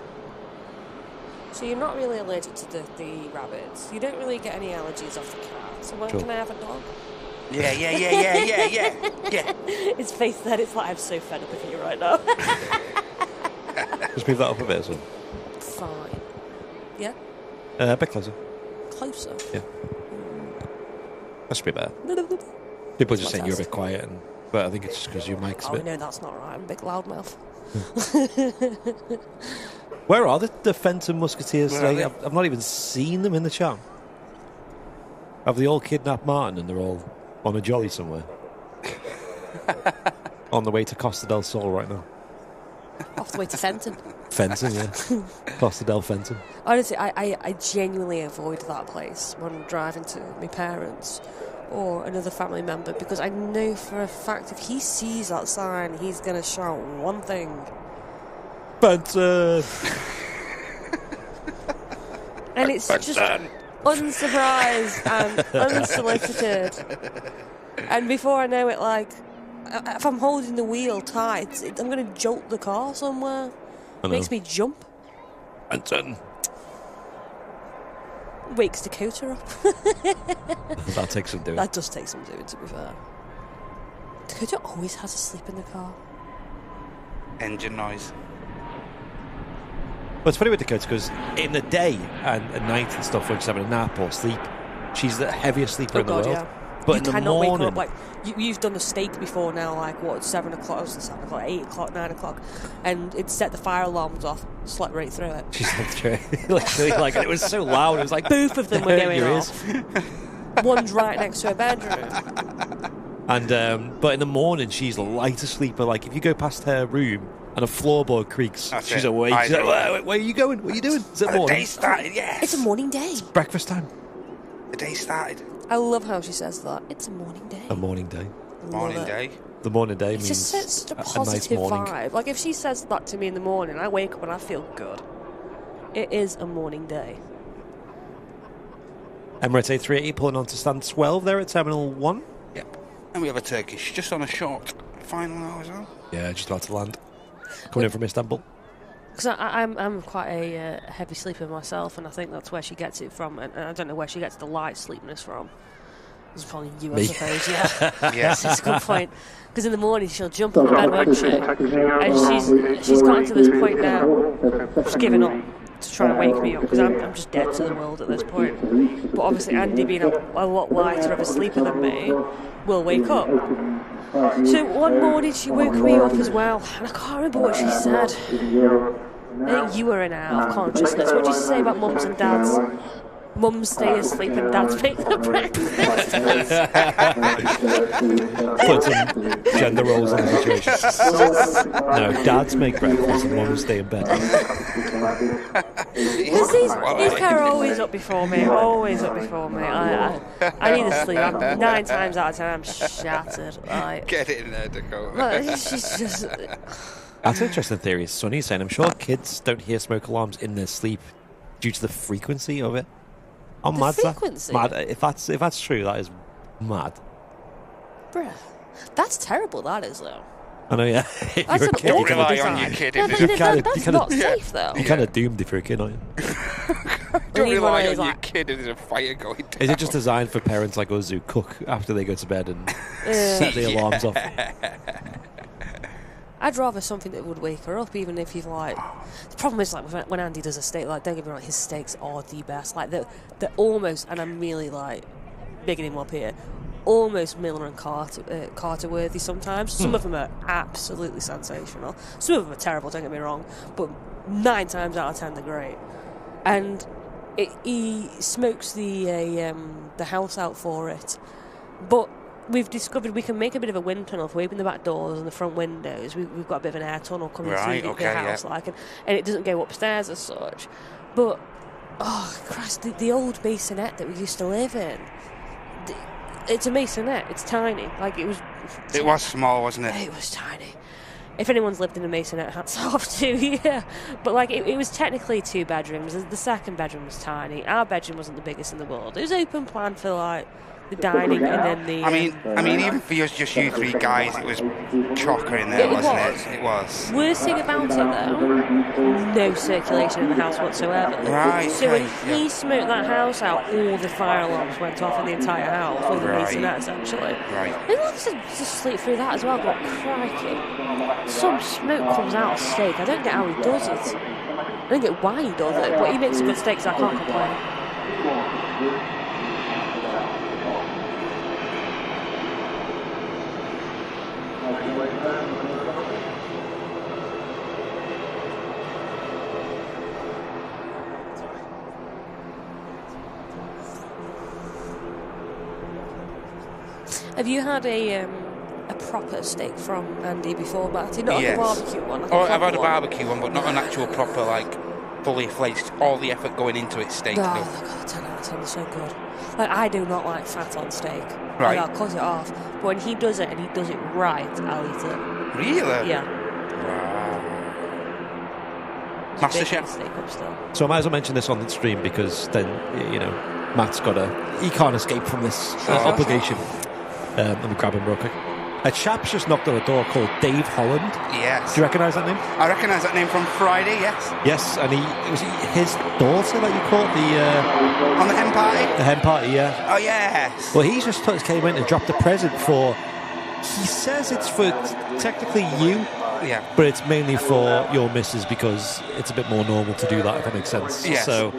So you're not really allergic to the rabbits. You don't really get any allergies off the cat. So when can I have a dog? Yeah. His face there, it's like I'm so fed up with you right now. Just move that up a bit, so. Fine. Yeah? A bit closer. Closer. Yeah. That should be better. People are just saying you're a bit quiet, but I think it's just because your mic's a bit... no, that's not right. I'm a big loudmouth. Where are the Fenton Musketeers Where are today? they? I've not even seen them in the chat. Have they all kidnapped Martin and they're all on a jolly somewhere? On the way to Costa del Sol right now. Off the way to Fenton. Fenton, yeah. Costa del Fenton. Honestly, I genuinely avoid that place when I'm driving to my parents or another family member, because I know for a fact if he sees that sign, he's going to shout one thing. Fenton! And it's just unsurprised and unsolicited. And before I know it, like, if I'm holding the wheel tight, I'm going to jolt the car somewhere. It makes me jump. Fenton! Wakes Dakota up. That takes some doing. That does take some doing, to be fair. Dakota always has a sleep in the car. Engine noise. Well, it's funny with Dakota because in the day and at night and stuff, when she's having a nap or sleep, she's the heaviest sleeper in the world. Yeah. But you in the cannot morning, wake her up. Like you've done a steak before now, like what, 7 o'clock, 8 o'clock, 9 o'clock, and it set the fire alarms off, slept right through it. she slept through it. Literally, like, and it was so loud. It was like Both of them were going your off. One's right next to her bedroom. And but in the morning, she's light asleep. But like, if you go past her room and a floorboard creaks, That's she's it. awake. She's like, where are you going? What are you doing? Is it The morning? day started, yes. It's a morning day. Breakfast time. The day started. I love how she says that. It's a morning day. A morning day. Love Morning it. day. The morning day It means just sets such a nice positive morning. vibe. Like if she says that to me in the morning, I wake up and I feel good. It is a morning day. Emirates A380 pulling on to stand 12 there at Terminal 1. Yep. And we have a Turkish just on a short final now as well. Yeah, just about to land. Coming in from Istanbul. Because I'm quite a heavy sleeper myself, and I think that's where she gets it from. And I don't know where she gets the light sleepiness from. It's probably you, I Me. suppose. Yeah, Yes. that's a good point. Because in the morning she'll jump on the bed, won't she? And she's gotten to this point now, just giving up to try and wake me up because I'm just dead to the world at this point. But obviously Andy, being a lot lighter of a sleeper than me, will wake up. So one morning she woke me up as well, and I can't remember what she said. I think you were in and out of consciousness. What did you say about mums and dads? Mums stay asleep and dads make the breakfast. Put some gender roles on the situation. No, dads make breakfast and mums stay in bed. Because these pair are always up before me. Always up before me. I need to sleep. 9 times out of 10 I'm shattered. Like, Get it in there, Dakota. well, she's just... That's an interesting theory. Sonny's saying, I'm sure kids don't hear smoke alarms in their sleep due to the frequency of it. How The mad's that? frequency? Mad. If that's true, that is mad. Bruh. That's terrible, that is, though. I know, yeah. If That's you're a an kid, awful you kinda- rely on your design. kid Yeah, if but you kinda- that's you kinda- not safe, though. you're kind of doomed if you're a kid, aren't you? Don't need one rely of on those, your like- kid if there's a fire going down. Is it just designed for parents like us who cook after they go to bed and set the alarms off? I'd rather something that would wake her up, even if you've like. The problem is like when Andy does a steak, like don't get me wrong, his steaks are the best. Like they're almost, and I'm really like bigging him up here, almost Miller and Carter worthy sometimes. Some of them are absolutely sensational. Some of them are terrible. Don't get me wrong, but 9 times out of 10 they're great. And he smokes the house out for it, but. We've discovered we can make a bit of a wind tunnel if we open the back doors and the front windows. We've got a bit of an air tunnel coming Right, through okay, the house, yeah. like, and it doesn't go upstairs as such. But oh Christ, the old masonette that we used to live in. It's a masonette. It's tiny. Like it was. It was small, wasn't it? It was tiny. If anyone's lived in a masonette, hats off to you. Yeah. But like it was technically 2 bedrooms. The second bedroom was tiny. Our bedroom wasn't the biggest in the world. It was open plan for like the dining, and then the. I mean, even for just you three guys, it was chocker in there, wasn't it? It was. Worst thing about it, though, no circulation in the house whatsoever. Right. So when he smoked that house out, all the fire alarms went off in the entire house, all the maisonettes, actually. Right. He likes to sleep through that as well, but crikey. Some smoke comes out of steak. I don't get how he does it. I don't get why he does it, but he makes a good steak, so I can't complain. Have you had a proper steak from Andy before, Marty? Not a barbecue one. I've had a barbecue one, but not an actual proper, like, fully flaked, all the effort going into it steak. Oh, God, 10 out of 10 is so good. Like, I do not like fat on steak. Right. I'll cut it off. But when he does it, and he does it right, I'll eat it. Really? Yeah. Wow. Master Chef. Steak up still. So I might as well mention this on the stream because then, you know, Matt's he can't escape from this obligation. Let me grab him real quick. A chap's just knocked on a door called Dave Holland. Yes. Do you recognise that name? I recognise that name from Friday, yes. Yes, and it was his daughter that you caught on the hen party? The hen party, yeah. Oh, yes. Well, he just came in and dropped a present for... He says it's for technically you. Yeah. But it's mainly for your missus because it's a bit more normal to do that, if that makes sense. Yes. So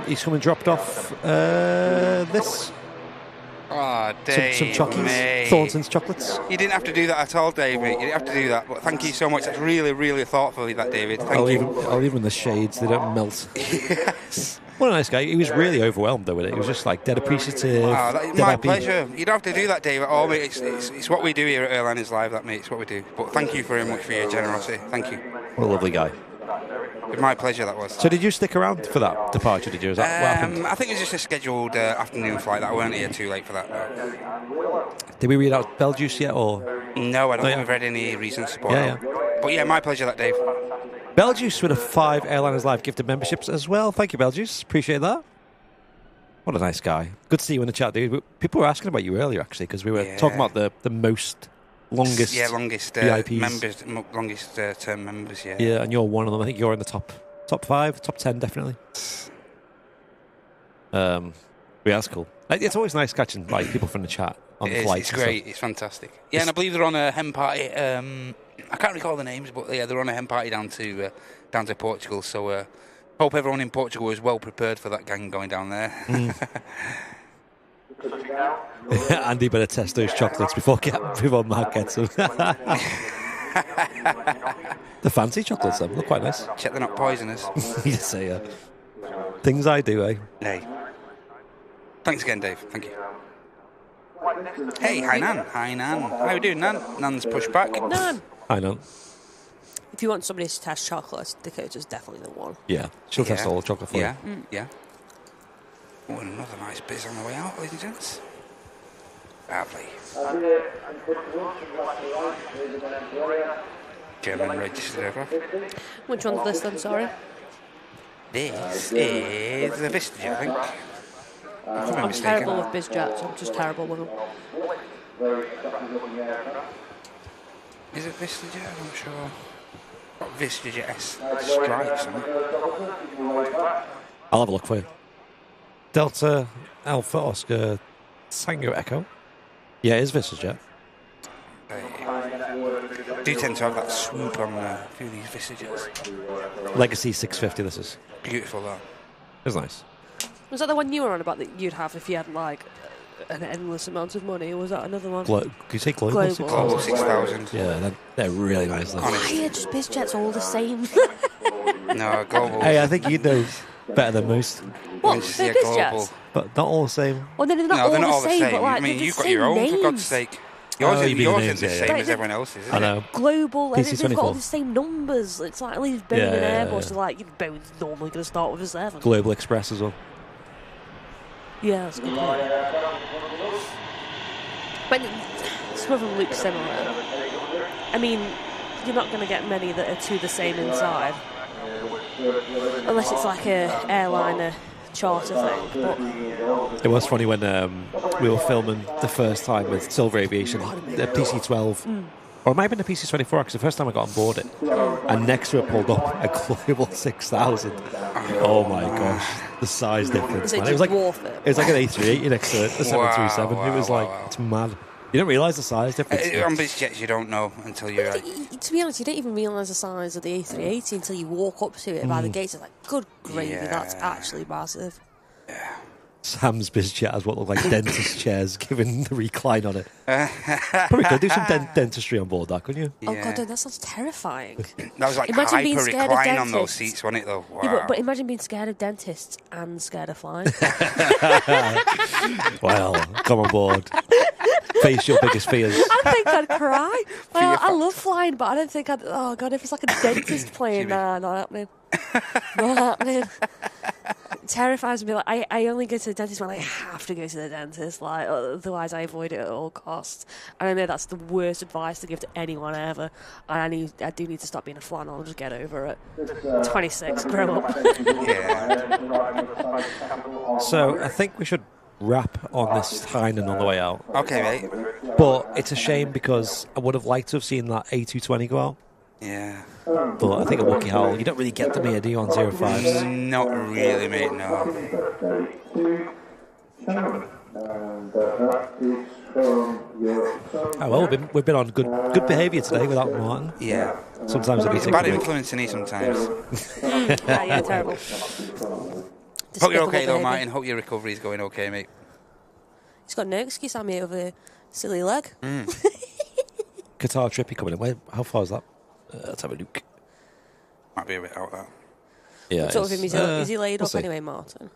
he's come and dropped off this... Oh, Dave, some chocolates, mate. Thornton's chocolates. You didn't have to do that at all, David. You didn't have to do that. But thank you so much. That's really, really thoughtful of that, David. Thank you. I'll leave him in the shades. They don't melt. Yes. What a nice guy. He was really overwhelmed, though, with it. He was just, like, dead appreciative. Oh, my pleasure. You don't have to do that, Dave, at all, mate. It's what we do here at Airliners Live, that, mate. It's what we do. But thank you very much for your generosity. Thank you. What a lovely guy. It's my pleasure, that was. So did you stick around for that departure, did you? Is that what happened? I think it was just a scheduled afternoon flight. I weren't here too late for that, though. Did we read out Belgius yet, or...? No, I don't think we've read any recent support. Yeah. But yeah, my pleasure, that, Dave. Belgius with a 5 Airliners Live gifted memberships as well. Thank you, Belgius. Appreciate that. What a nice guy. Good to see you in the chat, dude. People were asking about you earlier, actually, because we were talking about the longest VIPs. Members, longest term members, yeah. Yeah, and you're one of them. I think you're in the top 5, top 10, definitely. Yeah, that's cool. It's always nice catching people from the chat on the flights. It's great. It's fantastic. Yeah, and I believe they're on a hen party. I can't recall the names, but yeah, they're on a hen party down to Portugal. So hope everyone in Portugal is well prepared for that gang going down there. Andy better test those chocolates before Mark gets them. The fancy chocolates, them look quite nice. Check they're not poisonous. You say, things I do, eh? Hey. Thanks again, Dave. Thank you. Hey, hi, Nan. Hi, Nan. How are you doing, Nan? Nan's pushed back. Nan. Hi, Nan. If you want somebody to test chocolates, Dakota's definitely the one. Yeah, she'll test all the chocolate for you. Yeah. Oh, another nice biz on the way out, ladies and gents. Lovely. German registered aircraft. Which one's this then, sorry? This is the Vista, I think. I'm terrible with biz jets, I'm just terrible with them. Is it Vista Jet? I'm not sure. Got Vista Jet stripes on it. I'll have a look for you. Delta Alpha Oscar Tango Echo. Yeah, it is Vista Jet. Do tend to have that swoop on a few of these Vista Jets. Legacy 650, this is. Beautiful, that. It's nice. Was that the one you were on about that you'd have if you had, like, an endless amount of money, or was that another one? Could you say Global? Global 6000. Yeah, they're really nice. Why are just biz jets all the same? No, Global. Hey, I think you know better than most. What, biz jets? But not all the same. Well, they're not all the same, but, like, I mean, they're you've the got your own, names. for God's sake. Yours isn't the same But as everyone else's, is I know. Global, and they've got all DC-24. the same numbers. It's like at least Boeing and Airbus are like, Boeing's normally going to start with a 7. Global Express as well. Yeah, that's a good point. But some of them look similar. I mean, you're not going to get many that are two the same inside. Unless it's like a airliner charter thing. But It was funny when we were filming the first time with Silver Aviation, the PC-12, or it might have been the PC-24, because the first time I got on board it, and next to it pulled up a Global 6000. Oh my gosh, the size difference, man. It was like an A380 next to it, a 737. It was like, it's mad. You don't realise the size difference. On BizJets, you don't know until you're like... To be honest, you don't even realise the size of the A380 until you walk up to it by the gates. It's like, good gravy, that's actually massive. Yeah. Sam's BizJet has what look like dentist chairs, given the recline on it. Probably could do some dentistry on board that, couldn't you? Oh god, that sounds terrifying. That was like Imagine being hyper scared of recline on those dentists. seats, wasn't it, though? Wow. Yeah, but imagine being scared of dentists and scared of flying. Well, come on board. Face your biggest fears. I think I'd cry. Well, I love flying, but I don't think I'd... Oh god, if it's like a dentist playing, nah, not happening. Not happening. It terrifies me. Like, I only go to the dentist when I have to go to the dentist. Like, otherwise I avoid it at all costs. And I know that's the worst advice to give to anyone ever. And I do need to stop being a flannel and just get over it. 26, grow up. So I think we should wrap on this Tynan on the way out. Okay, mate. But it's a shame because I would have liked to have seen that A220 go out. Yeah. But I think at Wookie Howell, you don't really get them here, do you, on 05s? Not really, mate, no. Oh, well, we've been on good behaviour today without Martin. Yeah. Sometimes it'll be Bad influence in he sometimes. Yeah, terrible. Hope you're okay, though, Martin. Hope your recovery's going okay, mate. He's got no excuse on me over the silly leg. Qatar trippy coming in. How far is that? Let's have a look. Might be a bit out that. Yeah. What's up with him? Is he laid up anyway, Martin?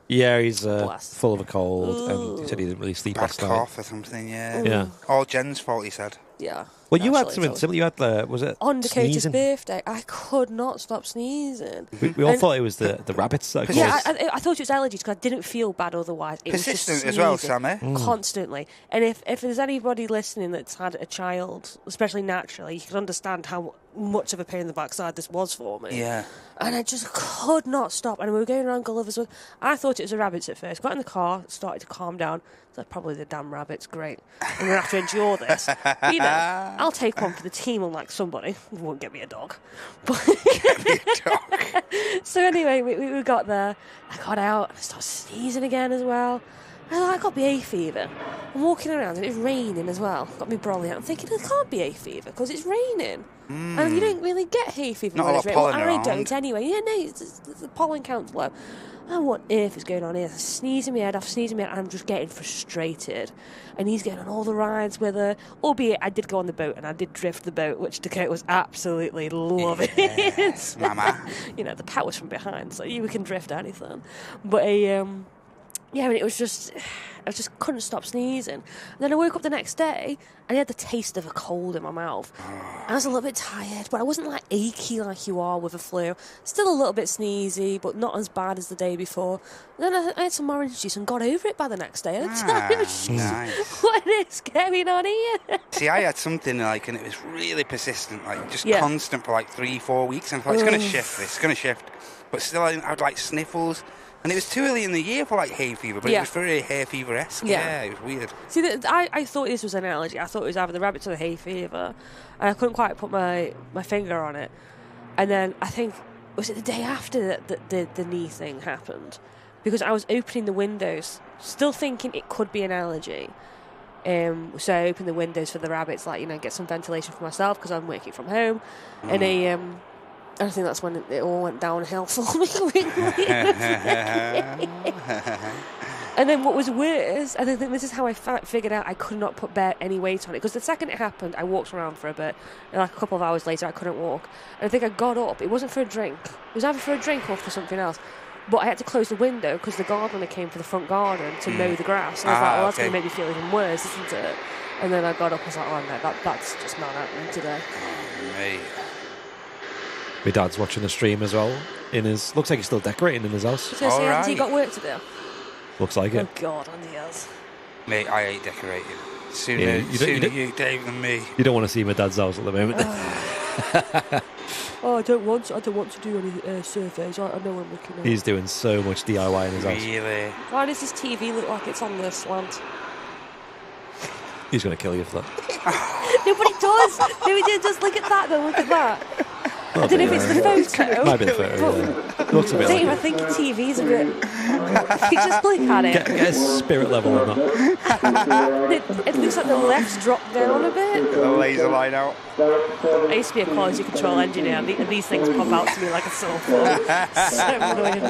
Yeah, he's full of a cold, and he said he didn't really sleep Bad last night. cough or something, yeah. Yeah. All Jen's fault, he said. Yeah. Well, you had something similar. You had was it on Dakota's sneezing? birthday? I could not stop sneezing. We all thought it was the rabbits that caused. Yeah, I thought it was allergies because I didn't feel bad otherwise. It Persistent was just as well, sneezing Sam, constantly. And if there's anybody listening that's had a child, especially naturally, you can understand how much of a pain in the backside this was for me. Yeah. And I just could not stop. And we were going around Gulliver's. I thought it was the rabbits at first. Got in the car, started to calm down. So probably the damn rabbits. Great. I'm gonna have to endure this. But, you know, I'll take one for the team, unlike somebody. It won't get me a dog. But Get me a dog. so anyway, we got there. I got out and I started sneezing again as well. And I got hay fever. I'm walking around and it's raining as well. Got me brolly out. I'm thinking it can't be hay fever because it's raining. And you don't really get hay fever Not when a it's lot raining. of pollen I around. don't anyway. Yeah, no, the pollen count's low. And what on earth is going on here? Sneezing my head off, and I'm just getting frustrated. And he's getting on all the rides with her. Albeit, I did go on the boat and I did drift the boat, which Dakota was absolutely loving. Yes, mama. You know, the power's from behind, so you can drift anything. But yeah, and it was just, I just couldn't stop sneezing. And then I woke up the next day and I had the taste of a cold in my mouth. I was a little bit tired, but I wasn't like achy like you are with a flu. Still a little bit sneezy, but not as bad as the day before. And then I had some orange juice and got over it by the next day. Nice. What is going on here? See, I had something like, and it was really persistent, like just constant for like 3-4 weeks. And I thought, it's going to shift this, it's going to shift. But still, I had like sniffles. And it was too early in the year for like hay fever, but it was very hay fever-esque. Yeah, it was weird. See, I thought this was an allergy. I thought it was either the rabbits or the hay fever. And I couldn't quite put my finger on it. And then I think, was it the day after that the knee thing happened? Because I was opening the windows, still thinking it could be an allergy. So I opened the windows for the rabbits, like, you know, get some ventilation for myself because I'm working from home. And I think that's when it all went downhill for me. And then what was worse, and I think this is how I figured out I could not put any weight on it. Because the second it happened, I walked around for a bit. And like a couple of hours later, I couldn't walk. And I think I got up. It wasn't for a drink. It was either for a drink or for something else. But I had to close the window because the gardener came for the front garden to mow the grass. And I was like, well, that's going to make me feel even worse, isn't it? And then I got up and was like, oh, no, that's just not happening today. Mate. My dad's watching the stream as well. Looks like he's still decorating in his house. So has he got work to do? Looks like it. Oh God, and he has. Mate, I hate decorating. Sooner you, Dave, than me. You don't want to see my dad's house at the moment. Oh, I don't want to do any surveys. I know I'm looking at. He's doing so much DIY in his house. Really? Why does this TV look like it's on the slant? He's going to kill you for that. No, but it does. No, it does. Look at that, though. Look at that. I don't know if it's the photo. Might be the photo, yeah. Looks a bit Dave, I like think the TV's a bit... If you just look at it... Get a spirit level on that. It looks like the left's dropped down a bit. The laser line out. I used to be a quality control engineer, and these things pop out to me like a sore thumb. So annoying.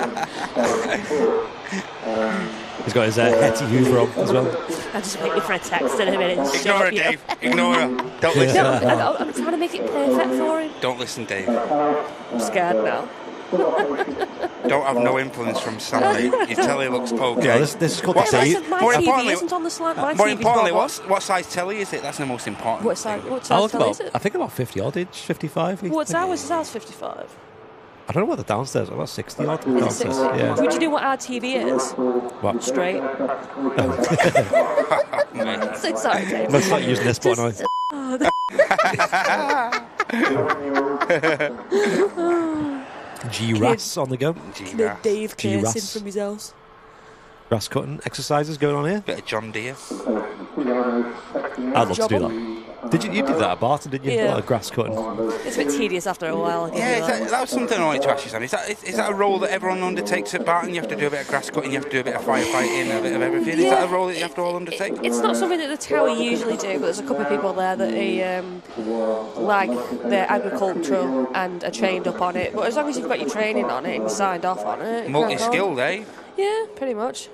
He's got his Hetty Hoover on as well. I'm just waiting for a text in a minute. Ignore her, Dave. Ignore her. Don't listen. No, I'm trying to make it perfect for him. Don't listen, Dave. I'm scared now. Don't have no influence from Sally. You telly looks okay. Yeah, this is called the Listen, save. my More TV importantly- isn't on the slant. My More TV's importantly, not on. what size telly is it? That's the most important. What size thing. I telly look is about, it? I think about 50 odd inch, 55. What's ours? Is ours 55? I don't know what the downstairs are, about 60 odd Is it downstairs. 60? Yeah. Would you know what our TV is? What? Straight. So sorry, Dave. Let's not using this button. Just- G-Ras on the go. G-Ras. Dave cursing G-Ras. from his house. Grass cutting exercises going on here. Bit of John Deere. I'd love to do that. You did that at Barton, didn't you? Yeah. A lot of grass cutting. It's a bit tedious after a while. I'll give you Yeah, that. that was something I wanted to ask you, Sam. Is that a role that everyone undertakes at Barton? You have to do a bit of grass cutting, you have to do a bit of firefighting, a bit of everything. Is that a role that you have to all undertake? It's not something that the tower usually do, but there's a couple of people there that like they're agricultural and are trained up on it. But as long as you've got your training on it and signed off on it, Multi-skilled, eh? Yeah, pretty much.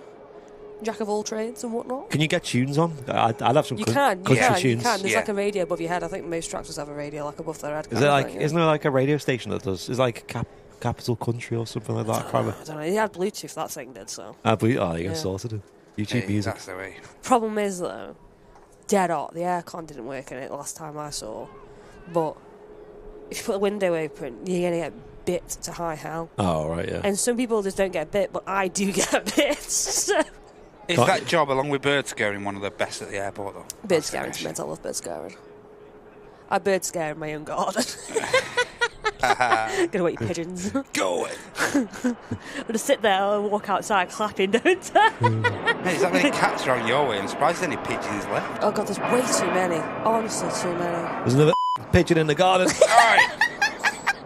Jack of all trades and whatnot. Can you get tunes on? I'd have some country tunes. There's like a radio above your head. I think most tractors have a radio like above their head. Is it like? Isn't there like a radio station that does? Is it like Capital Country or something like that? I can't remember. I don't know. He had Bluetooth. That thing did so. Oh, you get sorted. YouTube music. That's the way. Problem is though, dead hot. The aircon didn't work in it last time I saw. But if you put the window open, you're gonna get bit to high hell. Oh right, yeah. And some people just don't get bit, but I do get bit. So. Is that job, along with bird scaring, one of the best at the airport, though? Bird scaring's meant. I love bird scaring. I bird scare in my own garden. Gonna wait pigeons. Go away. I'm gonna sit there and walk outside clapping, don't I? Hey, is that many cats around your way? I'm surprised there's any pigeons left. Oh god, there's way too many. Honestly, too many. There's another pigeon in the garden. Alright!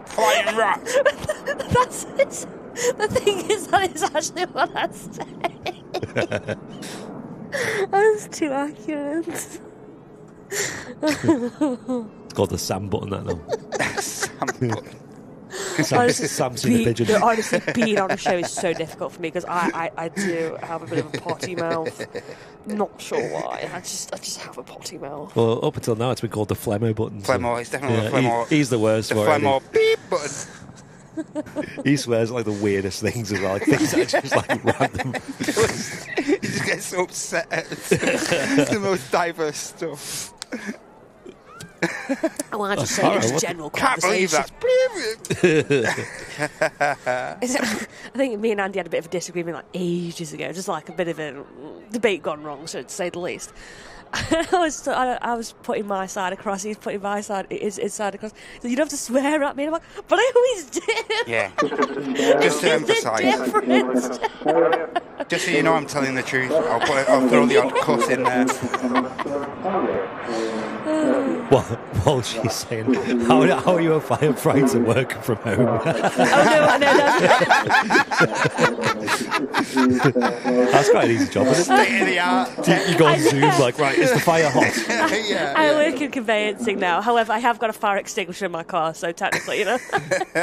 Flying rat! That's it. The thing is, that is actually what I say. That's too accurate. It's called the Sam button, that now. Sam button. Sam's seen the pigeon. No, honestly, being on a show is so difficult for me because I do have a bit of a potty mouth. Not sure why. I just have a potty mouth. Well, up until now, it's been called the Flemmo button. Flemo, it's definitely the Flemo. He's the worst The for it. Flemo beep button. He swears like the weirdest things as well. Like things that are just like random. He just gets so upset at the most diverse stuff. I want to just say it's general Can't believe conversation. that. I think me and Andy had a bit of a disagreement like ages ago, just like a bit of a debate gone wrong, so to say the least. I was putting my side across, he was putting his side across. So you don't have to swear at me. And I'm like, but I always do. Yeah. Just to emphasise. Just so you know I'm telling the truth, I'll throw the odd cuss in there. While she's saying, how are you a firefighter working from home? That's quite an easy job, isn't it? State of the art. You go on Zoom, like, right, is the fire hot? I work in conveyancing now. However, I have got a fire extinguisher in my car, so technically, you know.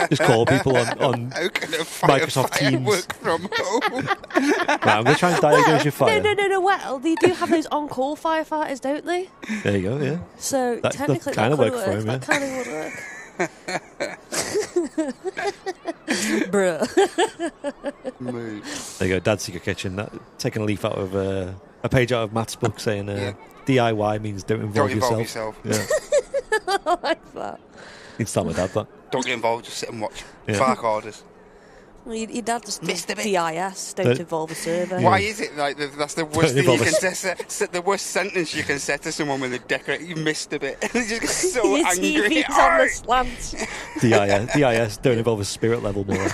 Just call people on How can a Microsoft firefighter Teams. work from home? Right, I'm going to try and diagnose your fire. No. Well, they do have those on-call firefighters, don't they? There you go, yeah. So That technically, kind of that work could for him, That kind of would work. Bruh. There you go, Dad's Secret Kitchen. Taking a leaf out of a page out of Matt's book saying DIY means don't involve yourself. Yeah. I like that. You can tell my dad that. Don't get involved, just sit and watch. Yeah. Fark orders. Well, your dad just Missed a bit. DIS, don't involve a survey. Why is it like that's the worst thing you can say? The worst sentence you can say to someone when they decorate. You missed a bit. They just get so Your angry. TV's on the slant. DIS don't involve a spirit level more.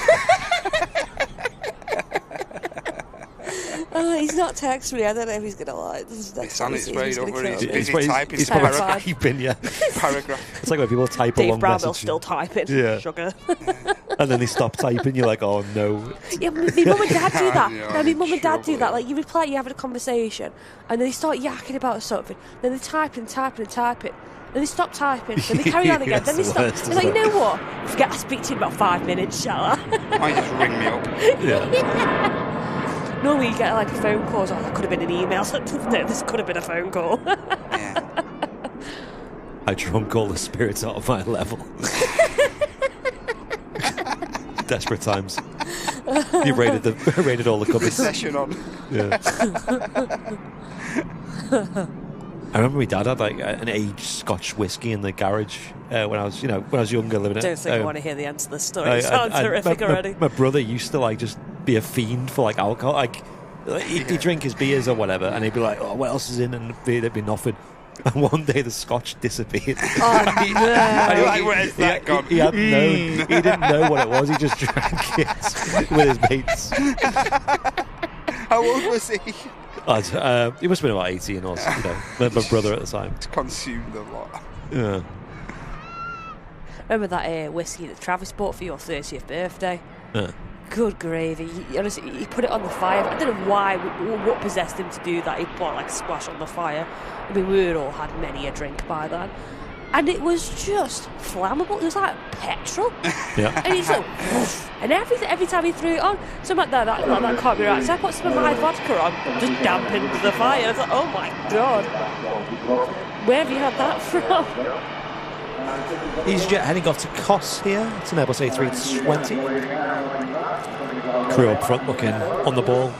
He's not texting me. I don't know if he's going to like. It's on its way over. He's He's busy typing. He's probably typing, yeah. Paragraph. It's like when people type a Dave long Brownell's message. still typing. Yeah. Sugar. And then they stop typing, you're like, oh no. Yeah, my mum and dad do that. Yeah, No, my mum and dad do trouble. that. Like, you reply, you're having a conversation, and then they start yakking about something. Then they type and type and type it. Then they stop typing. Then they carry on again. Then they That's stop. the worst, It's like, you isn't know what? Forget I'll speak to you in about 5 minutes, shall I? Might just ring me up. Yeah. Normally you get like a phone call. So, that could have been an email. No, this could have been a phone call. Yeah. I drunk all the spirits out of my level. Desperate times. You raided all the cupboards. Session on. Yeah. I remember my dad had like an aged Scotch whiskey in the garage when I was younger living I it. don't think I want to hear the end to the story. It sounds horrific already. My brother used to like just be a fiend for like alcohol. Like he'd drink his beers or whatever, and he'd be like, "Oh, what else is in?" And there'd be nothing. And one day the Scotch disappeared. Oh, no. Like, where's that gone? He didn't know what it was. He just drank it with his mates. How old was he? He must have been about 18 or something. My brother at the time. Consumed a lot. Yeah. Remember that whiskey that Travis bought for your 30th birthday? Yeah. Good gravy. Honestly, he put it on the fire. I don't know why, what possessed him to do that. He put like a splash on the fire. I mean, we all had many a drink by then. And it was just flammable. It was like petrol. Yeah. And he's like, and every time he threw it on, so I'm like, no, that can't be right. So I put some of my vodka on, just dampened the fire. I was like, oh my God. Where have you had that from? EasyJet heading off to Kos here. It's an Airbus A320. Crew up front looking on the ball.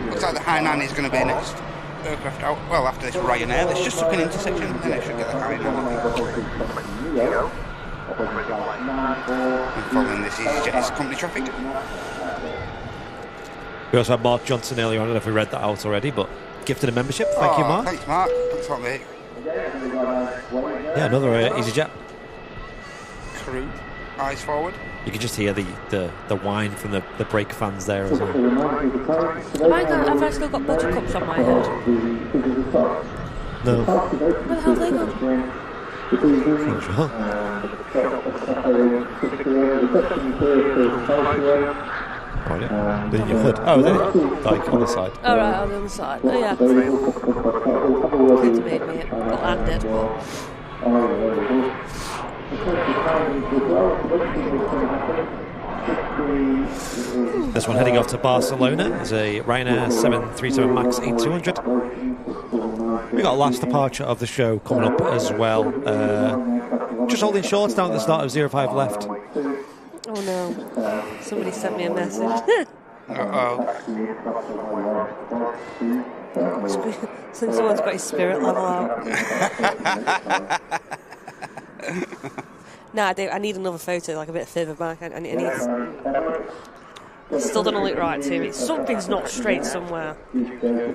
Looks like the High 9 is going to be next aircraft out. Well, after this Ryanair, there's just took an intersection, and they should get the High 9. And following this EasyJet is company traffic. We also had Mark Johnson earlier on. I don't know if we read that out already, but gifted a membership. Thank you, Mark. Thanks, Mark. Thanks a lot, mate. Yeah, another EasyJet. Crew, eyes forward. You can just hear the whine from the brake fans there as well. Have I still got buttercups on my head? No. Where the hell have they gone? Oh, yeah. Then you heard. Oh, there. Like on the side. Oh, right, on the other side. Oh, yeah. Could have made me got landed, but... This one heading off to Barcelona is a Ryanair 737 MAX 8200. We got a last departure of the show coming up as well. Just holding shorts down at the start of 05 left. Oh no, somebody sent me a message. Uh-oh. Someone's got his spirit level out. No, I need another photo, like a bit further back. I need. It still doesn't look right to me. Something's not straight somewhere.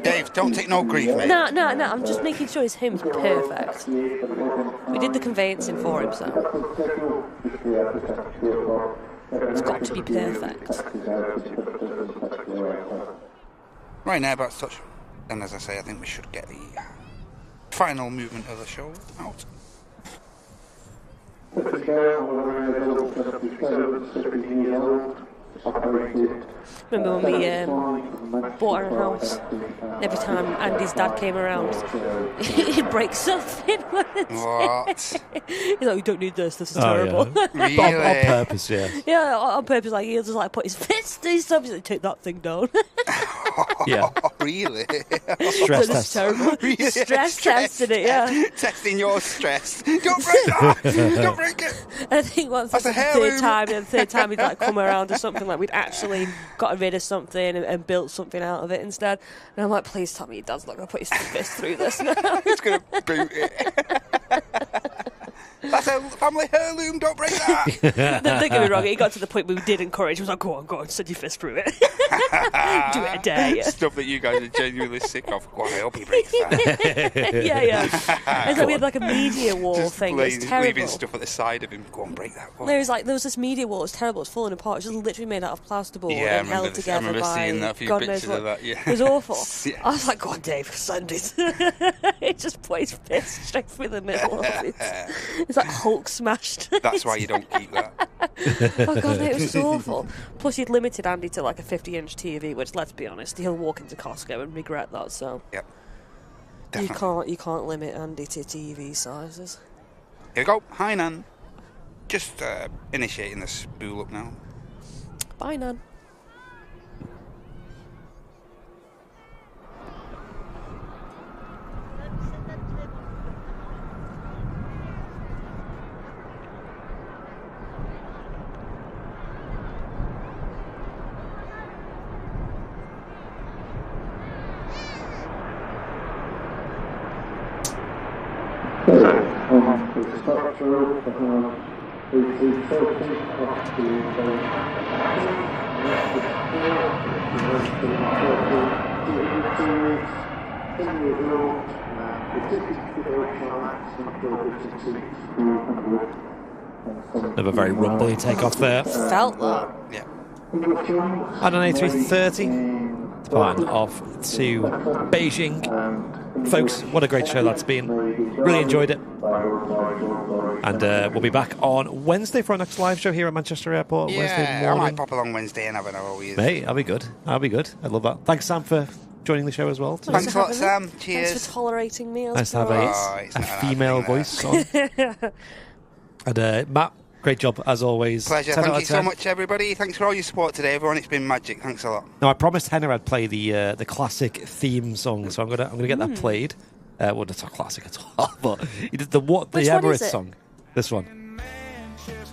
Dave, don't take no grief, mate. No, I'm just making sure his hymn's perfect. We did the conveyancing for him, so it's got to be perfect. Right now, about touch. And as I say, I think we should get the final movement of the show out. Remember when we bought our house? Every time Andy's dad came around, he'd break something. What? He's like, "You don't need this. This is terrible." Yeah. Really? on purpose, yeah. Yeah, on purpose. Like he'll just like put his fist through stuff. He's like, "Take that thing down." Yeah. Really? Stress It's test. terrible. Really? Stress testing it, yeah. Testing your stress. Don't break that! Don't break it! And I think once That's it's a the heirloom. third time he'd like come around or something, like we'd actually got rid of something and built something out of it instead. And I'm like, please tell me your dad's not going to put his fist through this now. It's going to boot it. That's family heirloom. Don't break that. Don't get me wrong, it got to the point where we did encourage. It was like, go on, send your fist through it. Do it a day. Stuff that you guys are genuinely sick of. Go on, I hope he breaks that. Yeah. It's like we had like a media wall Just thing. It's terrible. leaving stuff at the side of him. Go on, break that. Go on. There was this media wall. It was terrible. It was falling apart. It was just literally made out of plasterboard and held together I remember by seeing that, a few God pictures knows what. of that. Yeah. It was awful. I was like, go on, Dave, send it. It just plays fist straight through the middle of it. It's like Hulk smashed. That's why you don't keep that. Oh God, it was so awful. Plus, you'd limited Andy to like a 50-inch TV, which, let's be honest, he'll walk into Costco and regret that. So, Yep. Definitely. you can't limit Andy to TV sizes. Here we go. Hi, Nan. Just initiating the spool up now. Bye, Nan. The structure of the A330 up Another very rumbly takeoff there. Felt that. Yeah. And an A330 departing off to Beijing. Folks, what a great show that's been. Really enjoyed it. And we'll be back on Wednesday for our next live show here at Manchester Airport. Wednesday Yeah, I morning. might pop along Wednesday and have an hour with you. Mate, that'll be good. That'll be good. I love that. Thanks, Sam, for joining the show as well. Thanks a lot, Sam. Cheers. Thanks for tolerating me. Nice to have it's a not an female hard thing, voice on. And Matt, great job as always. Pleasure. 10 out Thank of you so 10. much, everybody. Thanks for all your support today, everyone. It's been magic. Thanks a lot. Now, I promised Henna I'd play the classic theme song, so I'm gonna get that played. Well, it's not classic at all, but he did the Emirates song. This one.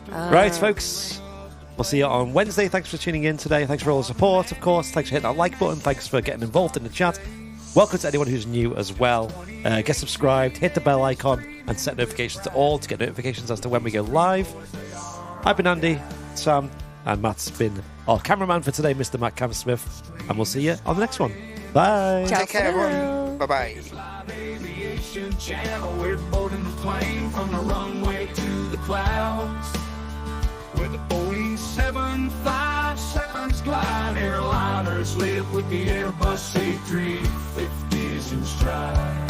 Right, folks. We'll see you on Wednesday. Thanks for tuning in today. Thanks for all the support, of course. Thanks for hitting that like button. Thanks for getting involved in the chat. Welcome to anyone who's new as well. Get subscribed, hit the bell icon, and set notifications to all to get notifications as to when we go live. I've been Andy, Sam, and Matt's been our cameraman for today, Mr. Matt Camsmith. And we'll see you on the next one. Bye. Ciao Take care, for now. everyone. Bye-bye. Aviation channel, we're boarding the plane from the runway to the clouds. With the Boeing 757s glide, airliners live with the Airbus A380s in stride.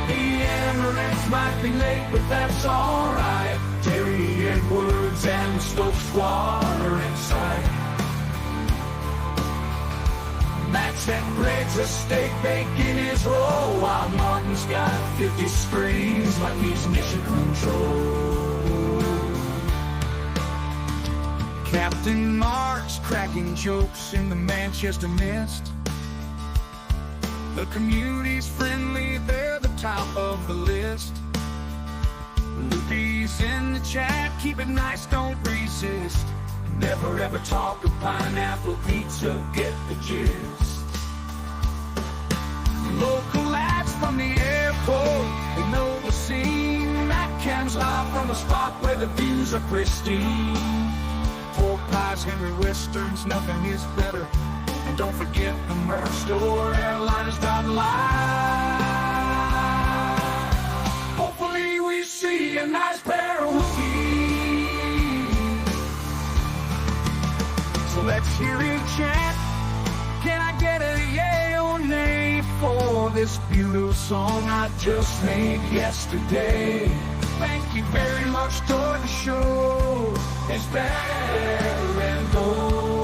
The Emirates might be late, but that's alright. Terry Edwards and the Stokes squad are in sight. Max and breaks a steak bacon his roll, while Martin's got 50 screens like he's mission control. Captain Mark's cracking jokes in the Manchester mist. The community's friendly, they're the top of the list. Lupi's in the chat, keep it nice, don't resist. Never ever talk of pineapple pizza, get the gist. Local lads from the airport, they know the scene. Matt Cam's live from a spot where the views are pristine. Pork pies, Henry Westerns, nothing is better. And don't forget the merch store, Airliners.live. Hopefully we see a nice pair of whoopties. So let's hear it chant. Can I get a yay or nay for this beautiful song I just made yesterday? Thank you very much, toward the show. It's better and gold.